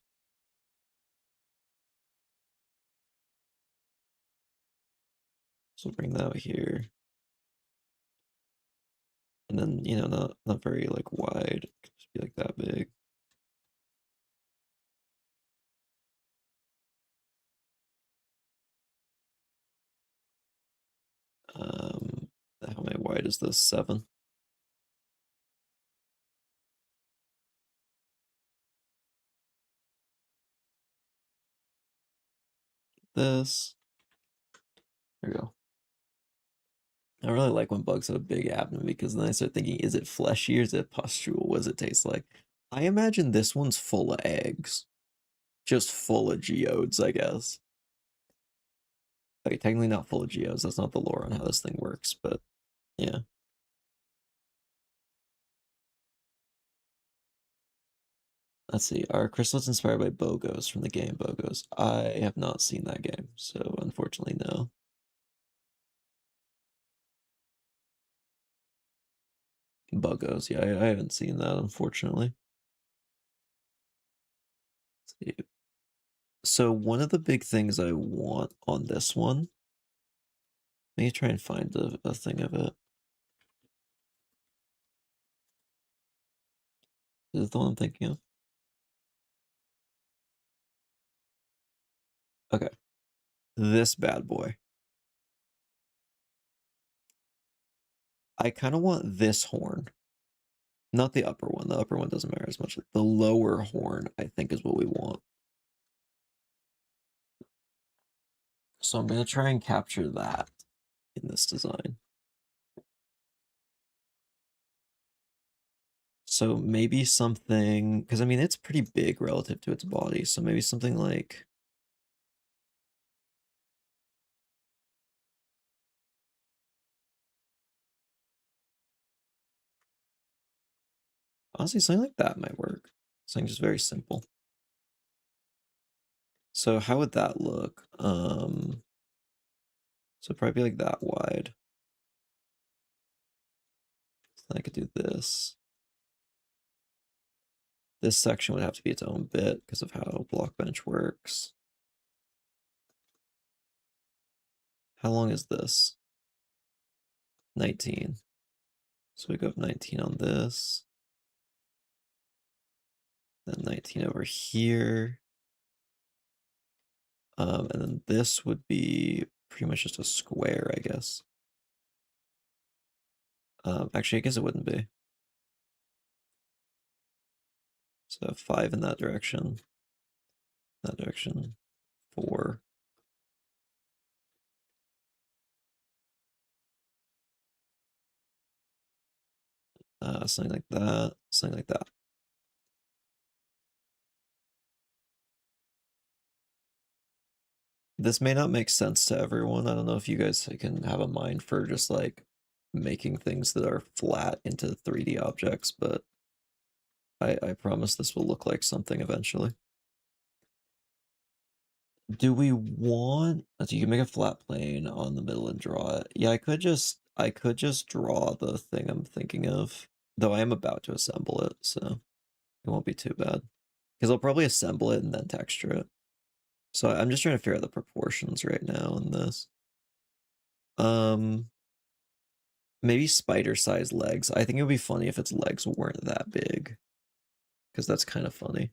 So bring that here. And then, you know, not very like wide. Just be like that big. How many wide is this? 7. This. There we go. I really like when bugs have a big abdomen because then I start thinking, is it fleshy or is it pustule? What does it taste like? I imagine this one's full of eggs. Just full of geodes, I guess. Okay, technically not full of geodes. That's not the lore on how this thing works, but yeah. Let's see. Are crystals inspired by Bogos from the game Bogos? I have not seen that game, so unfortunately, no. Bogos, yeah, I haven't seen that, unfortunately. Let's see. So one of the big things I want on this one, let me try and find a thing of it. Is it the one I'm thinking of? Okay. This bad boy. I kind of want this horn. Not the upper one. The upper one doesn't matter as much. The lower horn, I think, is what we want. So I'm going to try and capture that in this design. So maybe something, because I mean, it's pretty big relative to its body. So maybe something like, honestly, something like that might work. Something just very simple. So how would that look? So probably like that wide. So I could do this. This section would have to be its own bit because of how Blockbench works. How long is this? 19. So we go up 19 on this. Then 19 over here. And then this would be pretty much just a square, I guess. Actually, I guess it wouldn't be. So 5 in that direction. 4. Something like that. Something like that. This may not make sense to everyone. I don't know if you guys can have a mind for just like making things that are flat into 3D objects, but I promise this will look like something eventually. Do we want, so you can make a flat plane on the middle and draw it. Yeah, I could just draw the thing I'm thinking of, though I am about to assemble it, so it won't be too bad. Because I'll probably assemble it and then texture it. So I'm just trying to figure out the proportions right now in this. Maybe spider-sized legs. I think it would be funny if its legs weren't that big, because that's kind of funny.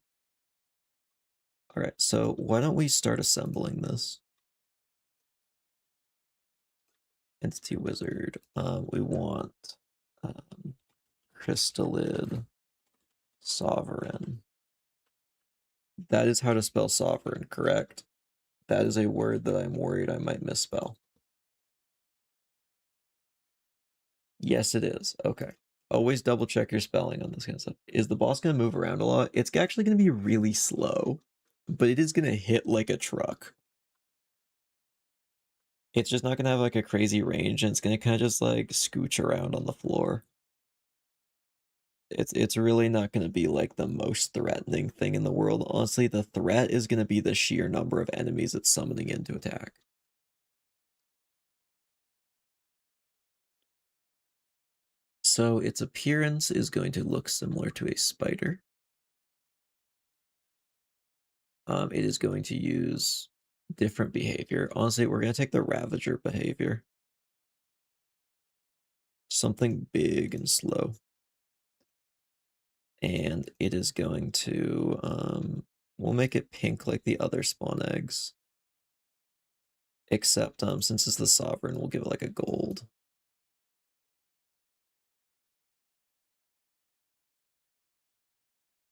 All right, so why don't we start assembling this? Entity wizard. We want crystallid sovereign. That is how to spell sovereign, correct? That is a word that I'm worried I might misspell. Yes, it is. Okay. Always double check your spelling on this kind of stuff. Is the boss going to move around a lot? It's actually going to be really slow, but it is going to hit like a truck. It's just not going to have like a crazy range, and it's going to kind of just like scooch around on the floor. It's really not going to be like the most threatening thing in the world. Honestly, the threat is going to be the sheer number of enemies it's summoning in to attack. So its appearance is going to look similar to a spider. It is going to use different behavior. Honestly, we're going to take the Ravager behavior. Something big and slow. And it is going to, we'll make it pink like the other spawn eggs. Except, since it's the Sovereign, we'll give it like a gold.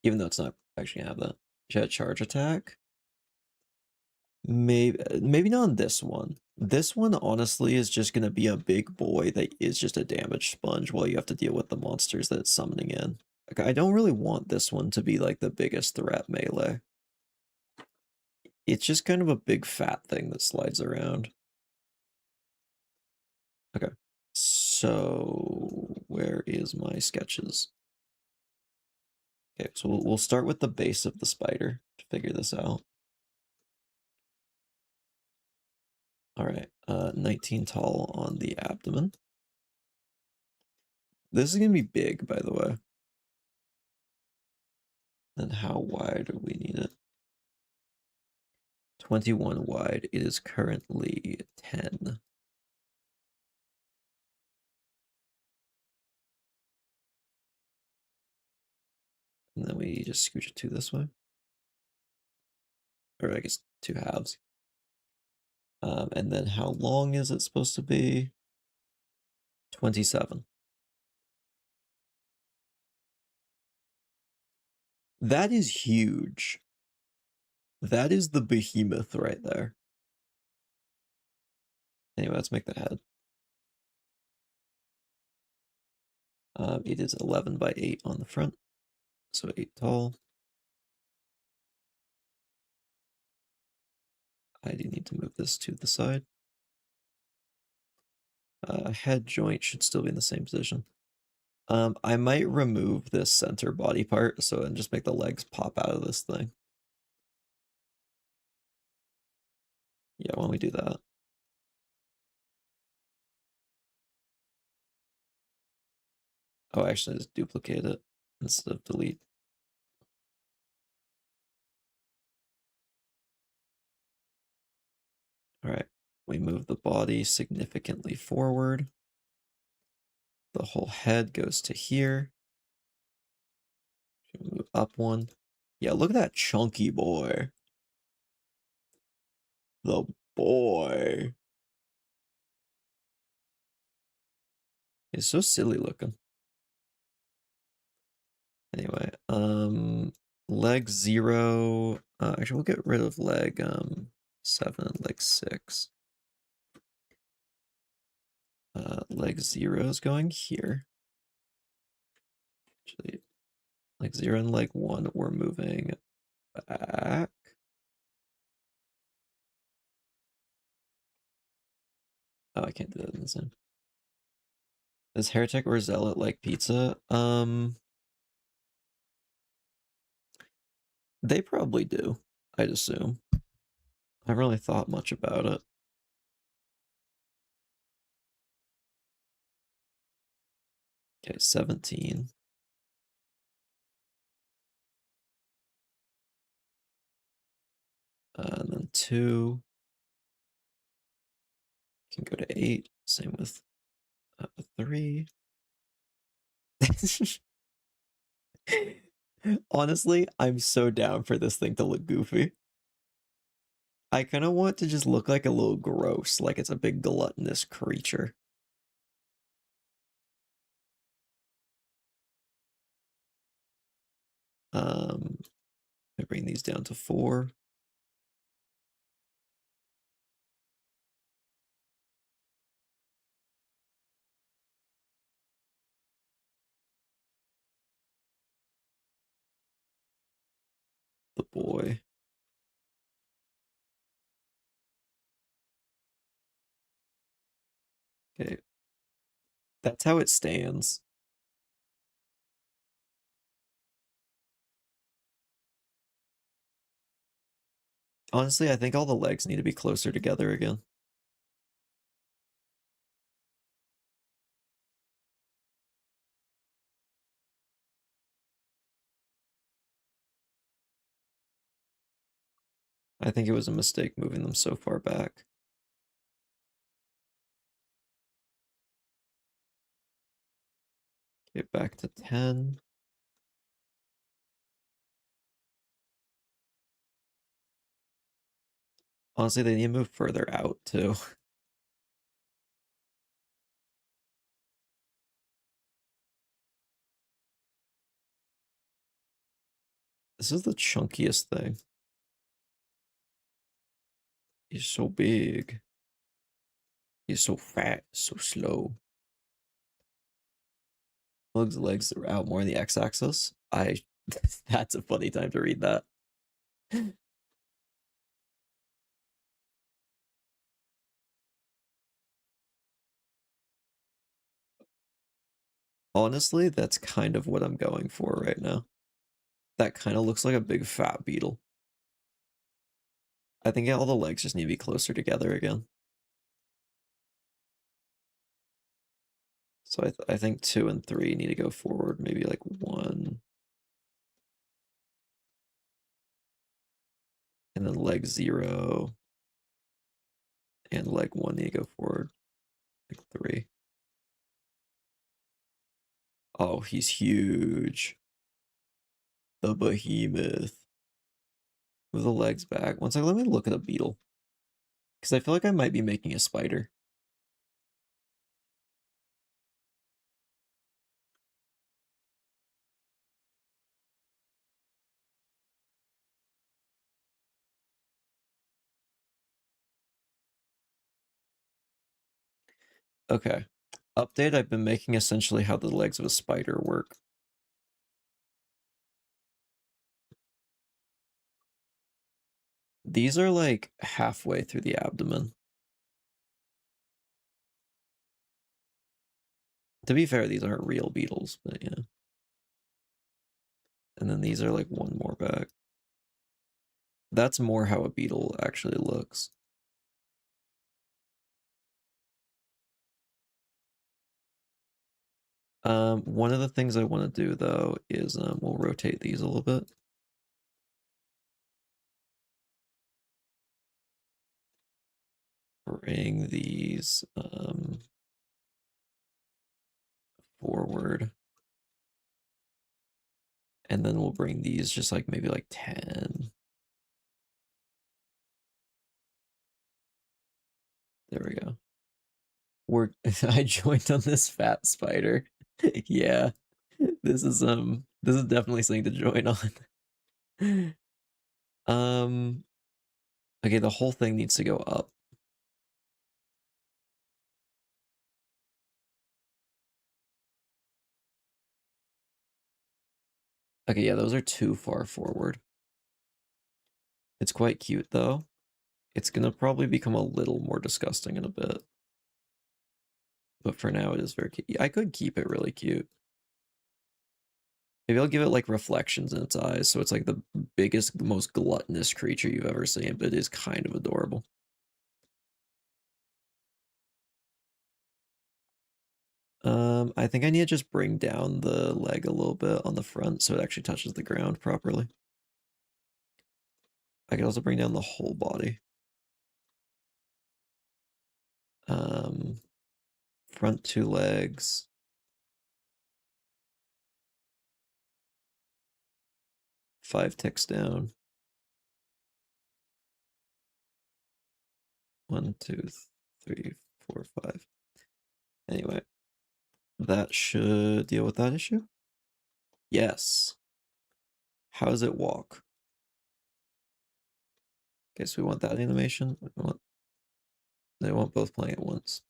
Even though it's not actually gonna have that. Jet charge attack? Maybe not on this one. This one, honestly, is just gonna be a big boy that is just a damage sponge while you have to deal with the monsters that it's summoning in. Like, I don't really want this one to be like the biggest threat melee. It's just kind of a big fat thing that slides around. Okay. So where is my sketches? Okay, so we'll start with the base of the spider to figure this out. All right, 19 tall on the abdomen. This is gonna be big, by the way. Then how wide do we need it? 21 wide. It is currently 10. And then we just scooch it to this way. Or I guess 2 halves. And then how long is it supposed to be? 27. That is huge. That is the behemoth right there. Anyway, let's make the head. It is 11 by 8 on the front. So 8 tall. I do need to move this to the side. Head joint should still be in the same position. I might remove this center body part and just make the legs pop out of this thing. Yeah, why don't we do that? Oh, actually, just duplicate it instead of delete. All right, we move the body significantly forward. The whole head goes to here. Move up one. Yeah, look at that chunky boy. The boy. He's so silly looking. Anyway, leg 0. Actually, we'll get rid of leg 7 and leg 6. Leg 0 is going here. Actually, leg 0 and leg 1 we're moving back. Oh, I can't do that in the same. Does Heretic or Zealot like pizza? They probably do, I'd assume. I haven't really thought much about it. Okay, 17. And then 2. Can go to 8. Same with 3. Honestly, I'm so down for this thing to look goofy. I kind of want to just look like a little gross, like it's a big gluttonous creature. I bring these down to 4. The boy. Okay. That's how it stands. Honestly, I think all the legs need to be closer together again. I think it was a mistake moving them so far back. Get back to 10. Honestly, they need to move further out too. This is the chunkiest thing. He's so big. He's so fat, so slow. Legs are out more on the x-axis. That's a funny time to read that. Honestly, that's kind of what I'm going for right now. That kind of looks like a big fat beetle. I think all the legs just need to be closer together again. So I think 2 and 3 need to go forward, maybe like 1. And then leg 0 and leg 1 need to go forward, like 3. Oh, he's huge. The behemoth. Move the legs back. One second, let me look at a beetle. Because I feel like I might be making a spider. Okay. Update, I've been making essentially how the legs of a spider work. These are like halfway through the abdomen. To be fair, these aren't real beetles, but yeah. And then these are like one more back. That's more how a beetle actually looks. One of the things I want to do though is we'll rotate these a little bit. Bring these forward. And then we'll bring these just like maybe like 10. There we go. I joined on this fat spider. Yeah. This is definitely something to join on. Um okay, the whole thing needs to go up. Okay, yeah, those are too far forward. It's quite cute though. It's gonna probably become a little more disgusting in a bit. But for now it is very cute. I could keep it really cute. Maybe I'll give it like reflections in its eyes, so it's like the biggest, most gluttonous creature you've ever seen, but it is kind of adorable. I think I need to just bring down the leg a little bit on the front so it actually touches the ground properly. I could also bring down the whole body. Um, Front two legs. Five ticks down. 1, 2, 3, 4, 5. Anyway, that should deal with that issue. Yes. How does it walk? Okay, so we want that animation. They want both playing at once.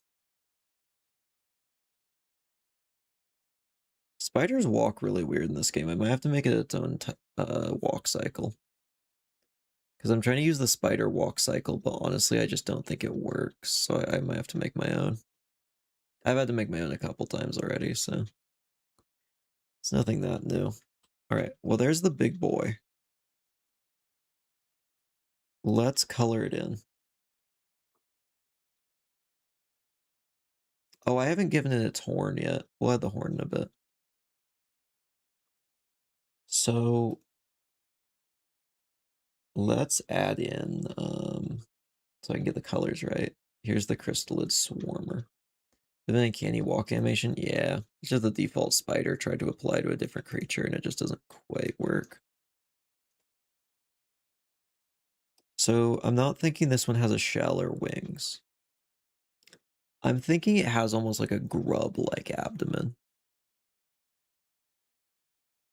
Spiders walk really weird in this game. I might have to make it its own walk cycle. Because I'm trying to use the spider walk cycle, but honestly, I just don't think it works. So I might have to make my own. I've had to make my own a couple times already, so it's nothing that new. All right, well, there's the big boy. Let's color it in. Oh, I haven't given it its horn yet. We'll add the horn in a bit. So let's add in, so I can get the colors right. Here's the crystallid swarmer. But then can he walk animation? Yeah. It's just the default spider tried to apply to a different creature and it just doesn't quite work. So I'm not thinking this one has a shell or wings. I'm thinking it has almost like a grub-like abdomen.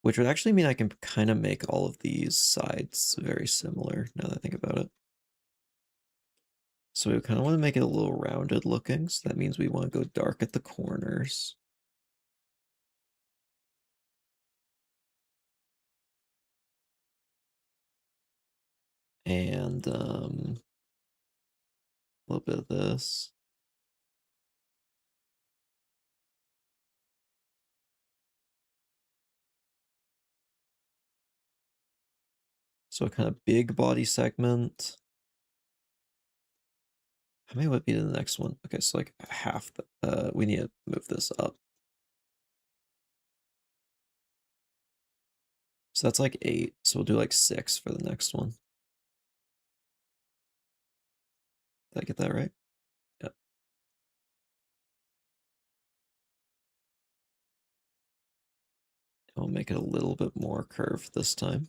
Which would actually mean I can kind of make all of these sides very similar, now that I think about it. So we kind of want to make it a little rounded looking, so that means we want to go dark at the corners. And a little bit of this. So a kind of big body segment. How many would be the next one? Okay, so like half the, we need to move this up. So that's like 8, so we'll do like 6 for the next one. Did I get that right? Yeah. I'll make it a little bit more curved this time.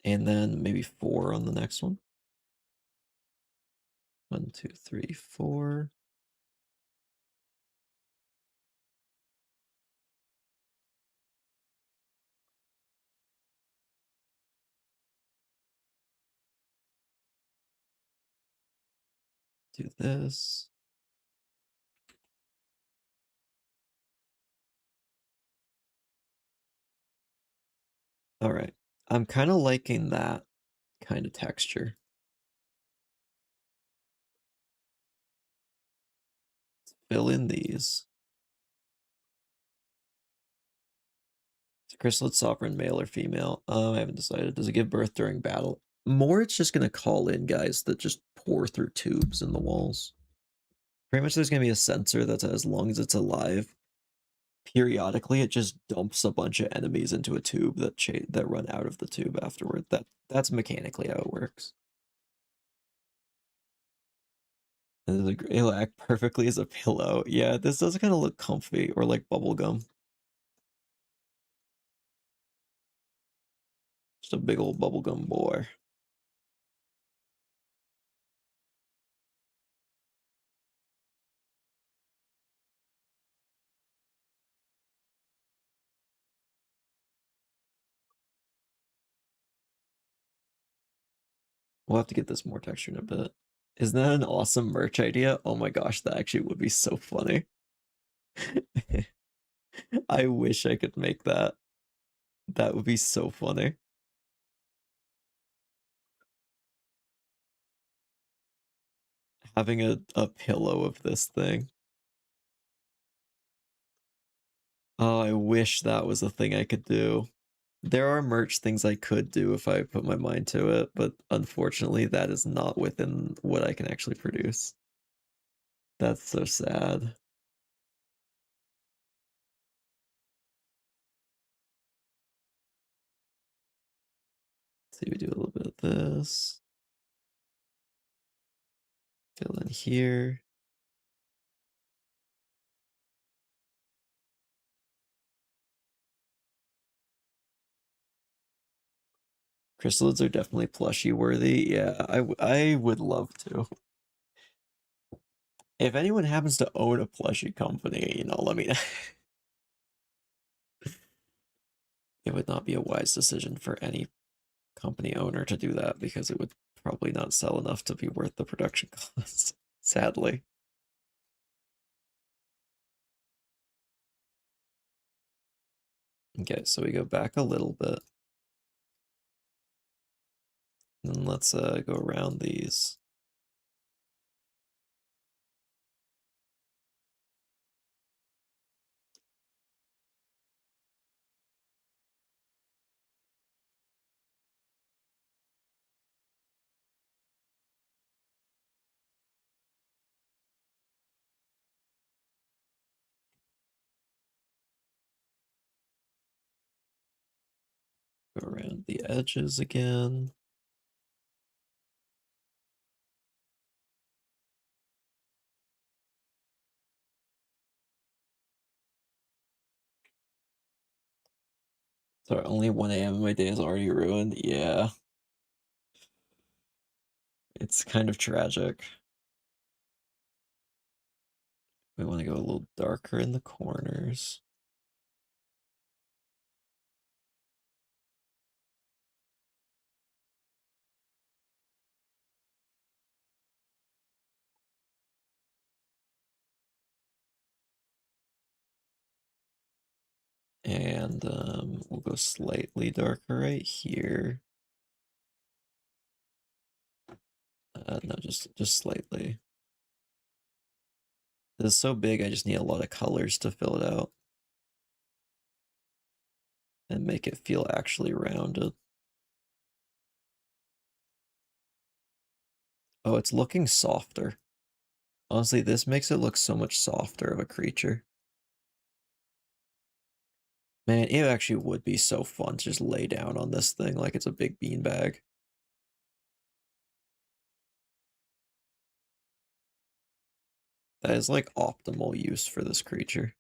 And then maybe 4 on the next one. 1, 2, 3, 4. Do this. All right. I'm kind of liking that kind of texture. Fill in these. Chrysalid sovereign, male or female? I haven't decided. Does it give birth during battle? More, it's just going to call in guys that just pour through tubes in the walls. Pretty much there's going to be a sensor that, as long as it's alive, periodically it just dumps a bunch of enemies into a tube that run out of the tube afterward. That's mechanically how it works. It'll act perfectly as a pillow. Yeah, this does kind of look comfy, or like bubblegum. Just a big old bubblegum boy. We'll have to get this more texture in a bit. Isn't that an awesome merch idea? Oh my gosh, that actually would be so funny. I wish I could make that. That would be so funny. Having a pillow of this thing. Oh, I wish that was a thing I could do. There are merch things I could do if I put my mind to it, but unfortunately that is not within what I can actually produce. That's so sad. See, we do a little bit of this. Fill in here. Chrysalids are definitely plushie worthy. Yeah, I would love to. If anyone happens to own a plushie company, let me know. It would not be a wise decision for any company owner to do that because it would probably not sell enough to be worth the production costs, sadly. Okay, so we go back a little bit. And let's go around these. Go around the edges again. Sorry, only 1 a.m. and my day is already ruined. Yeah. It's kind of tragic. We want to go a little darker in the corners. And we'll go slightly darker right here. No, just slightly. This is so big, I just need a lot of colors to fill it out. And make it feel actually rounded. Oh, it's looking softer. Honestly, this makes it look so much softer of a creature. Man, it actually would be so fun to just lay down on this thing like it's a big beanbag. That is like optimal use for this creature.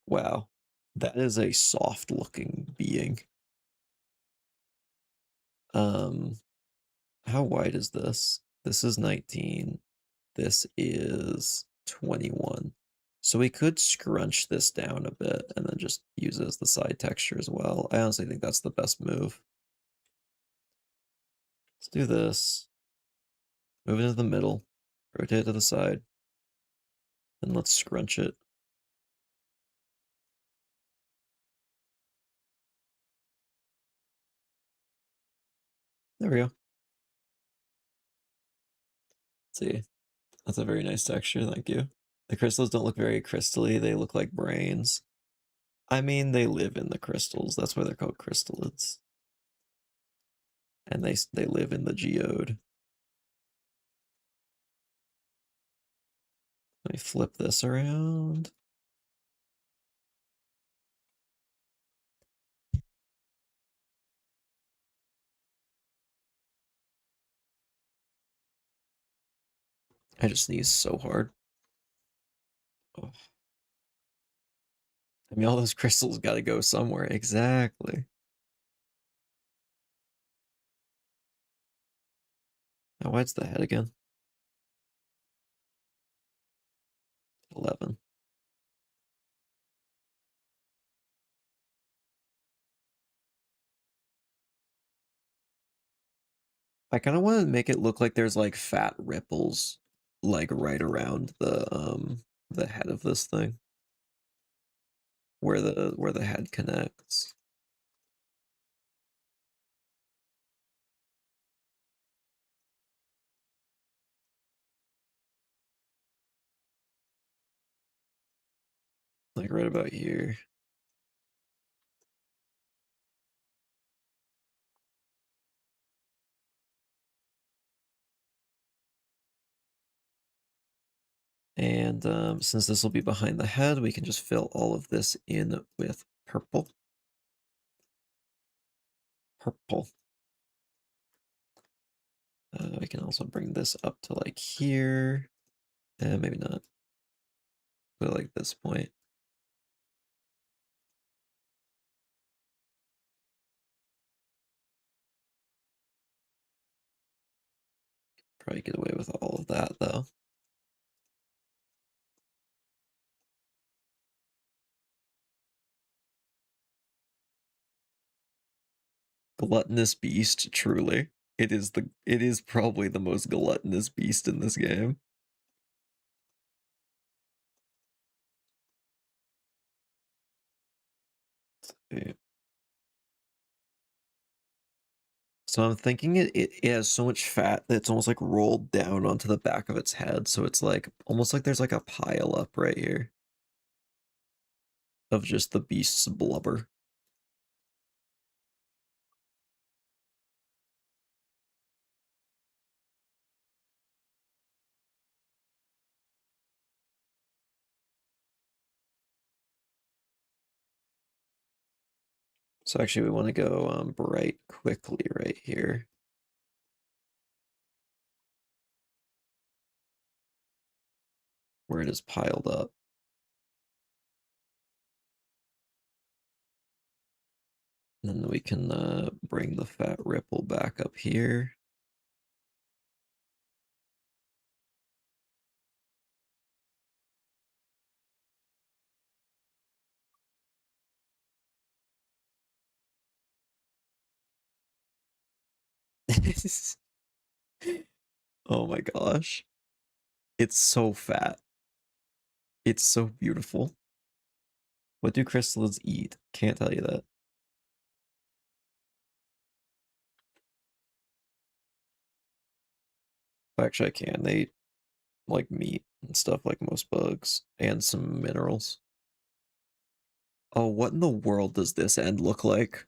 Wow. That is a soft looking being. How wide is this? This is 19. This is 21. So we could scrunch this down a bit and then just use it as the side texture as well. I honestly think that's the best move. Let's do this. Move it into the middle. Rotate to the side. And let's scrunch it. There we go. Let's see. That's a very nice texture, thank you. The crystals don't look very crystally, they look like brains. I mean, they live in the crystals, that's why they're called crystallids. And they live in the geode. Let me flip this around. I just sneezed so hard. Oh. I mean, all those crystals gotta go somewhere. Exactly. Now, why's the head again? 11. I kind of want to make it look like there's like fat ripples like right around the head of this thing where the head connects. Like right about here. And since this will be behind the head, we can just fill all of this in with purple. Purple. We can also bring this up to like here. Maybe not. Put it like this point. Probably get away with all of that though. Gluttonous beast, truly. It is probably the most gluttonous beast in this game. Yeah. So I'm thinking it has so much fat that it's almost like rolled down onto the back of its head. So it's like almost like there's like a pile up right here of just the beast's blubber. So actually we want to go bright quickly right here. Where it is piled up. And then we can bring the fat ripple back up here. Oh my gosh. It's so fat. It's so beautiful. What do crystals eat? Can't tell you that. Actually, I can. They eat like meat and stuff like most bugs and some minerals. Oh, what in the world does this end look like?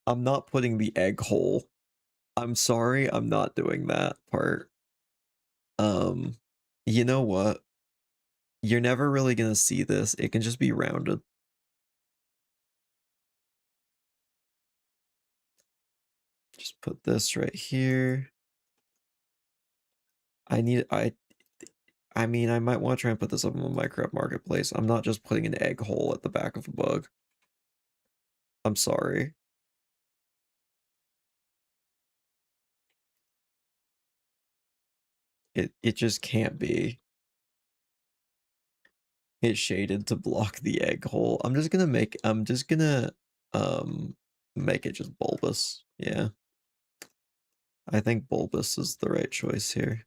I'm not putting the egg hole. I'm sorry, I'm not doing that part. Um, you know what? You're never really gonna see this. It can just be rounded. Just put this right here. I mean, I might want to try and put this up on the Minecraft Marketplace. I'm not just putting an egg hole at the back of a bug. I'm sorry. It just can't be. It's shaded to block the egg hole. I'm just gonna um make it just bulbous. Yeah. I think bulbous is the right choice here.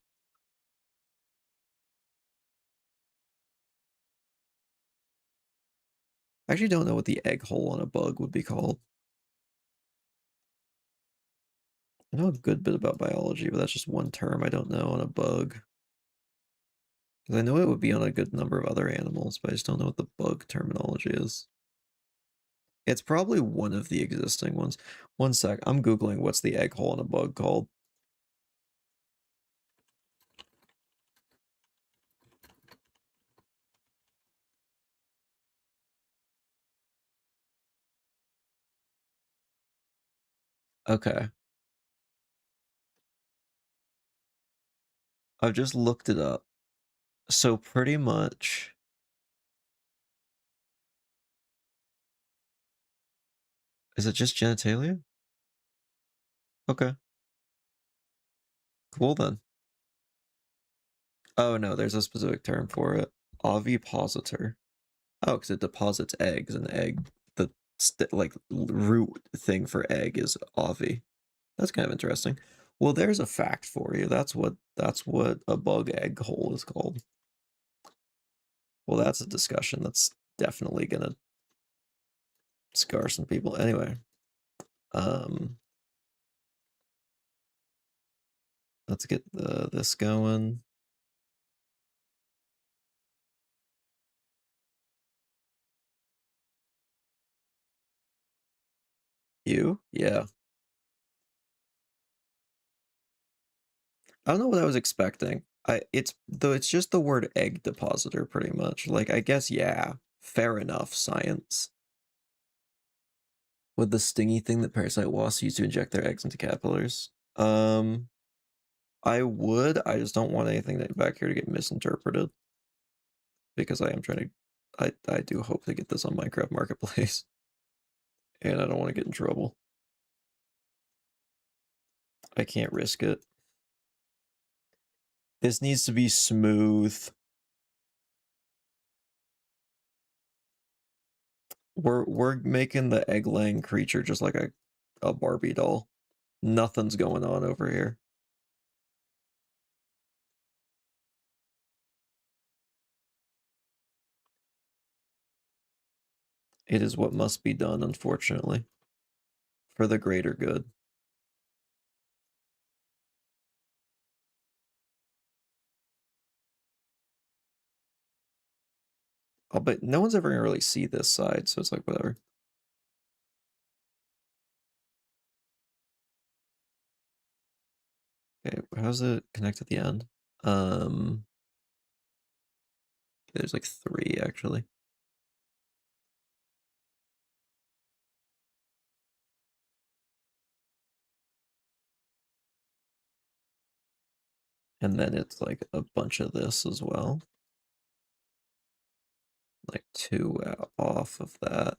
I actually don't know what the egg hole on a bug would be called. I know a good bit about biology, but that's just one term I don't know on a bug. Because I know it would be on a good number of other animals, but I just don't know what the bug terminology is. It's probably one of the existing ones. One sec, I'm Googling what's the egg hole in a bug called. Okay. I've just looked it up. So pretty much... Is it just genitalia? Okay. Cool then. Oh no, there's a specific term for it. Ovipositor. Oh, because it deposits eggs, and egg, the like root thing for egg is ovi. That's kind of interesting. Well, there's a fact for you. That's what a bug egg hole is called. Well, that's a discussion that's definitely gonna scar some people. Anyway, let's get this going. You? Yeah. I don't know what I was expecting. It's just the word egg depositor pretty much. Like I guess yeah, fair enough, science. With the stingy thing that parasite wasps use to inject their eggs into caterpillars. I would. I just don't want anything back here to get misinterpreted. Because I am trying to I do hope to get this on Minecraft Marketplace. And I don't want to get in trouble. I can't risk it. This needs to be smooth. We're making the egg-laying creature just like a Barbie doll. Nothing's going on over here. It is what must be done, unfortunately. For the greater good. Oh, but no one's ever gonna really see this side, so it's like whatever. Okay, how's it connect at the end? There's like 3 actually. And then it's like a bunch of this as well. Like 2 off of that.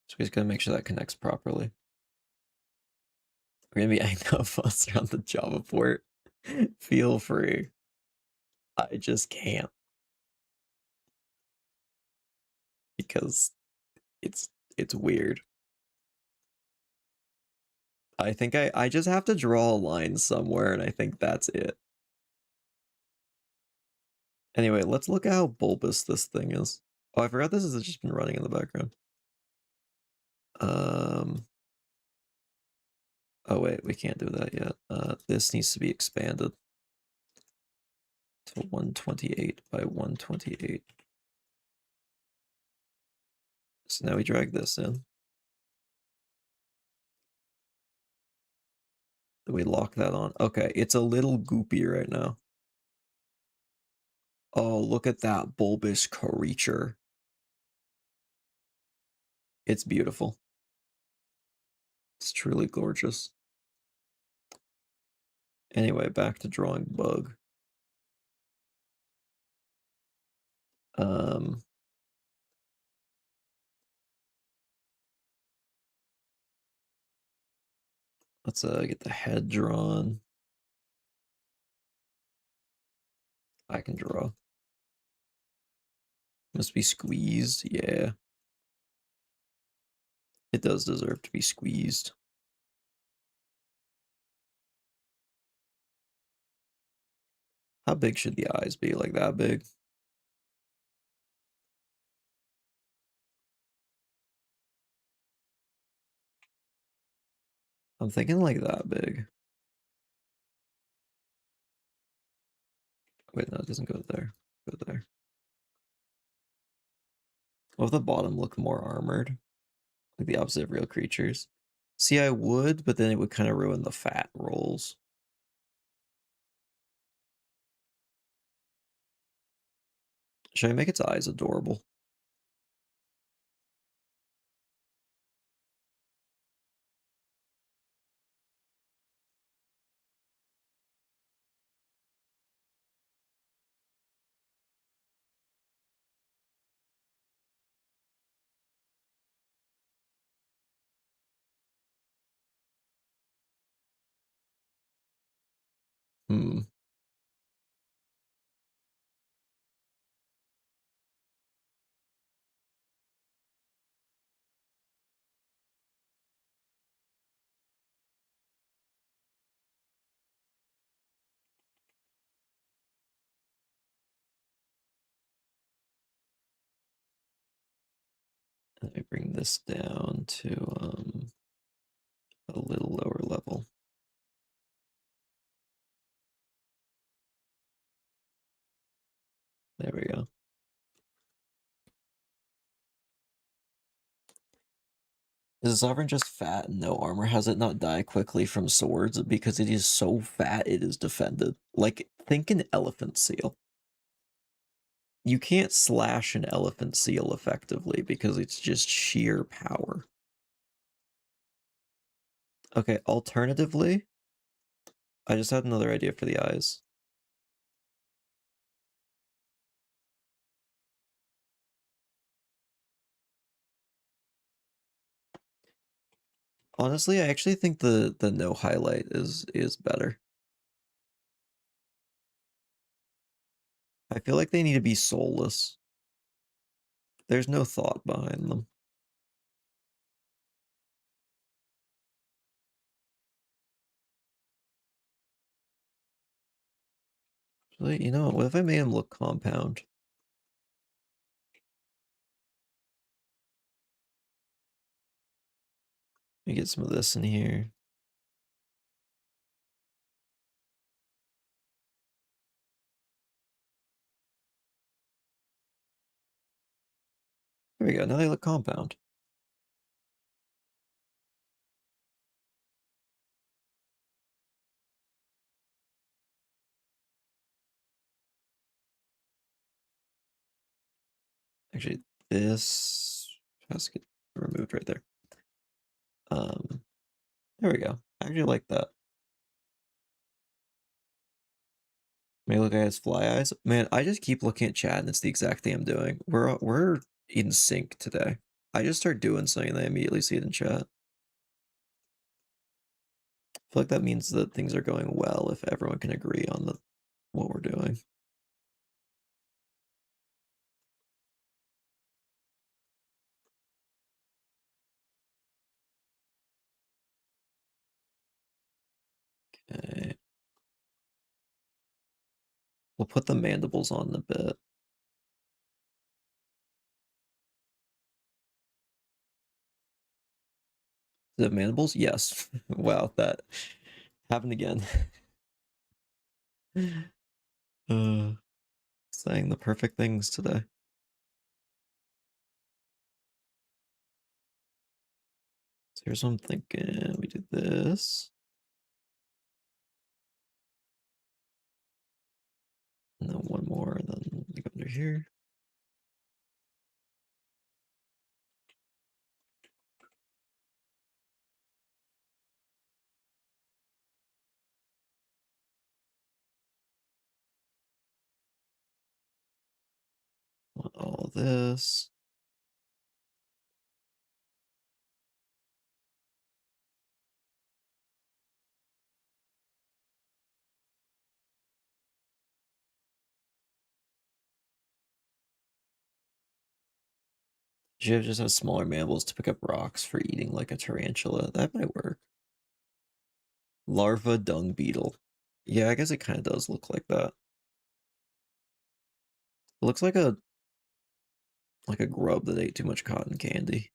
So he's gonna make sure that connects properly. We're gonna be angry of us around the Java port. Feel free. I just can't. Because it's weird. I think I just have to draw a line somewhere, and I think that's it. Anyway, let's look at how bulbous this thing is. Oh, I forgot this has just been running in the background. Oh wait, we can't do that yet. This needs to be expanded to 128 by 128. So now we drag this in. Then we lock that on. Okay, it's a little goopy right now. Oh, look at that bulbous creature. It's beautiful. It's truly gorgeous. Anyway, back to drawing bug. Let's get the head drawn. I can draw. Must be squeezed, yeah. It does deserve to be squeezed. How big should the eyes be? Like that big? I'm thinking like that big. Wait, no, it doesn't go there. Go there. What if the bottom looked more armored? Like the opposite of real creatures? See, I would, but then it would kind of ruin the fat rolls. Should I make its eyes adorable? Hmm. Let me bring this down to a little lower level. There we go. Is the Sovereign just fat and no armor? Has it not die quickly from swords? Because it is so fat, it is defended. Like, think an elephant seal. You can't slash an elephant seal effectively because it's just sheer power. Okay, alternatively, I just had another idea for the eyes. Honestly, I actually think the no highlight is better. I feel like they need to be soulless. There's no thought behind them. So, you know, what if I made them look compound? Let me get some of this in here. There we go. Now they look compound. Actually, this has to get removed right there. There we go. I actually like that. May look at his fly eyes. Man, I just keep looking at chat and it's the exact thing I'm doing. We're in sync today. I just start doing something and I immediately see it in chat. I feel like that means that things are going well if everyone can agree on what we're doing. Okay. We'll put the mandibles on the bit. The mandibles? Yes. Wow, that happened again. Saying the perfect things today. So here's what I'm thinking. We do this. And then one more, and then we go under here. Want all this. Should just have smaller mammals to pick up rocks for eating like a tarantula. That might work. Larva dung beetle. Yeah, I guess it kind of does look like that. It looks like a grub that ate too much cotton candy.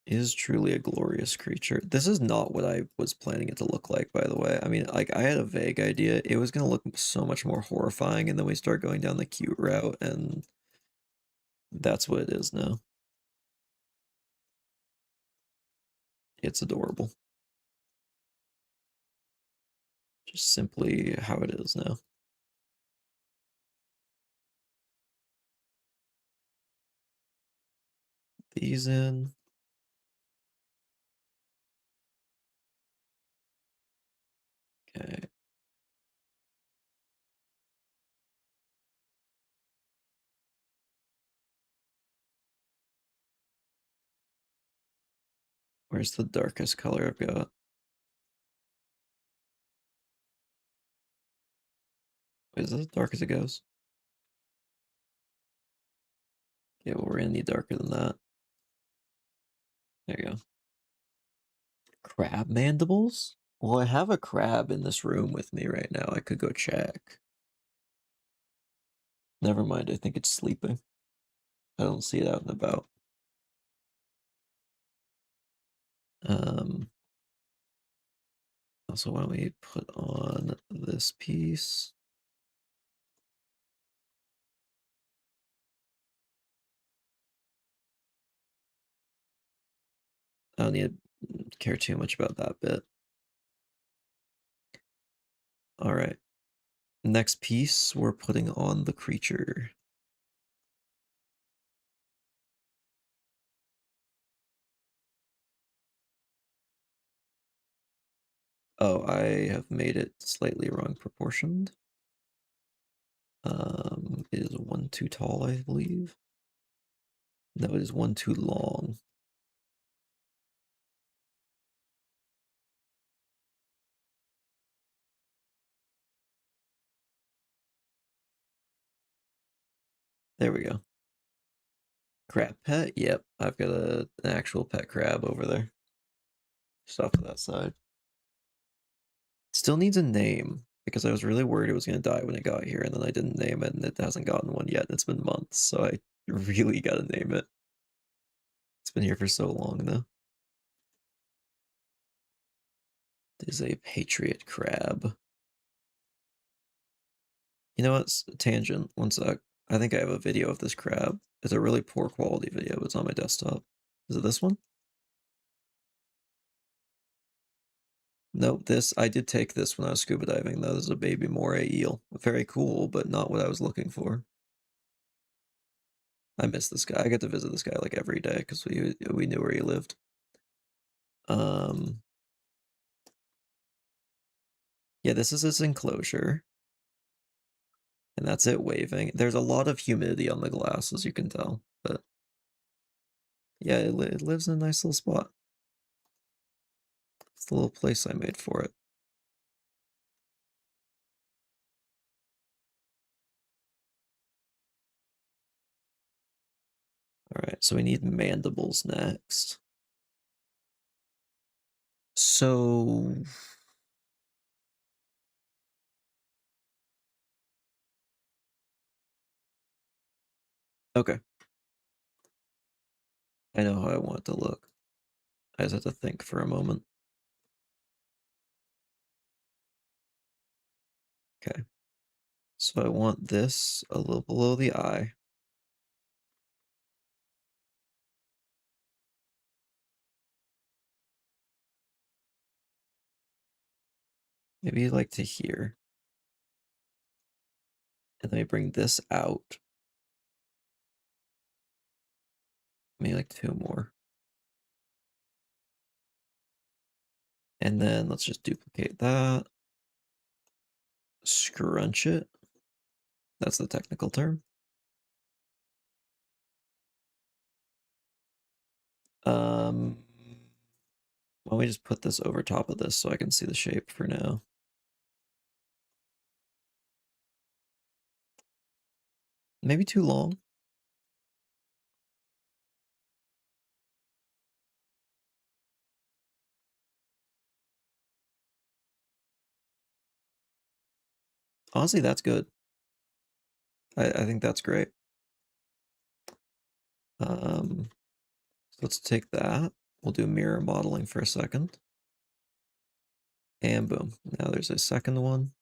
Is truly a glorious creature. This is not what I was planning it to look like, by the way. I mean, like, I had a vague idea. It was going to look so much more horrifying, and then we start going down the cute route, and that's what it is now. It's adorable. Just simply how it is now. These in. Okay. Where's the darkest color I've got? Is this as dark as it goes? Yeah, well, we're gonna need darker than that. There you go. Crab mandibles? Well, I have a crab in this room with me right now. I could go check. Never mind, I think it's sleeping. I don't see it out and about. Also, why don't we put on this piece? I don't need to care too much about that bit. All right. Next piece, we're putting on the creature. Oh, I have made it slightly wrong proportioned. It is one too tall, I believe. No, it is one too long. There we go. Crab pet? Yep, I've got an actual pet crab over there. Just off to that side. Still needs a name because I was really worried it was going to die when it got here, and then I didn't name it, and it hasn't gotten one yet. It's been months, so I really got to name it. It's been here for so long though. It is a patriot crab. You know what's tangent? One sec. I think I have a video of this crab. It's a really poor quality video, but it's on my desktop. Is it this one? Nope, this I did take this when I was scuba diving. That is a baby moray eel. Very cool, but not what I was looking for. I miss this guy. I get to visit this guy like every day because we knew where he lived. Yeah, this is his enclosure. And that's it waving. There's a lot of humidity on the glass, as you can tell. But yeah, it lives in a nice little spot. It's the little place I made for it. Alright, so we need mandibles next. So... Okay. I know how I want it to look. I just have to think for a moment. Okay. So I want this a little below the eye. Maybe like to here. And then we bring this out. Maybe like two more. And then let's just duplicate that. Scrunch it. That's the technical term. Why don't we just put this over top of this so I can see the shape for now? Maybe too long. Honestly, that's good. I think that's great. So let's take that. We'll do mirror modeling for a second. And boom. Now there's a second one.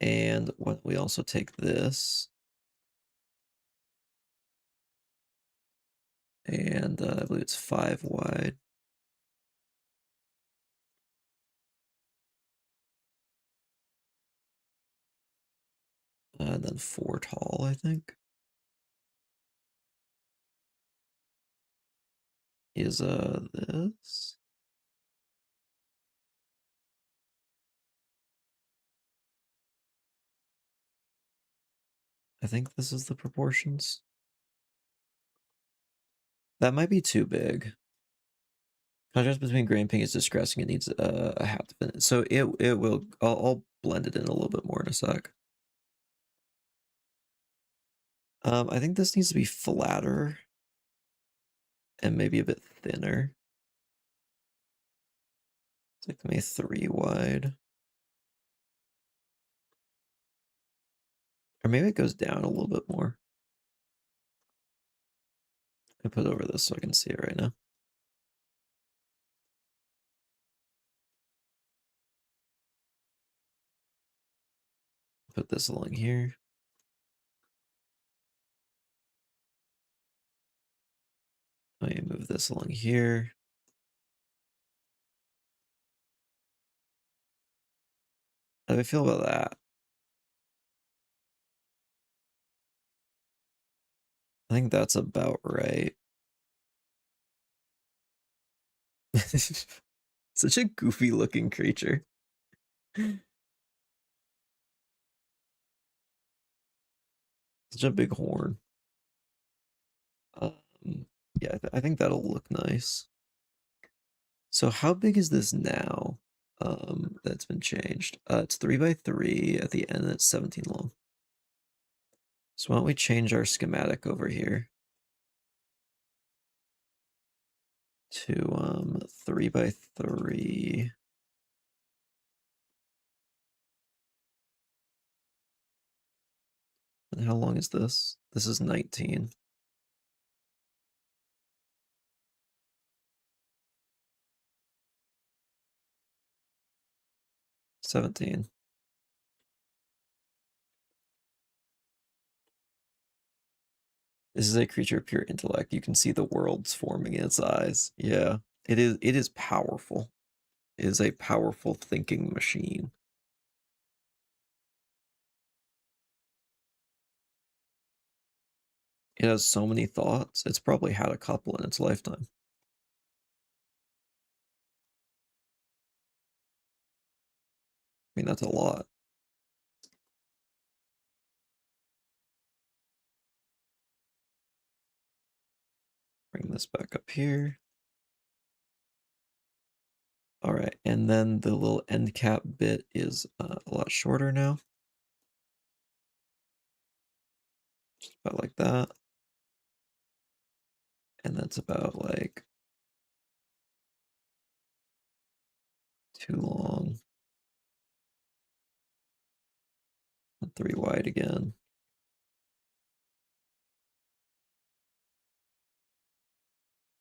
And what we also take this. And I believe it's 5 wide. And then 4 tall, I think. Is this. I think this is the proportions. That might be too big. Contrast between gray and pink is distressing. It needs a half to finish. So it will. I'll blend it in a little bit more in a sec. I think this needs to be flatter and maybe a bit thinner. It's like maybe 3 wide. Or maybe it goes down a little bit more. I put it over this so I can see it right now. Put this along here. I move this along here. How do I feel about that? I think that's about right. Such a goofy looking creature. Such a big horn. Yeah, I think that'll look nice. So how big is this now? That's been changed. It's 3 by 3 at the end. It's 17 long. So why don't we change our schematic over here to 3 by 3. And how long is this? This is 19. $17. This is a creature of pure intellect. You can see the worlds forming in its eyes. Yeah. It is powerful. It is a powerful thinking machine. It has so many thoughts. It's probably had a couple in its lifetime. I mean, that's a lot. Bring this back up here. All right, and then the little end cap bit is a lot shorter now. Just about like that. And that's about like too long. 3 wide again.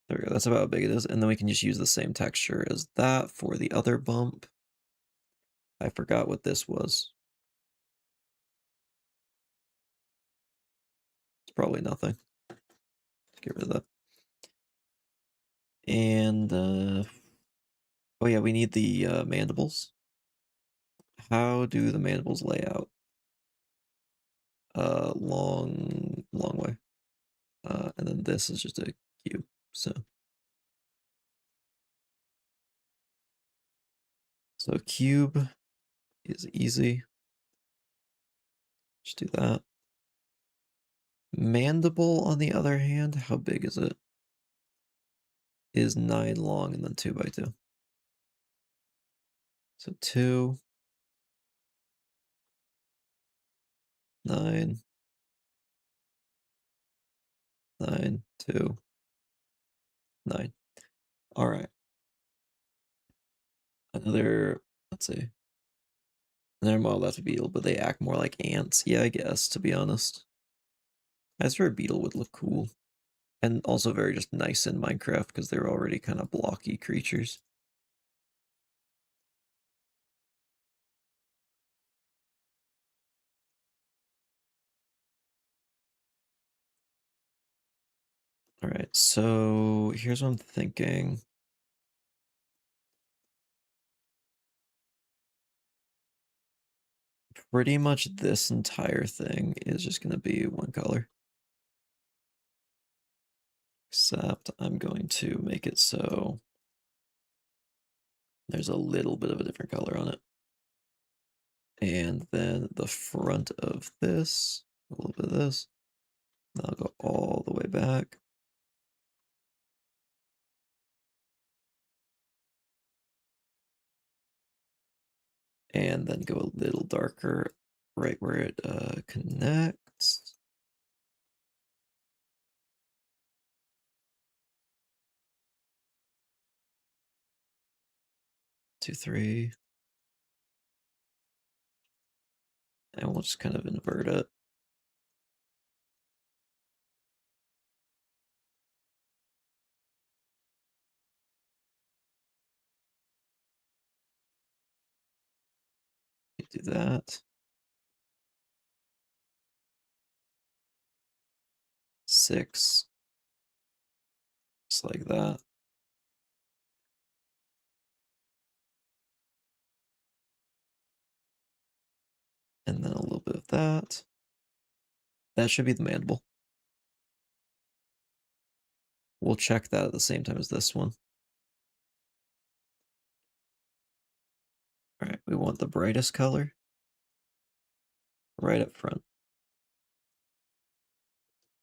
There we go. That's about how big it is. And then we can just use the same texture as that for the other bump. I forgot what this was. It's probably nothing. Let's get rid of that. And oh yeah, we need the mandibles. How do the mandibles lay out? Long way. And then this is just a cube. So cube is easy. Just do that. Mandible, on the other hand, how big is it? It is 9 long and then 2 by 2. So 2. 9, 9, 2, 9. All right. Another, let's see. Another model that's a beetle, but they act more like ants. Yeah, I guess, to be honest. I swear a beetle would look cool. And also very just nice in Minecraft because they're already kind of blocky creatures. All right, so here's what I'm thinking. Pretty much this entire thing is just going to be one color. Except I'm going to make it so there's a little bit of a different color on it. And then the front of this, a little bit of this. Then I'll go all the way back. And then go a little darker right where it connects. Two, three. And we'll just kind of invert it. Do that. 6. Just like that. And then a little bit of that. That should be the mandible. We'll check that at the same time as this one. All right, we want the brightest color right up front.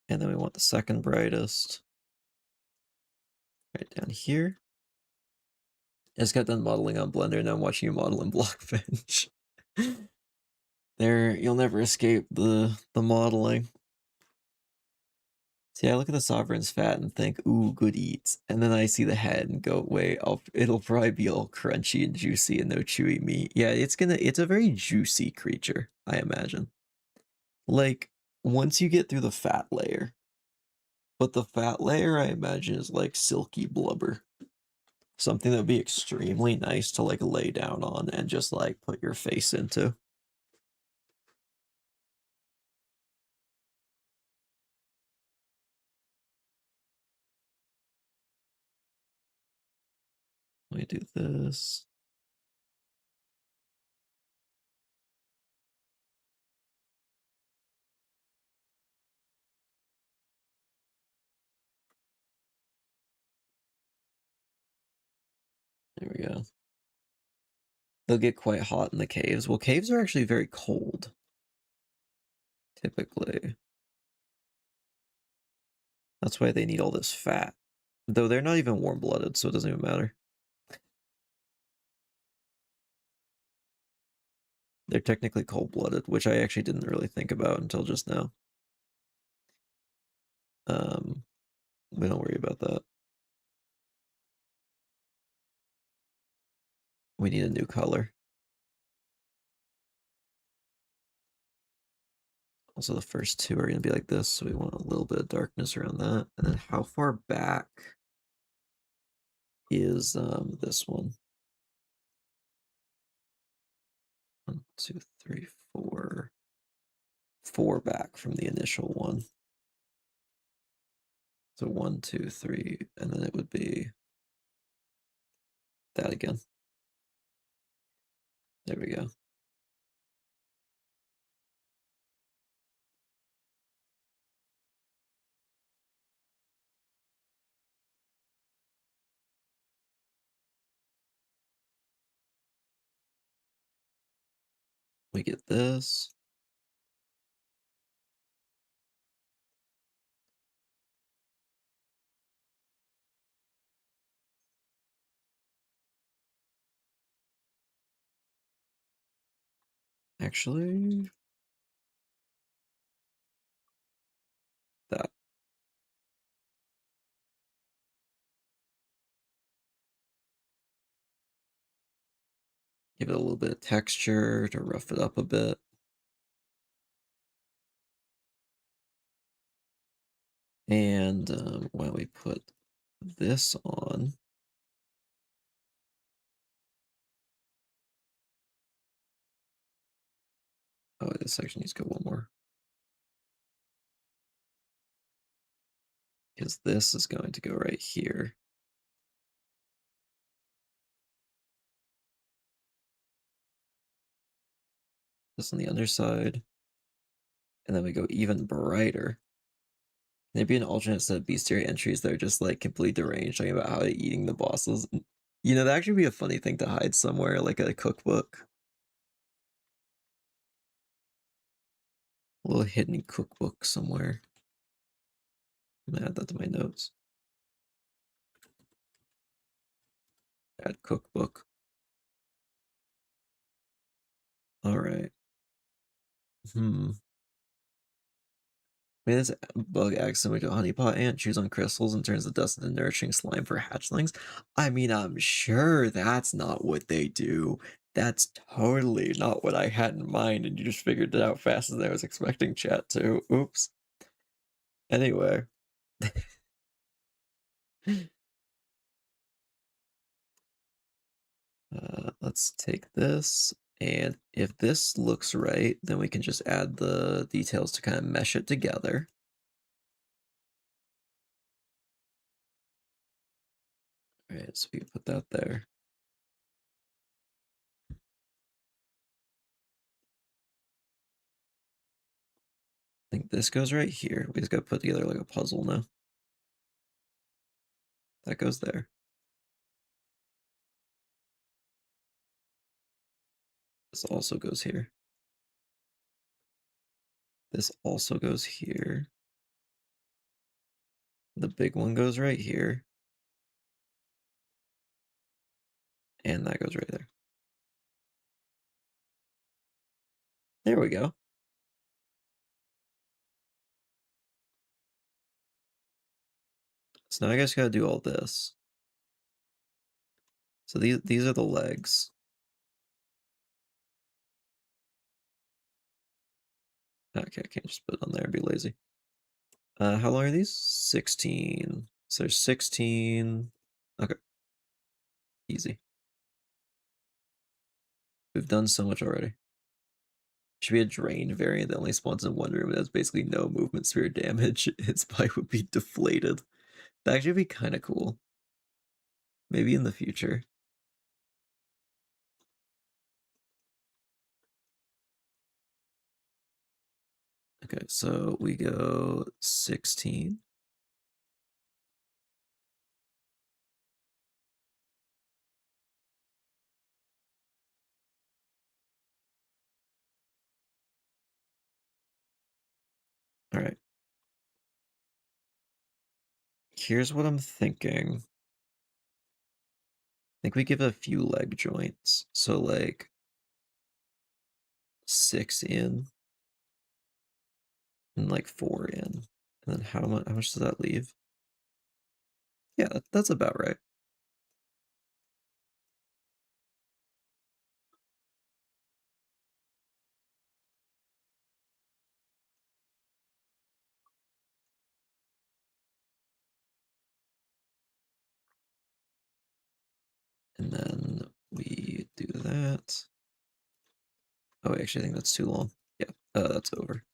And then we want the second brightest right down here. I just got done modeling on Blender, now I'm watching you model in Blockbench. There, you'll never escape the modeling. See, I look at the Sovereign's fat and think, ooh, good eats. And then I see the head and go, wait, it'll probably be all crunchy and juicy and no chewy meat. Yeah, it's a very juicy creature, I imagine. Like, once you get through the fat layer, but the fat layer, I imagine, is like silky blubber. Something that would be extremely nice to like lay down on and just like put your face into. Let me do this. There we go. They'll get quite hot in the caves. Well, caves are actually very cold. Typically. That's why they need all this fat. Though they're not even warm-blooded, so it doesn't even matter. They're technically cold-blooded, which I actually didn't really think about until just now. We don't worry about that. We need a new color. Also, the first two are going to be like this, so we want a little bit of darkness around that. And then how far back is this one? 1, 2, 3, 4. 4 back from the initial one. So 1, 2, 3, and then it would be that again. There we go. We get this. Actually, Give it a little bit of texture to rough it up a bit. And why don't we put this on? Oh, this section needs to go one more. Because this is going to go right here. This on the underside. And then we go even brighter. Maybe an alternate set of bestiary entries that are just like completely deranged, talking about how they're eating the bosses. You know, that'd actually be a funny thing to hide somewhere, like a cookbook. A little hidden cookbook somewhere. I'm gonna add that to my notes. Add cookbook. All right. May this bug acts similar to a honeypot ant, chews on crystals and turns the dust into nourishing slime for hatchlings. I mean, I'm sure that's not what they do. That's totally not what I had in mind, and you just figured it out faster than I was expecting, chat to. Oops. Anyway. Let's take this, and if this looks right, then we can just add the details to kind of mesh it together. All right, so we can put that there. I think this goes right here. We just got to put together like a puzzle now. That goes there. This also goes here. This also goes here. The big one goes right here. And that goes right there. There we go. So now I guess gotta do all this. So these are the legs. Okay, I can't just put it on there and be lazy. How long are these? 16. So there's 16. Okay. Easy. We've done so much already. Should be a drained variant that only spawns in one room and has basically no movement sphere damage. Its bite would be deflated. That actually be kind of cool. Maybe in the future. Okay, so we go 16. All right. Here's what I'm thinking. I think we give a few leg joints. So like 6 in and like 4 in. And then how much does that leave? Yeah, that's about right. And then we do that. Oh, actually, I think that's too long. Yeah, that's over.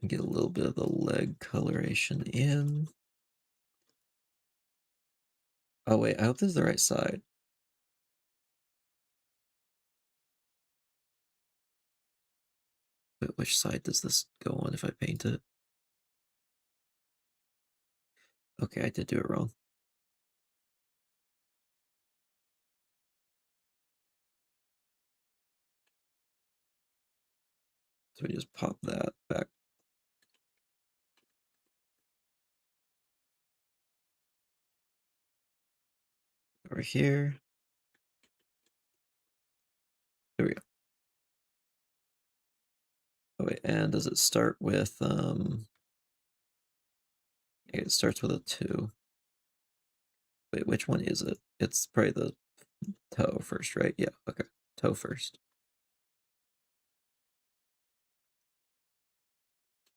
And get a little bit of the leg coloration in. Oh, wait, I hope this is the right side. But which side does this go on if I paint it? Okay, I did do it wrong. So we just pop that back. Over here. There we go. Oh wait, and does it start with it starts with a 2. Wait, which one is it? It's probably the toe first, right? Yeah, okay. Toe first.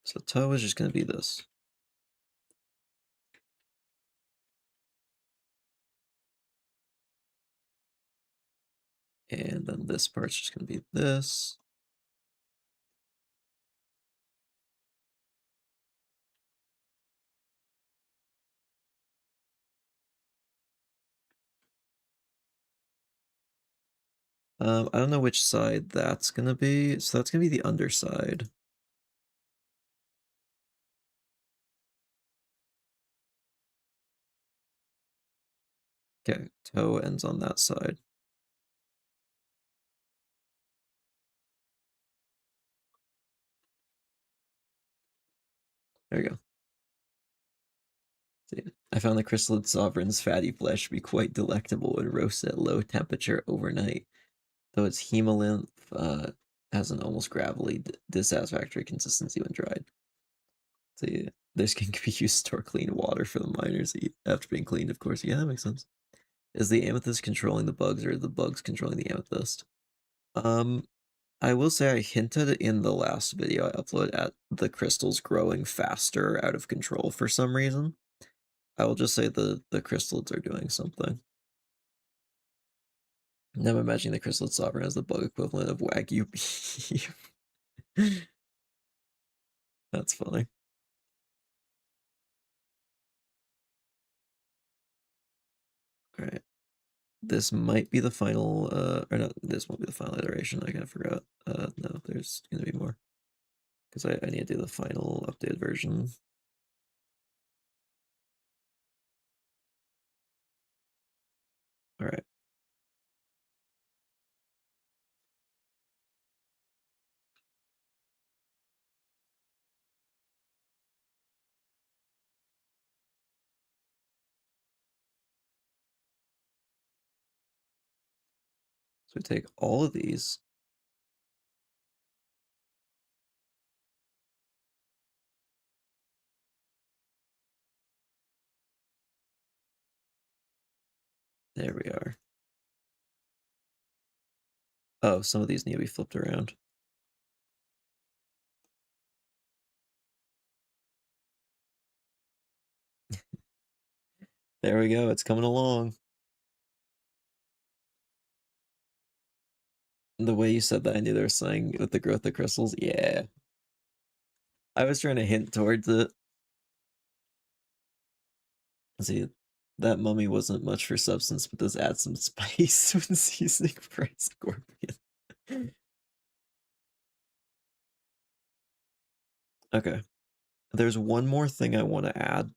So toe is just gonna be this. And then this part's just gonna be this. I don't know which side that's gonna be. So that's gonna be the underside. Okay, toe ends on that side. There you go. See, I found the Chrysalid Sovereign's fatty flesh to be quite delectable when roasted at low temperature overnight, though its hemolymph has an almost gravelly, dissatisfactory consistency when dried. See, this can be used to store clean water for the miners after being cleaned, of course. Yeah, that makes sense. Is the amethyst controlling the bugs, or are the bugs controlling the amethyst? Um, I will say I hinted in the last video I uploaded at the crystals growing faster out of control for some reason. I will just say the crystals are doing something. Now I'm imagining the Chrysalid Sovereign as the bug equivalent of Wagyu beef. That's funny. Alright. This might be the final, or no, this won't be the final iteration. I kind of forgot. No, there's gonna be more. Because I need to do the final updated version. Alright. So we take all of these. There we are. Oh, some of these need to be flipped around. There we go, it's coming along. The way you said that, I knew they were saying with the growth of crystals. Yeah. I was trying to hint towards it. See, that mummy wasn't much for substance, but does add some spice when seasoning fried scorpion. Okay. There's one more thing I want to add.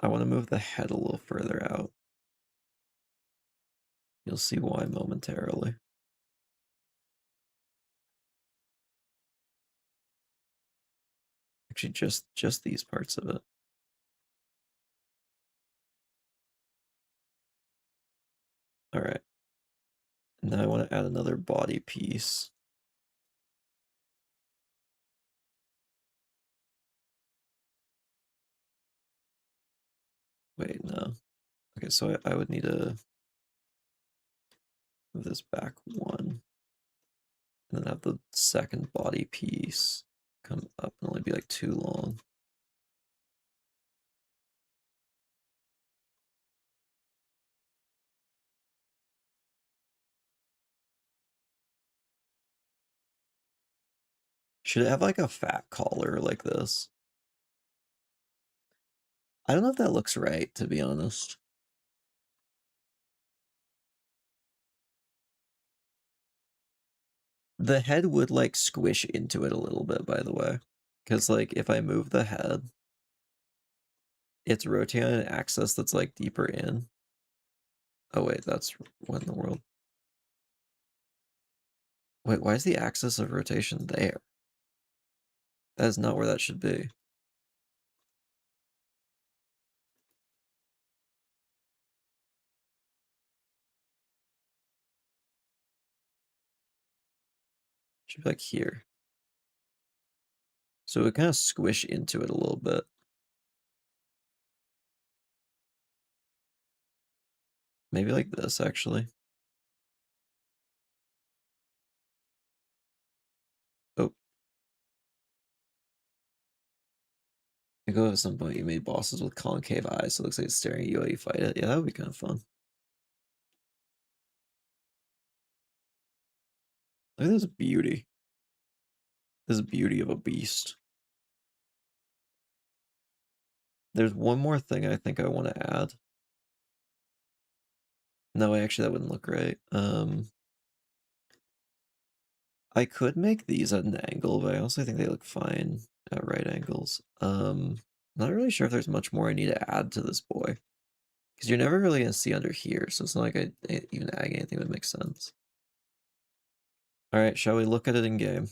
I want to move the head a little further out. You'll see why momentarily. Actually, just these parts of it. All right. And then I want to add another body piece. Wait, no. Okay, so I would need to move this back one. And then have the second body piece come up and only be like too long. Should it have like a fat collar like this? I don't know if that looks right, to be honest. The head would like squish into it a little bit, by the way. Because like if I move the head, it's rotating on an axis that's like deeper in. Oh wait, that's what in the world? Wait, why is the axis of rotation there? That is not where that should be. Should be like here. So it kind of squish into it a little bit. Maybe like this, actually. Oh. I go at some point you made bosses with concave eyes, so it looks like it's staring at you while you fight it. Yeah, that would be kind of fun. Look at this beauty. This beauty of a beast. There's one more thing I think I want to add. No, actually, that wouldn't look right. I could make these at an angle, but I also think they look fine at right angles. Not really sure if there's much more I need to add to this boy. Because you're never really going to see under here, so it's not like even adding anything would make sense. Alright, shall we look at it in game?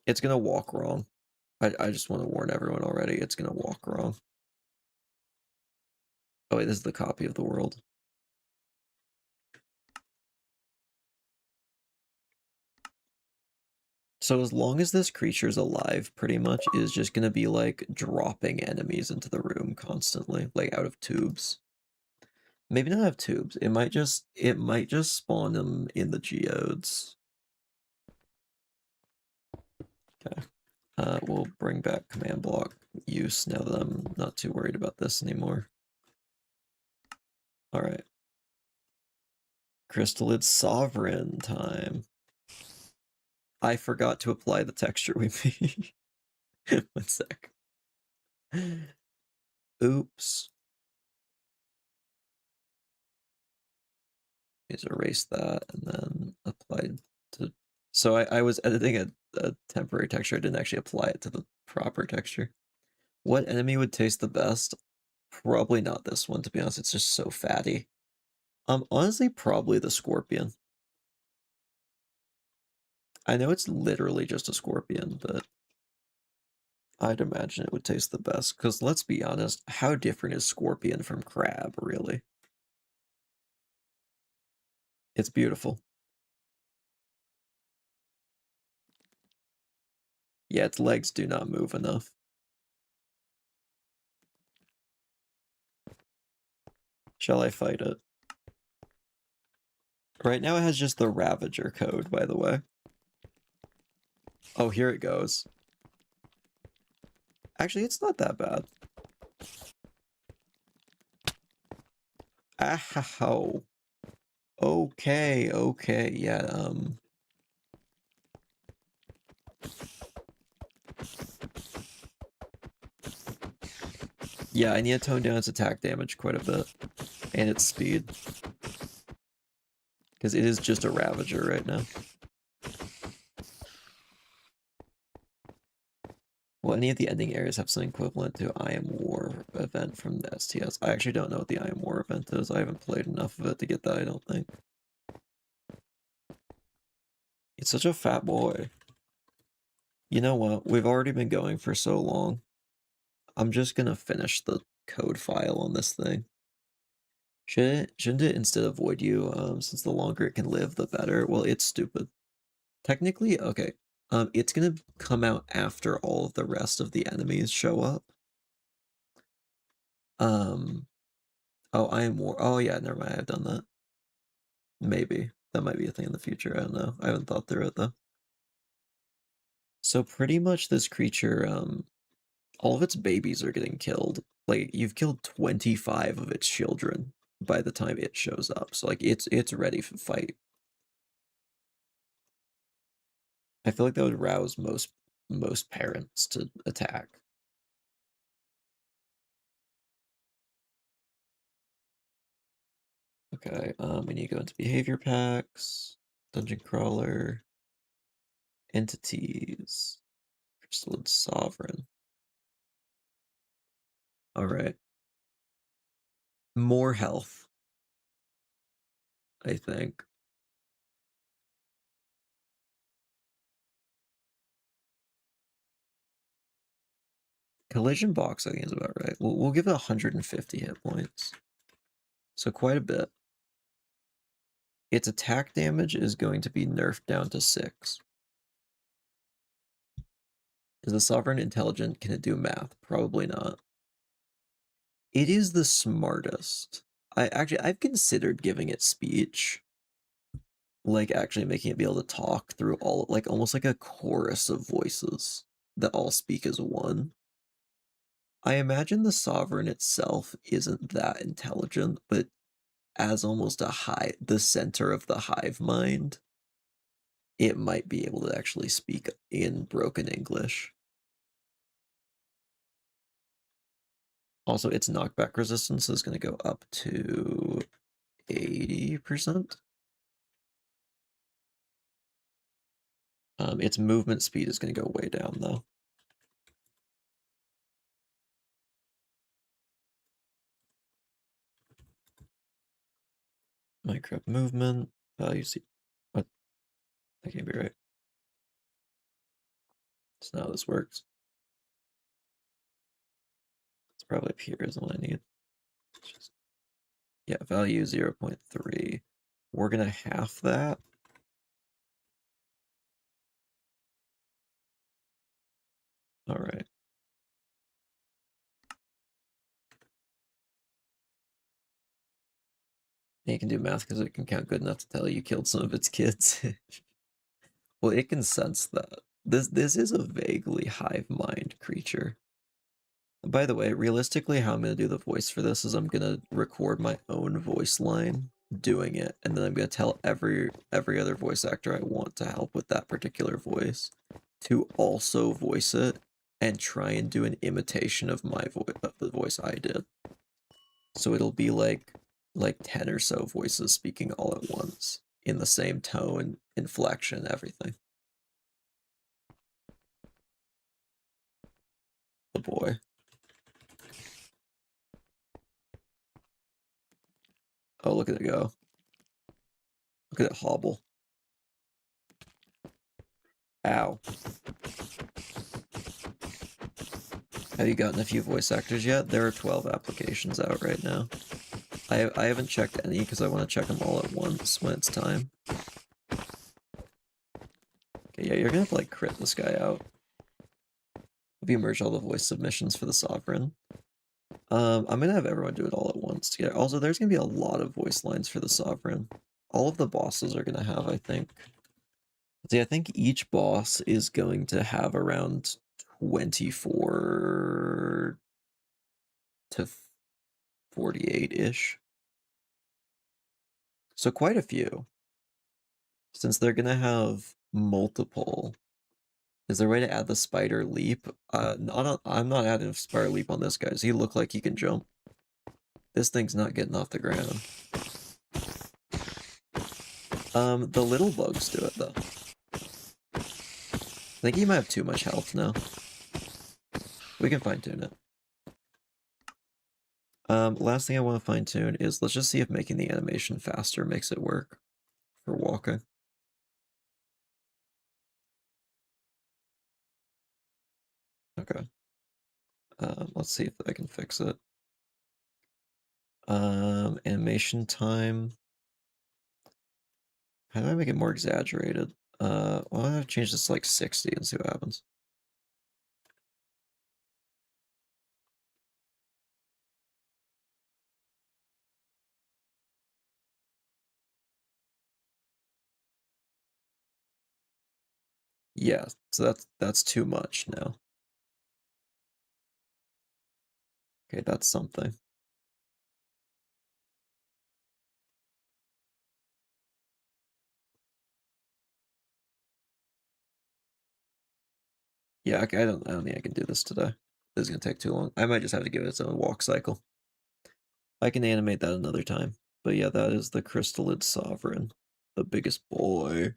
It's going to walk wrong. I just want to warn everyone already, it's going to walk wrong. Oh wait, this is the copy of the world. So as long as this creature's alive, pretty much, it is just gonna be like dropping enemies into the room constantly, like out of tubes. Maybe not out of tubes. It might just spawn them in the geodes. Okay. We'll bring back command block use now that I'm not too worried about this anymore. All right. Crystallid Sovereign time. I forgot to apply the texture we made. 1 sec. Oops. Just erase that and then apply to... So I was editing a temporary texture. I didn't actually apply it to the proper texture. What enemy would taste the best? Probably not this one, to be honest. It's just so fatty. Honestly, probably the scorpion. I know it's literally just a scorpion, but I'd imagine it would taste the best. Because let's be honest, how different is scorpion from crab, really? It's beautiful. Yeah, its legs do not move enough. Shall I fight it? Right now it has just the Ravager code, by the way. Oh, here it goes. Actually, it's not that bad. Ow. Okay, okay, yeah, yeah, I need to tone down its attack damage quite a bit. And its speed. Because it is just a Ravager right now. Will any of the ending areas have something equivalent to I Am War event from the STS? I actually don't know what the I Am War event is. I haven't played enough of it to get that, I don't think. It's such a fat boy. You know what? We've already been going for so long. I'm just gonna finish the code file on this thing. Shouldn't it instead avoid you, since the longer it can live, the better? Well, it's stupid. Technically, okay. It's gonna come out after all of the rest of the enemies show up. Oh, I Am War. Oh yeah, never mind, I've done that. Maybe. That might be a thing in the future, I don't know. I haven't thought through it, though. So pretty much this creature, all of its babies are getting killed. Like, you've killed 25 of its children by the time it shows up. So, like, it's ready for fight. I feel like that would rouse most parents to attack. Okay, we need to go into behavior packs, dungeon crawler, entities, crystalline sovereign. All right. More health, I think. Collision box, I think, is about right. We'll give it 150 hit points. So quite a bit. Its attack damage is going to be nerfed down to 6. Is the sovereign intelligent? Can it do math? Probably not. It is the smartest. I've considered giving it speech. Like actually making it be able to talk through all, like almost like a chorus of voices that all speak as one. I imagine the sovereign itself isn't that intelligent, but as almost the center of the hive mind, it might be able to actually speak in broken English. Also, its knockback resistance is going to go up to 80%. Its movement speed is going to go way down, though. Minecraft movement. You see, what? That can't be right. That's not how this works. It's probably up here is what I need. Yeah, value 0.3. We're gonna half that. All right. And it can do math because it can count good enough to tell you killed some of its kids. Well, it can sense that. This is a vaguely hive mind creature. By the way, realistically, how I'm going to do the voice for this is I'm going to record my own voice line doing it, and then I'm going to tell every other voice actor I want to help with that particular voice to also voice it and try and do an imitation of my voice, of the voice I did. So it'll be like 10 or so voices speaking all at once in the same tone, inflection, everything. The boy. Oh, look at it go. Look at it hobble. Ow. Have you gotten a few voice actors yet? There are 12 applications out right now. I haven't checked any because I want to check them all at once when it's time. Okay, yeah, you're gonna have to like crit this guy out. If you merge all the voice submissions for the sovereign. I'm gonna have everyone do it all at once together. Also, there's gonna be a lot of voice lines for the sovereign. All of the bosses are gonna have, I think. See, I think each boss is going to have around 24 to 48-ish. So quite a few. Since they're gonna have multiple. Is there a way to add the spider leap? I'm not adding spider leap on this guy. Does he look like he can jump? This thing's not getting off the ground. The little bugs do it though. I think he might have too much health now. We can fine tune it. Last thing I want to fine tune is let's just see if making the animation faster makes it work for walking. Okay. Let's see if I can fix it. Animation time. How do I make it more exaggerated? Well, I'll change this to like 60 and see what happens. Yeah, so that's too much now. Okay, that's something. Yeah, okay, I don't think I can do this today. This is gonna take too long. I might just have to give it its own walk cycle. I can animate that another time. But yeah, that is the Crystallid Sovereign. The biggest boy.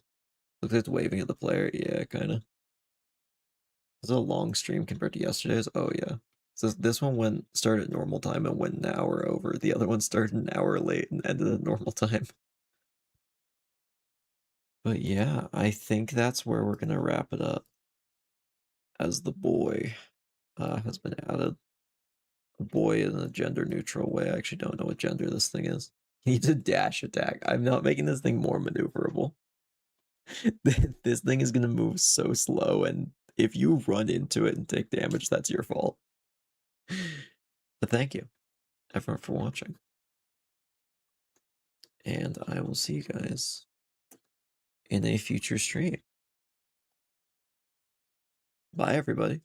Looks like it's waving at the player. Yeah, kinda. It's a long stream compared to yesterday's. Oh yeah. So this one started at normal time and went an hour over. The other one started an hour late and ended at normal time. But yeah, I think that's where we're gonna wrap it up. As the boy has been added. A boy in a gender neutral way. I actually don't know what gender this thing is. He needs a dash attack. I'm not making this thing more maneuverable. This thing is gonna move so slow and if you run into it and take damage, that's your fault. But thank you, everyone, for watching. And I will see you guys in a future stream. Bye, everybody.